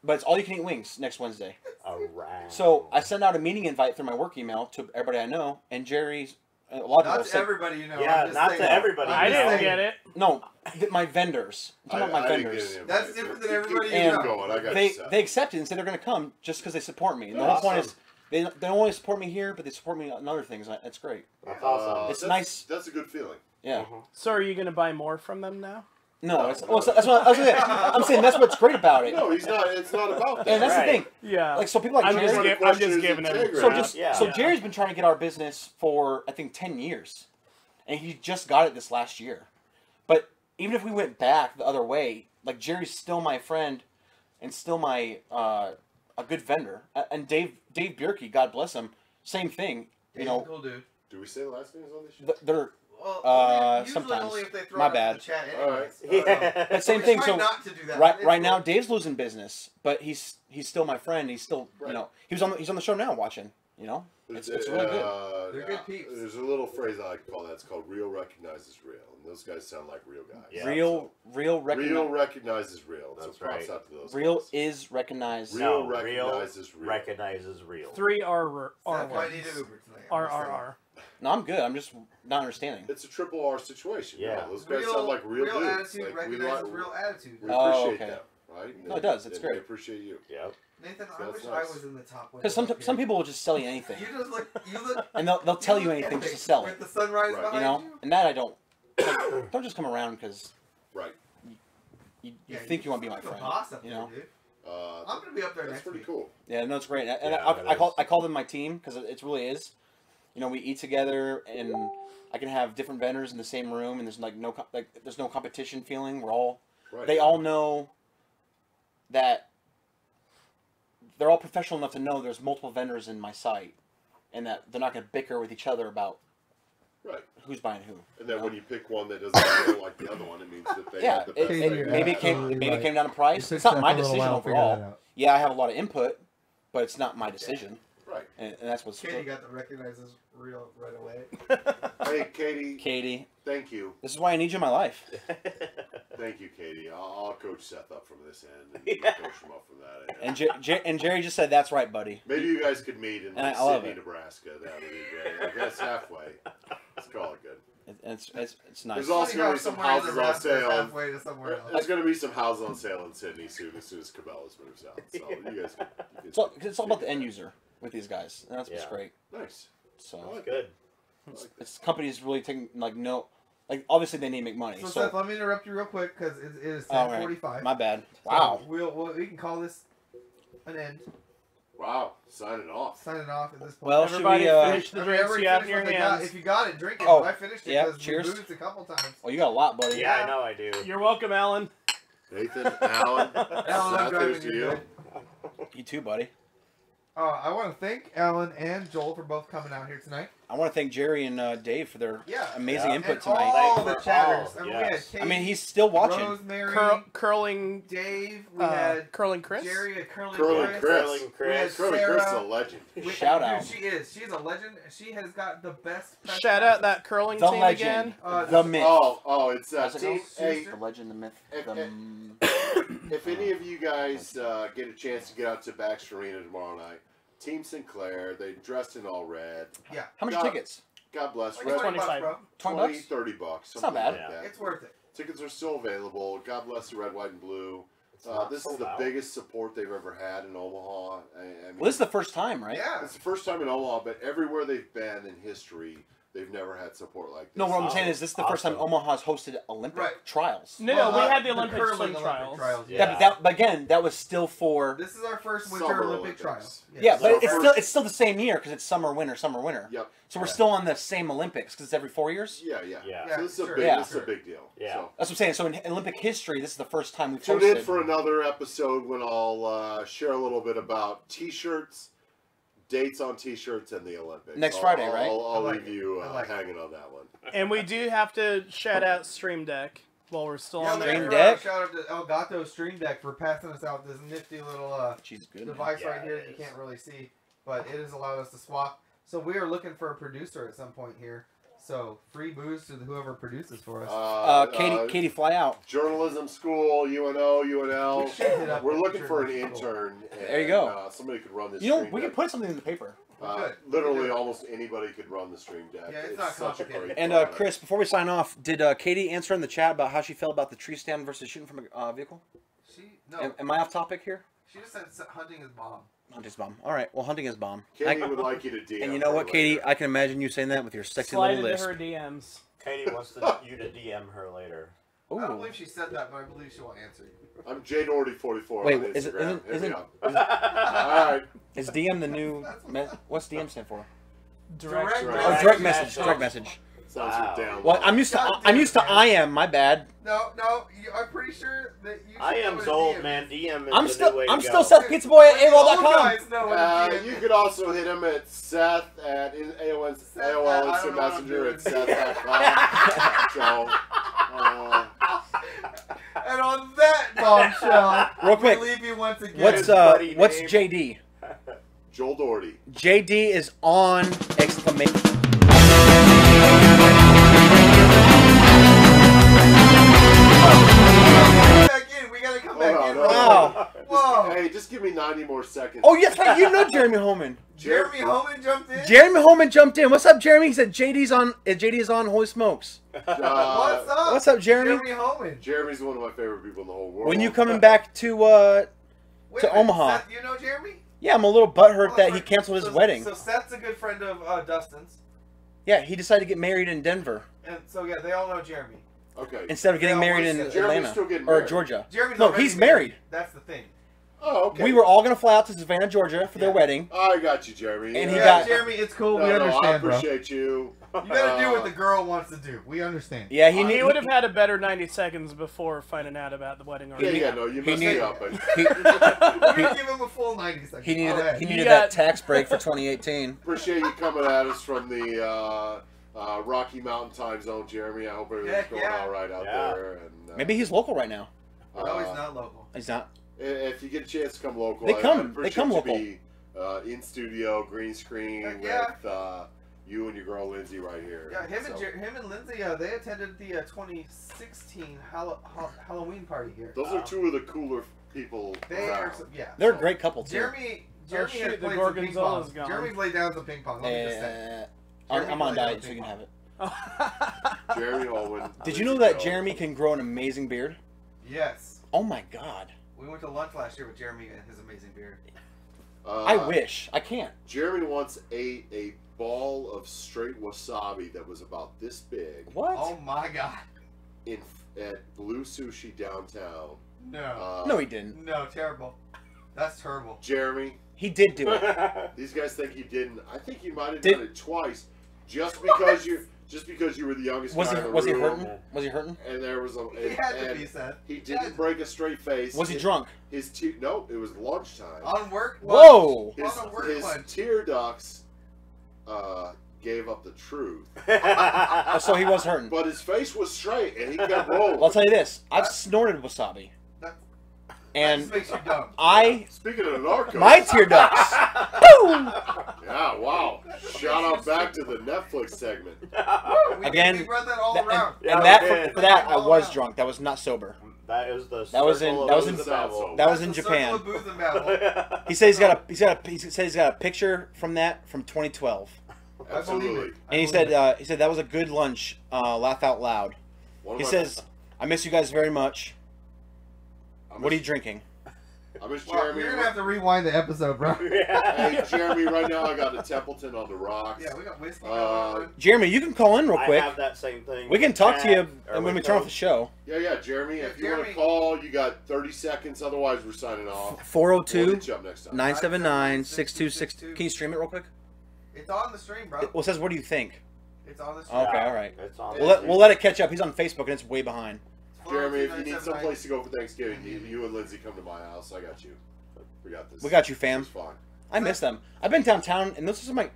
But it's all you can eat wings next Wednesday. Around. So I send out a meeting invite through my work email to everybody I know, and Jerry's. A lot of Not people to said, everybody, you know. Yeah, I'm just not saying to that. everybody. I I'm just didn't saying. get it. no, my vendors. I'm talking about my didn't vendors. get any That's invites. different than Keep- everybody keep you know. going. I got They you, Seth. they accepted and said they're going to come just because they support me. And the Awesome. whole point is they don't only support me here, but they support me on other things. That's great. That's awesome. It's that's, nice. That's a good feeling. Yeah. So are you gonna buy more from them now? No, that's what I was saying. I'm saying that's what's great about it. No, he's not. It's not about that. And that's Right. the thing. Yeah. Like so, people like I'm Jerry. just, One of the I'm just questions giving is him. integrity. So Yeah. just Yeah. so Yeah. Jerry's been trying to get our business for I think 10 years, and he just got it this last year. But even if we went back the other way, like Jerry's still my friend, and still my a good vendor. And Dave Bierke, God bless him, same thing. You know, Cool dude. Do we say the last names on this show? they're Well, usually sometimes. only if they throw My it up in bad. the chat All right. anyways. Yeah. But same We thing. try So not to do that. right It's now, cool. Dave's losing business, but he's still my friend. He's still Right. he's on the show now watching. You know, it's really good. They're good peeps. There's a little phrase I like to call that. It's called "real recognizes real," and those guys sound like real guys. Yeah. Real Real recognize. recognizes real. That's so props right. out to those Real guys. is recognized. Real No, recognizes real. recognizes real. 3 R Seth might words. need an Uber tonight. R R R. No, I'm good. I'm just not understanding. It's a triple R situation. Yeah. No, those guys sound like real dudes. attitude Like, we recognizes like, real attitude. we Oh, appreciate okay. them, right? No, it does. It's and they great. appreciate you. Yep. Nathan, So I that's wish nice. I was in the top. Because some people will just sell you anything, You just look. You look. and they'll tell you look anything just to epic sell with it. the sunrise Right. behind You know, and that I don't. Like, don't just come around because Right. you Yeah, think you want to be my just friend. the boss up You there, know. dude. I'm gonna be up there That's next pretty week. cool. Yeah, no, it's great. And Yeah, I that call them my team because it really is. You know, we eat together, and I can have different vendors in the same room, and there's there's no competition feeling. Right. They all know that they're all professional enough to know there's multiple vendors in my site, and that they're not going to bicker with each other about Right. who's buying who. And then when you pick one that doesn't feel like the other one, it means that they Yeah, have the best Okay, thing. you're maybe it absolutely right. came down to price. It It's took not my Seth a little decision while to figure that overall. out. Yeah, I have a lot of input, but it's not my decision, Right. and that's what's Katie got to recognize this real right away. Hey, Katie. Katie. Thank you. This is why I need you in my life. Thank you, Katie. I'll coach Seth up from this end and you coach him up from that end. And Jerry just said, "That's right, buddy." Maybe you guys could meet in And like I love Sydney, it. Nebraska. That would be great. I guess halfway. Let's call it good. It's nice. There's also going to be some Somewhere in houses on Nebraska is sale. halfway to somewhere else. There's going to be some houses on sale in Sydney soon as Cabela's moves out. So you guys can It's all about the end user with these guys, and that's what's Yeah. great. Nice. So Good. it's companies really taking obviously they need to make money. So, So, Seth, let me interrupt you real quick because it is all right. 10:45. My bad. So Wow. we can call this an end. Wow. Signing off. Signing off at this point. Well, should Everybody we? finish the Everybody drinks you have in finish your what they got. hands. If you got it, drink it. Oh, But I finished it yeah, because cheers. we boozed a couple times. Oh, you got a lot, buddy. Yeah, I know I do. You're welcome, Alan. Nathan, Alan, Alan, I'm Seth, driving here's to you you. good. You too, buddy. I want to thank Alan and Joel for both coming out here tonight. I want to thank Jerry and Dave for their Yeah. amazing Yeah. input And tonight. all Thank the for chatters. all, I mean, yes. we had Kate, I mean, he's still watching. Rosemary, Curling, Dave. We had curling Chris. Jerry at Curling Curling Chris. Chris. Curling We had Chris. Curly Chris is a Sarah. legend. Shout Dude, out. she is. She's a legend. She has got the best. press Shout out that curling The team legend, again. the myth. It's How's it team. go? Hey, The legend, the myth, If- the. if any of you guys get a chance to get out to Baxter Arena tomorrow night, Team Sinclair, they dressed in all red. How much God- tickets? God bless. Like Red, 20 bucks, 25. bro. 20 20, bucks? 30 bucks. It's not something bad. like that. It's worth it. Tickets are still available. God bless the red, white, and blue. This is sold the out. biggest support they've ever had in Omaha. I mean, Well, this is the first time, right? Yeah. it's the first time in Omaha, but everywhere they've been in history, they've never had support like this. No, what I'm saying is this is the first time Awesome. Omaha's hosted Olympic Right. trials. No, Well, we had the the Olympic curling swim Olympic trials. Yeah. But again, that was still for. This is our first Winter Summer Olympic Olympics. trials. Yeah, So but first- it's still the same year because it's summer, winter, summer, winter. Yep. So we're still on the same Olympics because it's every 4 years. Yeah. Yeah. So this is a Sure. big, Yeah. this is a big deal. Yeah. So. That's what I'm saying. So in Olympic history, this is the first time we've Tune hosted. in for another episode when I'll share a little bit about T-shirts, dates on T-shirts, and the Olympics. Next Friday, right? I'll I like leave it. you I like it. hanging on that one. And we do have to shout out Stream Deck while we're still Yeah, on Stream there. Deck? Shout out to Elgato Stream Deck for passing us out this nifty little She's good. device Yeah, right here it that you is. can't really see, but it has allowed us to swap. So we are looking for a producer at some point here. So free booze to whoever produces for us. Katie, fly out. Journalism school, UNO, UNL. We should hit up We're the looking for an journalism school. intern. And, There you go. Somebody could run this. You know, stream we deck. could put something in the paper. Good. Literally, almost anybody could run the stream deck. Yeah, it's not such a complicated. great And product. Chris, before we sign off, did Katie answer in the chat about how she felt about the tree stand versus shooting from a vehicle? Am I off topic here? She just said hunting is bomb. Hunting's bomb. All right. Well, hunting is bomb. Katie would like you to DM. And you know what, her Katie? later. I can imagine you saying that with your sexy Slide little into lisp. her DMs. Katie wants you to DM her later. I don't Ooh. believe she said that, but I believe she will answer you. I'm J-Doherty44 Wait, on Instagram. is it- isn't- Hit isn't- me up. All right. Is DM the new? What's DM stand for? Direct. Oh, direct message. Direct message. Sounds Wow. down. Well, I'm used to I am. My bad. No, I'm pretty sure that you. I am's old, man. DM is I'm the still new way to still go. Seth Pizza Boy at Old AOL.com. guys know what a DM You is. could also hit him at Seth at AOL Seth, I Instant don't know what I'm Messenger at doing. Seth.com. And on that bombshell, Real quick, we leave you once again. What's buddy what's name. JD? Joel Doherty. JD is on exclamation. Come back in. We gotta come back in. Hold on, Wow. Whoa. Hey, just give me 90 more seconds. Oh yes, hey, you know Jeremy Holman. Jeremy Holman jumped in. Jeremy Holman jumped in. What's up, Jeremy? He said JD's on. JD is on. Holy smokes! What's up? What's up, Jeremy? Jeremy Holman. Jeremy's one of my favorite people in the whole world. When you coming back to? Wait a minute, Omaha. Seth, you know Jeremy? Yeah, I'm a little butthurt Oh, that he right. canceled his So- wedding. So Seth's a good friend of Dustin's, Yeah, he decided to get married in Denver and so yeah, they all know Jeremy. Okay. instead of getting Yeah, married wait in a second. Jeremy's Atlanta still getting or married. Georgia. Jeremy's No, already he's married. That's the thing. Oh, okay. We were all gonna fly out to Savannah, Georgia for their Yeah. wedding. I got you, Jeremy. And he Yeah, got- Jeremy. It's cool. No, we no, I understand, bro. appreciate you. You gotta do what the girl wants to do. We understand. Yeah, He would have had a better 90 seconds before finding out about the wedding Yeah, already. yeah, no, you messed me needed- up. But he, We're gonna give him a full 90 seconds. he needed Go ahead. he You needed got- that tax break for 2018. appreciate you coming at us from the Rocky Mountain time zone, Jeremy. I hope everything's Heck going yeah. all right out Yeah. there. And Maybe he's local right now. No, he's not local. He's not. If you get a chance to come local, They come- I'd appreciate they come you local. Be, in studio, green screen Heck yeah. with you and your girl Lindsay right here. Yeah, him So, him and Lindsay, they attended the 2016 Halloween party here. those are two of the cooler people. They around. are, yeah. They're a great couple too. Jeremy Oh, has shoot, the played some ping Gorgonzola's pong. gone. Jeremy's laid down some ping pong. Let me just say. I'm on diet, so you can have it. Jeremy Holman. Did you know Lindsay that Joe. Jeremy can grow an amazing beard? Yes. Oh my god. We went to lunch last year with Jeremy and his amazing beard. I wish. I can't. Jeremy once ate a ball of straight wasabi that was about this big What? Oh my god. at Blue Sushi downtown. No. No, he didn't. No, terrible. That's terrible. Jeremy, He did do it. these guys think you didn't. I think you might have Did- done it twice, just because you were the youngest Was guy he in the was he room. hurting? Was he hurting? And there was a. He had to and be, Seth. He Had didn't to- break a straight face. Was he drunk? No, it was lunchtime. On work? Whoa! His, on a work his lunch. tear ducts gave up the truth, Oh, so he was hurting. but his face was straight and he kept rolling. Well, I'll tell you this. I've snorted wasabi. That And just makes you dumb. Speaking of narcos, my tear ducts. Boom! yeah, wow! Shout out back to the Netflix segment. We Again, run that all That- around. Yeah, and that we did. for that I All was around. drunk. That was not sober. That is the That was in- circle that was of in- the devil. That was in That's the circle Japan. of booze and babble. He said he's got a picture from that from 2012. I believe Absolutely. it. And he said that was a good lunch. Laugh out loud. One of He my- says, "I miss you guys very much." What are you drinking? I'm just Well, Jeremy. you're gonna have to rewind the episode, bro. Hey, Jeremy, right now I got a Templeton on the rocks. Yeah, we got whiskey going on. Jeremy, you can call in real I quick. have that same thing. We can talk to you Or when we with turn off Coke. the show. Yeah, Jeremy. Yeah, If you want to Jeremy. call, you got 30 seconds. Otherwise, we're signing off. 402 We'll hit you up next time. 979 6262. Can you stream it real quick? It's on the stream, bro. Well, it says, what do you think? It's on the stream. Okay, all right. It's on We'll let it catch up. He's on Facebook and it's way behind. Jeremy, if you need 402-979. someplace to go for Thanksgiving, you and Lindsay come to my house. I got you. We got this. We got you, fam. It's fine. I miss them. I've been downtown, and those are my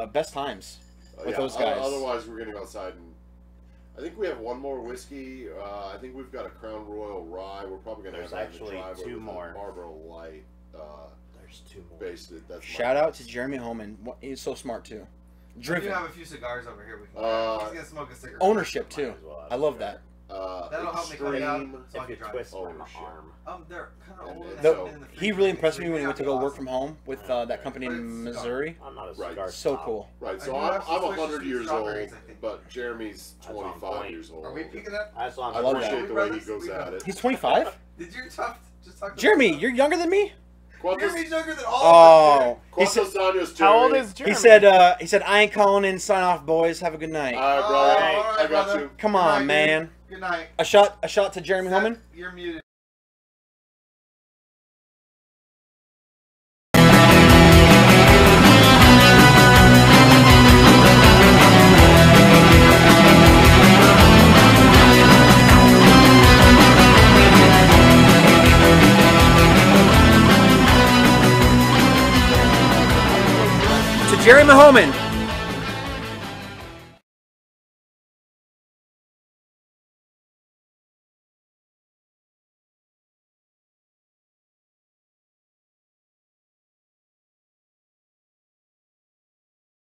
best times with those guys. Otherwise, we're gonna go outside and. I think we have one more whiskey. I think we've got a Crown Royal Rye. We're probably gonna There's have that in actually the driveway two with a more. Marlboro Light. There's 2 more. Based it. That's Shout out to Jeremy Holman. He's so smart, too. We do Driven. have a few cigars over here. We can he's gonna smoke a cigarette. Ownership, Might too. as well have I love it. that. That'll help me cut it out. Extreme. So I If you can drive. twist my Ownership. arm. They're kind of old. And and The- haven't been in the He freezer really lately, impressed so me when he they went to have go be work from home with that company But in it's Missouri. I'm not a Right. cigar So snob. cool. Right, I so do I'm have some 100 sweet years old, strawberries, I think. but Jeremy's That's on 25 point. years old. Are we picking up? That's on I love point. that. appreciate the way he goes at it. He's 25? Did you just talk to Jeremy, you're younger than me? Jeremy's younger than all Oh. of He said, ¿Cuántos años, How old Jeremy? is Jeremy? he said, I ain't calling in, sign off, boys. Have a good night. All right, brother. Hey, all right, I got brother. you. Come Good on, night, man. dude. Good night. A shot to Jeremy Holman? You're muted. To Jeremy Holman.